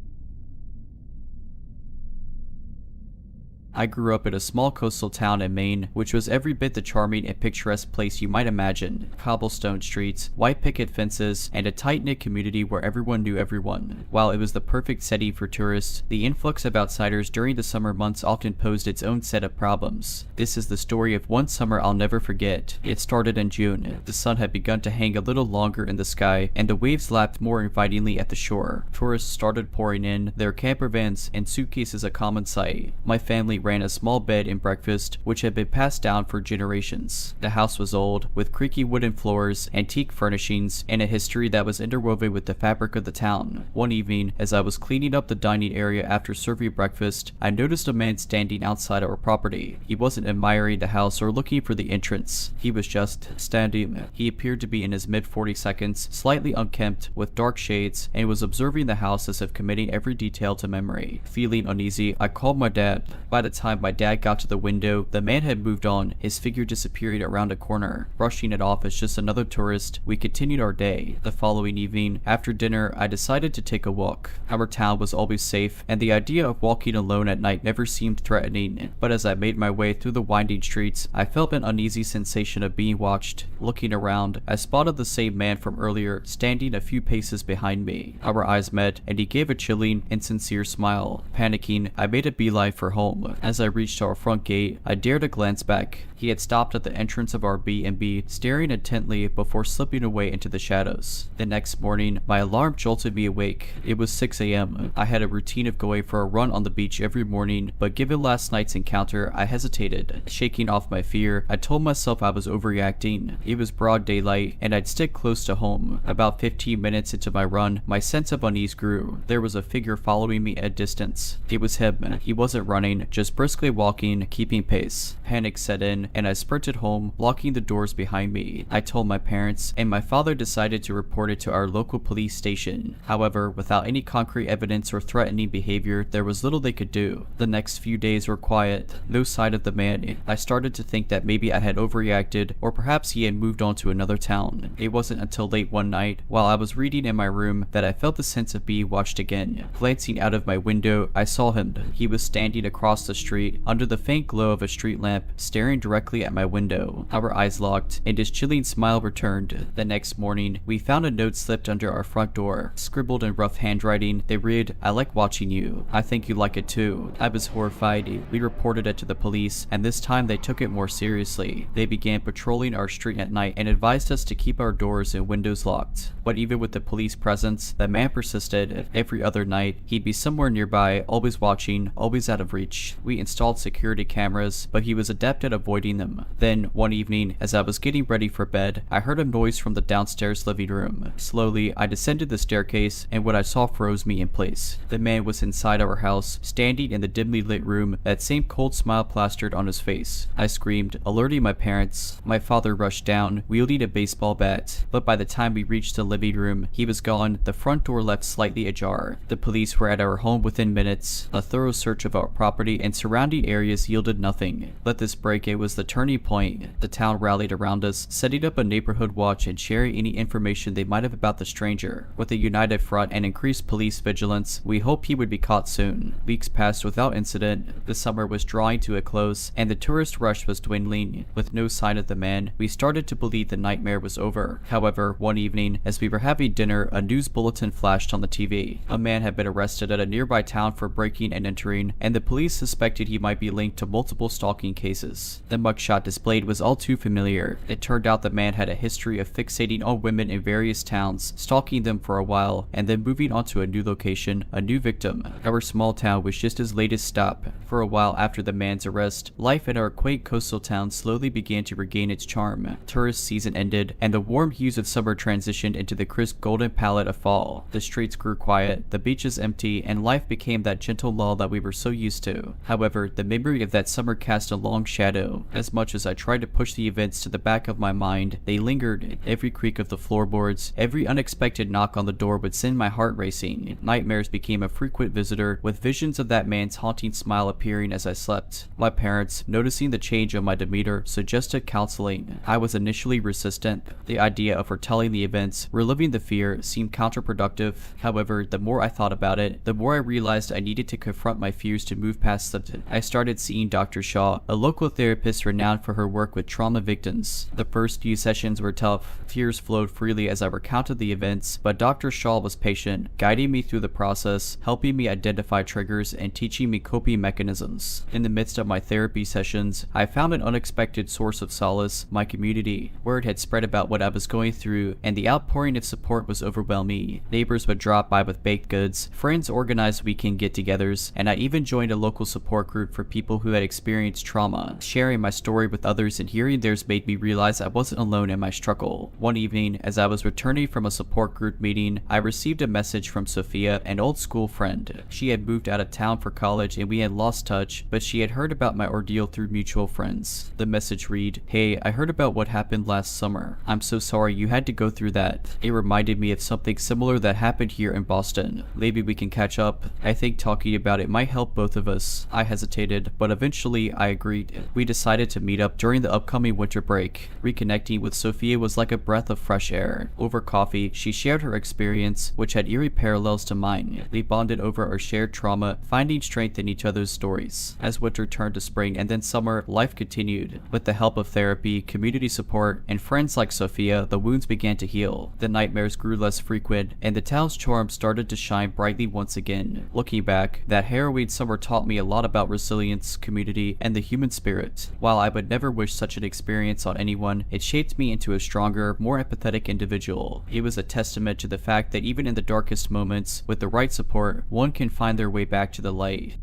I grew up in a small coastal town in Maine, which was every bit the charming and picturesque place you might imagine. Cobblestone streets, white picket fences, and a tight-knit community where everyone knew everyone. While it was the perfect setting for tourists, the influx of outsiders during the summer months often posed its own set of problems. This is the story of one summer I'll never forget. It started in June. The sun had begun to hang a little longer in the sky, and the waves lapped more invitingly at the shore. Tourists started pouring in, their camper vans and suitcases a common sight. My family ran a small bed and breakfast, which had been passed down for generations. The house was old, with creaky wooden floors, antique furnishings, and a history that was interwoven with the fabric of the town. One evening, as I was cleaning up the dining area after serving breakfast, I noticed a man standing outside our property. He wasn't admiring the house or looking for the entrance. He was just standing. He appeared to be in his mid-40s, slightly unkempt, with dark shades, and was observing the house as if committing every detail to memory. Feeling uneasy, I called my dad. By the time my dad got to the window, the man had moved on, his figure disappearing around a corner. Brushing it off as just another tourist, we continued our day. The following evening, after dinner, I decided to take a walk. Our town was always safe, and the idea of walking alone at night never seemed threatening. But as I made my way through the winding streets, I felt an uneasy sensation of being watched. Looking around, I spotted the same man from earlier, standing a few paces behind me. Our eyes met, and he gave a chilling, insincere smile. Panicking, I made a beeline for home. As I reached our front gate, I dared to glance back. He had stopped at the entrance of our B&B, staring intently before slipping away into the shadows. The next morning, my alarm jolted me awake. It was 6 a.m. I had a routine of going for a run on the beach every morning, but given last night's encounter, I hesitated. Shaking off my fear, I told myself I was overreacting. It was broad daylight, and I'd stick close to home. About 15 minutes into my run, my sense of unease grew. There was a figure following me at a distance. It was him. He wasn't running, just briskly walking, keeping pace. Panic set in, and I sprinted home, locking the doors behind me. I told my parents, and my father decided to report it to our local police station. However, without any concrete evidence or threatening behavior, there was little they could do. The next few days were quiet. No sign of the man. I started to think that maybe I had overreacted, or perhaps he had moved on to another town. It wasn't until late one night, while I was reading in my room, that I felt the sense of being watched again. Glancing out of my window, I saw him. He was standing across the street, under the faint glow of a street lamp, staring directly at my window. Our eyes locked, and his chilling smile returned. The next morning, we found a note slipped under our front door. Scribbled in rough handwriting, they read, "I like watching you. I think you like it too." I was horrified. We reported it to the police, and this time they took it more seriously. They began patrolling our street at night and advised us to keep our doors and windows locked. But even with the police presence, the man persisted. Every other night, he'd be somewhere nearby, always watching, always out of reach. We we installed security cameras, but he was adept at avoiding them. Then, one evening, as I was getting ready for bed, I heard a noise from the downstairs living room. Slowly, I descended the staircase, and what I saw froze me in place. The man was inside our house, standing in the dimly lit room, that same cold smile plastered on his face. I screamed, alerting my parents. My father rushed down, wielding a baseball bat, but by the time we reached the living room, he was gone, the front door left slightly ajar. The police were at our home within minutes. A thorough search of our property and surrounding areas yielded nothing. But this break-in was the turning point. The town rallied around us, setting up a neighborhood watch and sharing any information they might have about the stranger. With a united front and increased police vigilance, we hoped he would be caught soon. Weeks passed without incident. The summer was drawing to a close, and the tourist rush was dwindling. With no sign of the man, we started to believe the nightmare was over. However, one evening, as we were having dinner, a news bulletin flashed on the TV. A man had been arrested at a nearby town for breaking and entering, and the police suspected he might be linked to multiple stalking cases. The mugshot displayed was all too familiar. It turned out the man had a history of fixating on women in various towns, stalking them for a while, and then moving on to a new location, a new victim. Our small town was just his latest stop. For a while after the man's arrest, life in our quaint coastal town slowly began to regain its charm. Tourist season ended, and the warm hues of summer transitioned into the crisp golden palette of fall. The streets grew quiet, the beaches empty, and life became that gentle lull that we were so used to. However, the memory of that summer cast a long shadow. As much as I tried to push the events to the back of my mind, they lingered. Every creak of the floorboards, every unexpected knock on the door would send my heart racing. Nightmares became a frequent visitor, with visions of that man's haunting smile appearing as I slept. My parents, noticing the change in my demeanor, suggested counseling. I was initially resistant. The idea of foretelling the events, reliving the fear, seemed counterproductive. However, the more I thought about it, the more I realized I needed to confront my fears to move past them. I started seeing Dr. Shaw, a local therapist renowned for her work with trauma victims. The first few sessions were tough. Tears flowed freely as I recounted the events, but Dr. Shaw was patient, guiding me through the process, helping me identify triggers, and teaching me coping mechanisms. In the midst of my therapy sessions, I found an unexpected source of solace: my community. Word had spread about what I was going through, and the outpouring of support was overwhelming. Neighbors would drop by with baked goods, friends organized weekend get-togethers, and I even joined a local support group for people who had experienced trauma. Sharing my story with others and hearing theirs made me realize I wasn't alone in my struggle. One evening, as I was returning from a support group meeting, I received a message from Sophia, an old school friend. She had moved out of town for college and we had lost touch, but she had heard about my ordeal through mutual friends. The message read, "Hey, I heard about what happened last summer. I'm so sorry you had to go through that. It reminded me of something similar that happened here in Boston. Maybe we can catch up. I think talking about it might help both of us." I hesitated, but eventually I agreed. We decided to meet up during the upcoming winter break. Reconnecting with Sophia was like a breath of fresh air. Over coffee, she shared her experience, which had eerie parallels to mine. We bonded over our shared trauma, finding strength in each other's stories. As winter turned to spring and then summer, life continued. With the help of therapy, community support, and friends like Sophia, the wounds began to heal. The nightmares grew less frequent, and the town's charm started to shine brightly once again. Looking back, that harrowing summer taught me a lot about resilience, community, and the human spirit. While I would never wish such an experience on anyone, it shaped me into a stronger, more empathetic individual. It was a testament to the fact that even in the darkest moments, with the right support, one can find their way back to the light.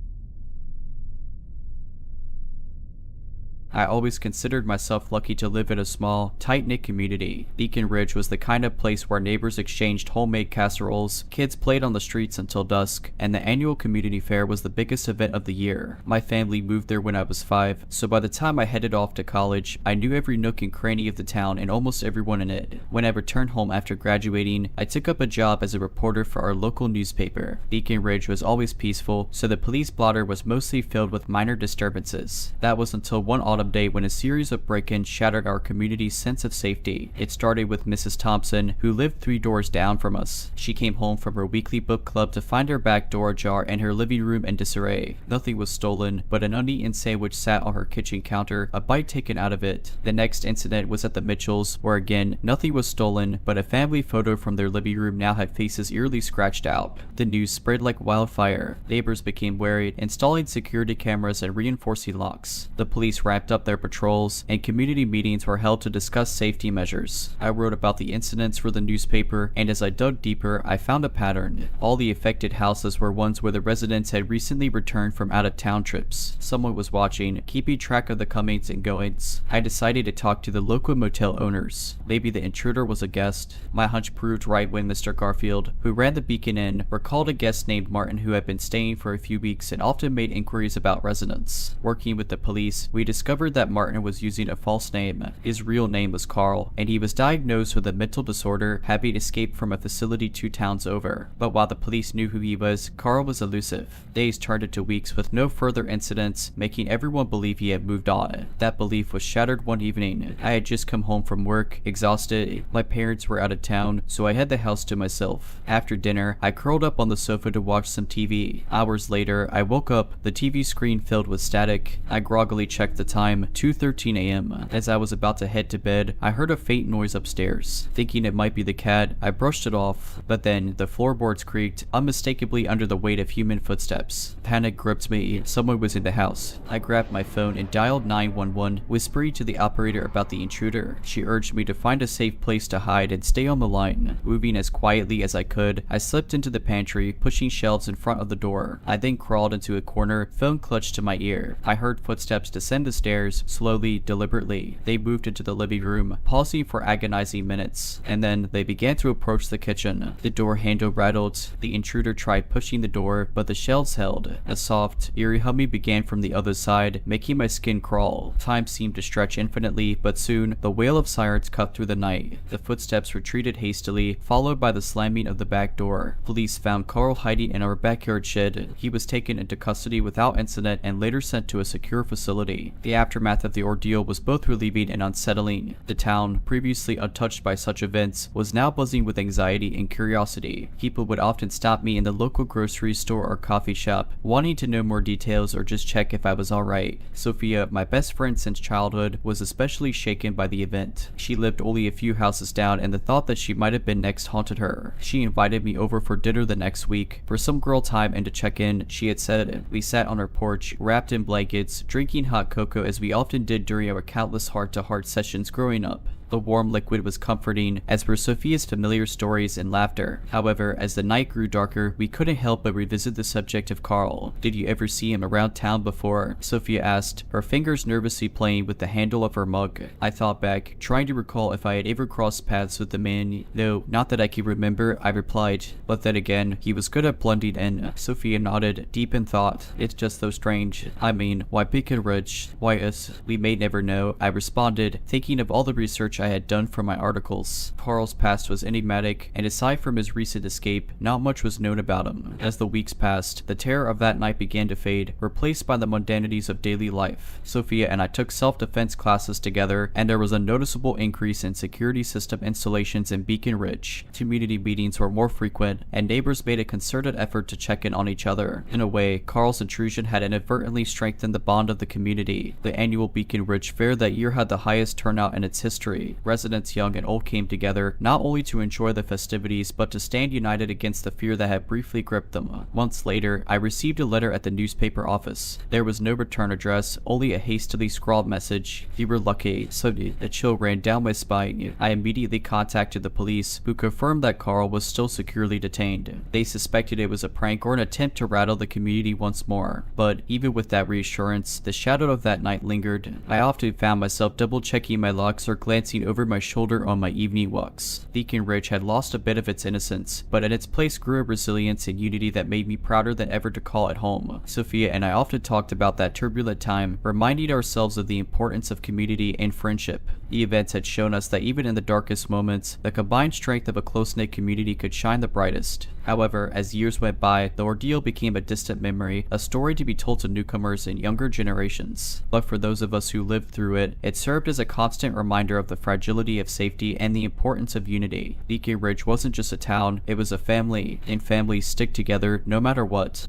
I always considered myself lucky to live in a small, tight-knit community. Beacon Ridge was the kind of place where neighbors exchanged homemade casseroles, kids played on the streets until dusk, and the annual community fair was the biggest event of the year. My family moved there when I was 5, so by the time I headed off to college, I knew every nook and cranny of the town and almost everyone in it. When I returned home after graduating, I took up a job as a reporter for our local newspaper. Beacon Ridge was always peaceful, so the police blotter was mostly filled with minor disturbances. That was until one autumn day when a series of break-ins shattered our community's sense of safety. It started with Mrs. Thompson, who lived 3 doors down from us. She came home from her weekly book club to find her back door ajar and her living room in disarray. Nothing was stolen, but an uneaten sandwich sat on her kitchen counter, a bite taken out of it. The next incident was at the Mitchells, where again, nothing was stolen, but a family photo from their living room now had faces eerily scratched out. The news spread like wildfire. Neighbors became wary, installing security cameras and reinforcing locks. The police wrapped ramped up their patrols, and community meetings were held to discuss safety measures. I wrote about the incidents for the newspaper, and as I dug deeper, I found a pattern. All the affected houses were ones where the residents had recently returned from out-of-town trips. Someone was watching, keeping track of the comings and goings. I decided to talk to the local motel owners. Maybe the intruder was a guest. My hunch proved right when Mr. Garfield, who ran the Beacon Inn, recalled a guest named Martin who had been staying for a few weeks and often made inquiries about residents. Working with the police, we discovered that Martin was using a false name. His real name was Carl, and he was diagnosed with a mental disorder, having escaped from a facility 2 towns over. But while the police knew who he was, Carl was elusive. Days turned into weeks with no further incidents, making everyone believe he had moved on. That belief was shattered one evening. I had just come home from work, exhausted. My parents were out of town, so I had the house to myself. After dinner, I curled up on the sofa to watch some TV. Hours later, I woke up, the TV screen filled with static. I groggily checked the time, 2:13 a.m. As I was about to head to bed, I heard a faint noise upstairs. Thinking it might be the cat, I brushed it off, but then the floorboards creaked, unmistakably under the weight of human footsteps. Panic gripped me. Someone was in the house. I grabbed my phone and dialed 911, whispering to the operator about the intruder. She urged me to find a safe place to hide and stay on the line. Moving as quietly as I could, I slipped into the pantry, pushing shelves in front of the door. I then crawled into a corner, phone clutched to my ear. I heard footsteps descend the stairs, slowly, deliberately. They moved into the living room, pausing for agonizing minutes, and then they began to approach the kitchen. The door handle rattled. The intruder tried pushing the door, but the shelves held. A soft, eerie humming began from the other side, making my skin crawl. Time seemed to stretch infinitely, but soon, the wail of sirens cut through the night. The footsteps retreated hastily, followed by the slamming of the back door. Police found Carl hiding in our backyard shed. He was taken into custody without incident and later sent to a secure facility. The aftermath of the ordeal was both relieving and unsettling. The town, previously untouched by such events, was now buzzing with anxiety and curiosity. People would often stop me in the local grocery store or coffee shop, wanting to know more details or just check if I was alright. Sophia, my best friend since childhood, was especially shaken by the event. She lived only a few houses down, and the thought that she might have been next haunted her. She invited me over for dinner the next week. For some girl time and to check in, she had said. We sat on her porch, wrapped in blankets, drinking hot cocoa as we often did during our countless heart-to-heart sessions growing up. The warm liquid was comforting, as were Sophia's familiar stories and laughter. However, as the night grew darker, we couldn't help but revisit the subject of Carl. Did you ever see him around town before? Sophia asked, her fingers nervously playing with the handle of her mug. I thought back, trying to recall if I had ever crossed paths with the man. No, not that I can remember, I replied. But then again, he was good at blending in. Sophia nodded, deep in thought. It's just so strange. I mean, why Beacon Ridge? Why us? We may never know, I responded, thinking of all the research I had done for my articles. Carl's past was enigmatic, and aside from his recent escape, not much was known about him. As the weeks passed, the terror of that night began to fade, replaced by the mundanities of daily life. Sophia and I took self-defense classes together, and there was a noticeable increase in security system installations in Beacon Ridge. Community meetings were more frequent, and neighbors made a concerted effort to check in on each other. In a way, Carl's intrusion had inadvertently strengthened the bond of the community. The annual Beacon Ridge Fair that year had the highest turnout in its history. Residents young and old came together, not only to enjoy the festivities, but to stand united against the fear that had briefly gripped them. Months later, I received a letter at the newspaper office. There was no return address, only a hastily scrawled message. You were lucky. So the chill ran down my spine. I immediately contacted the police, who confirmed that Carl was still securely detained. They suspected it was a prank or an attempt to rattle the community once more. But even with that reassurance, the shadow of that night lingered. I often found myself double-checking my logs or glancing over my shoulder on my evening walks. Beacon Ridge had lost a bit of its innocence, but in its place grew a resilience and unity that made me prouder than ever to call it home. Sophia and I often talked about that turbulent time, reminding ourselves of the importance of community and friendship. The events had shown us that even in the darkest moments, the combined strength of a close-knit community could shine the brightest. However, as years went by, the ordeal became a distant memory, a story to be told to newcomers and younger generations. But for those of us who lived through it, it served as a constant reminder of the fragility of safety and the importance of unity. Beacon Ridge wasn't just a town, it was a family, and families stick together no matter what.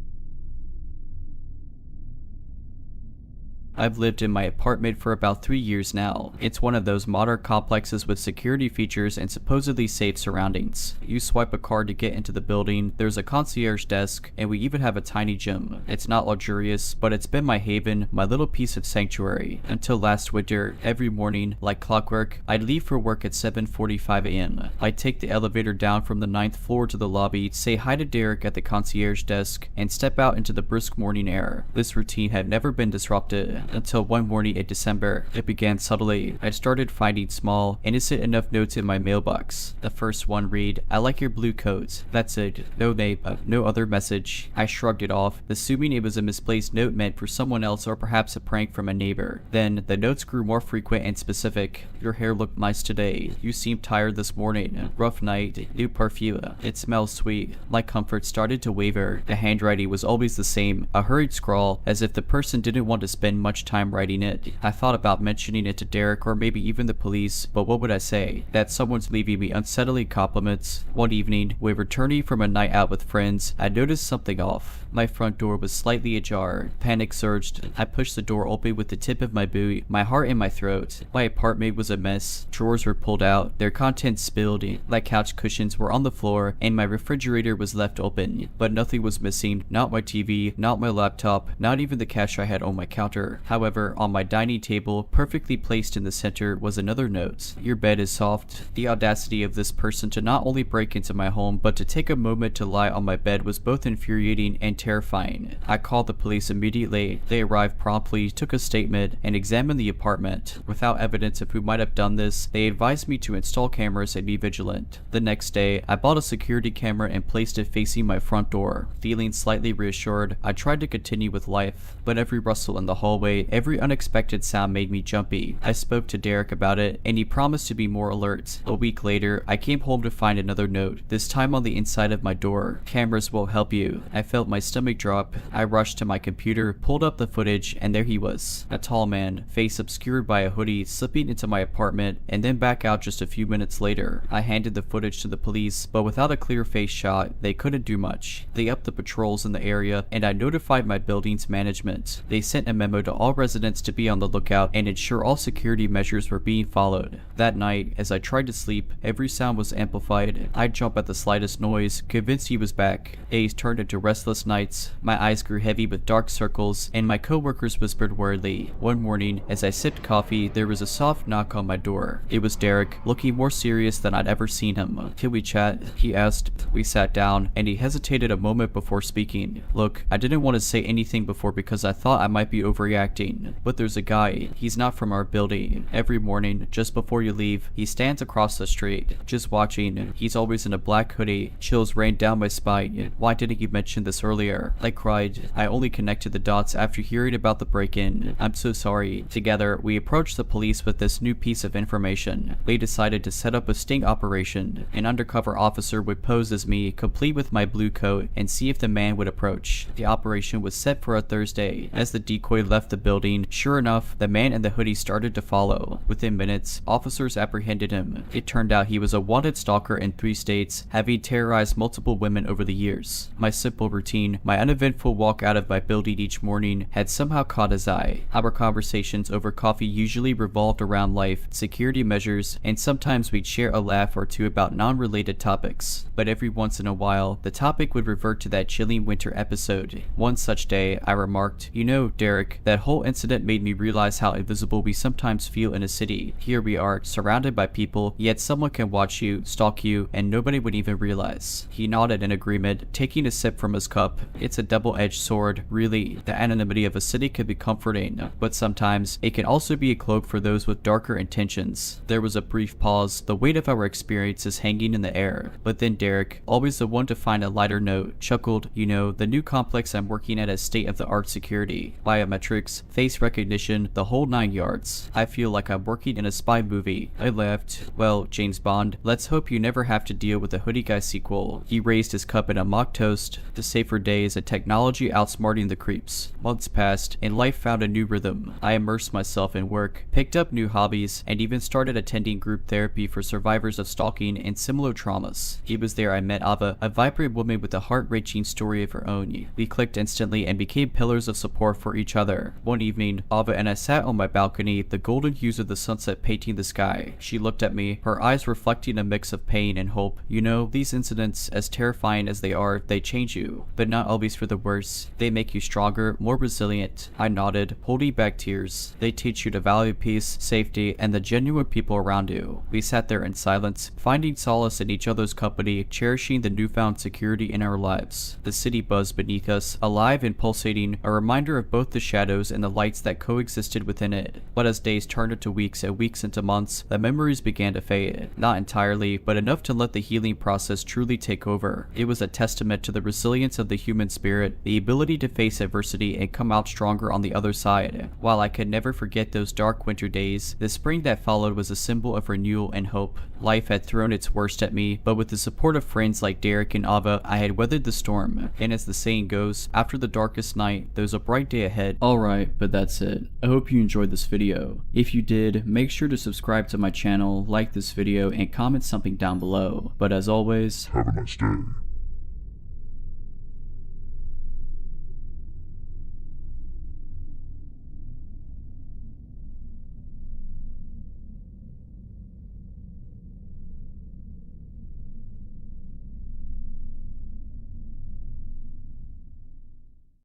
I've lived in my apartment for about 3 years now. It's one of those modern complexes with security features and supposedly safe surroundings. You swipe a card to get into the building, there's a concierge desk, and we even have a tiny gym. It's not luxurious, but it's been my haven, my little piece of sanctuary. Until last winter, every morning, like clockwork, I'd leave for work at 7:45 a.m. I'd take the elevator down from the 9th floor to the lobby, say hi to Derek at the concierge desk, and step out into the brisk morning air. This routine had never been disrupted until one morning in December. It began subtly. I started finding small, innocent enough notes in my mailbox. The first one read, "I like your blue coat." That's it. No name, no other message. I shrugged it off, assuming it was a misplaced note meant for someone else or perhaps a prank from a neighbor. Then, the notes grew more frequent and specific. "Your hair looked nice today. You seemed tired this morning. Rough night. New perfume. It smells sweet." My comfort started to waver. The handwriting was always the same, a hurried scrawl, as if the person didn't want to spend much time writing it. I thought about mentioning it to Derek or maybe even the police, but what would I say? That someone's leaving me unsettling compliments. One evening, when returning from a night out with friends, I noticed something off. My front door was slightly ajar. Panic surged. I pushed the door open with the tip of my boot, my heart in my throat. My apartment was a mess. Drawers were pulled out, their contents spilled, like couch cushions were on the floor, and my refrigerator was left open. But nothing was missing. Not my TV, not my laptop, not even the cash I had on my counter. However, on my dining table, perfectly placed in the center, was another note. "Your bed is soft." The audacity of this person to not only break into my home, but to take a moment to lie on my bed was both infuriating and terrifying. I called the police immediately. They arrived promptly, took a statement, and examined the apartment. Without evidence of who might have done this, they advised me to install cameras and be vigilant. The next day, I bought a security camera and placed it facing my front door. Feeling slightly reassured, I tried to continue with life, but every rustle in the hallway, every unexpected sound made me jumpy. I spoke to Derek about it, and he promised to be more alert. A week later, I came home to find another note, this time on the inside of my door. "Cameras won't help you." I felt my stomach drop. I rushed to my computer, pulled up the footage, and there he was. A tall man, face obscured by a hoodie, slipping into my apartment, and then back out just a few minutes later. I handed the footage to the police, but without a clear face shot, they couldn't do much. They upped the patrols in the area, and I notified my building's management. They sent a memo to all residents to be on the lookout and ensure all security measures were being followed. That night, as I tried to sleep, every sound was amplified. I'd jump at the slightest noise, convinced he was back. Days turned into restless nights. My eyes grew heavy with dark circles, and my coworkers whispered worriedly. One morning, as I sipped coffee, there was a soft knock on my door. It was Derek, looking more serious than I'd ever seen him. "Can we chat?" he asked. We sat down, and he hesitated a moment before speaking. "Look, I didn't want to say anything before because I thought I might be overreacting, but there's a guy. He's not from our building. Every morning, just before you leave, he stands across the street, just watching. He's always in a black hoodie." Chills rained down my spine. "Why didn't you mention this earlier?" I cried. I only connected the dots after hearing about the break-in. "I'm so sorry." Together, we approached the police with this new piece of information. They decided to set up a sting operation. An undercover officer would pose as me, complete with my blue coat, and see if the man would approach. The operation was set for a Thursday. As the decoy left the building, sure enough, the man in the hoodie started to follow. Within minutes, officers apprehended him. It turned out he was a wanted stalker in 3 states, having terrorized multiple women over the years. My simple routine, my uneventful walk out of my building each morning, had somehow caught his eye. Our conversations over coffee usually revolved around life, security measures, and sometimes we'd share a laugh or two about non-related topics. But every once in a while, the topic would revert to that chilling winter episode. One such day, I remarked, "You know, Derek, that whole incident made me realize how invisible we sometimes feel in a city. Here we are, surrounded by people, yet someone can watch you, stalk you, and nobody would even realize." He nodded in agreement, taking a sip from his cup. "It's a double-edged sword, really. The anonymity of a city can be comforting, but sometimes it can also be a cloak for those with darker intentions." There was a brief pause, the weight of our experiences hanging in the air. But then Derek, always the one to find a lighter note, chuckled. "You know, the new complex I'm working at is state-of-the-art security. Biometrics, face recognition, the whole 9 yards. I feel like I'm working in a spy movie." I laughed. "Well, James Bond, let's hope you never have to deal with a Hoodie Guy sequel." He raised his cup in a mock toast. The safer days and technology outsmarting the creeps. Months passed, and life found a new rhythm. I immersed myself in work, picked up new hobbies, and even started attending group therapy for survivors of stalking and similar traumas. It was there I met Ava, a vibrant woman with a heart-wrenching story of her own. We clicked instantly and became pillars of support for each other. One evening, Ava and I sat on my balcony, the golden hues of the sunset painting the sky. She looked at me, her eyes reflecting a mix of pain and hope. You know, these incidents, as terrifying as they are, they change you, but not always for the worse. They make you stronger, more resilient. I nodded, holding back tears. They teach you to value peace, safety, and the genuine people around you. We sat there in silence, finding solace in each other's company, cherishing the newfound security in our lives. The city buzzed beneath us, alive and pulsating, a reminder of both the shadows and the lights that coexisted within it. But as days turned into weeks and weeks into months, the memories began to fade. Not entirely, but enough to let the healing process truly take over. It was a testament to the resilience of the human spirit, the ability to face adversity and come out stronger on the other side. While I could never forget those dark winter days, the spring that followed was a symbol of renewal and hope. Life had thrown its worst at me, but with the support of friends like Derek and Ava, I had weathered the storm. And as the saying goes, after the darkest night, there's a bright day ahead. Alright, but that's it. I hope you enjoyed this video. If you did, make sure to subscribe to my channel, like this video, and comment something down below. But as always, Have a nice day.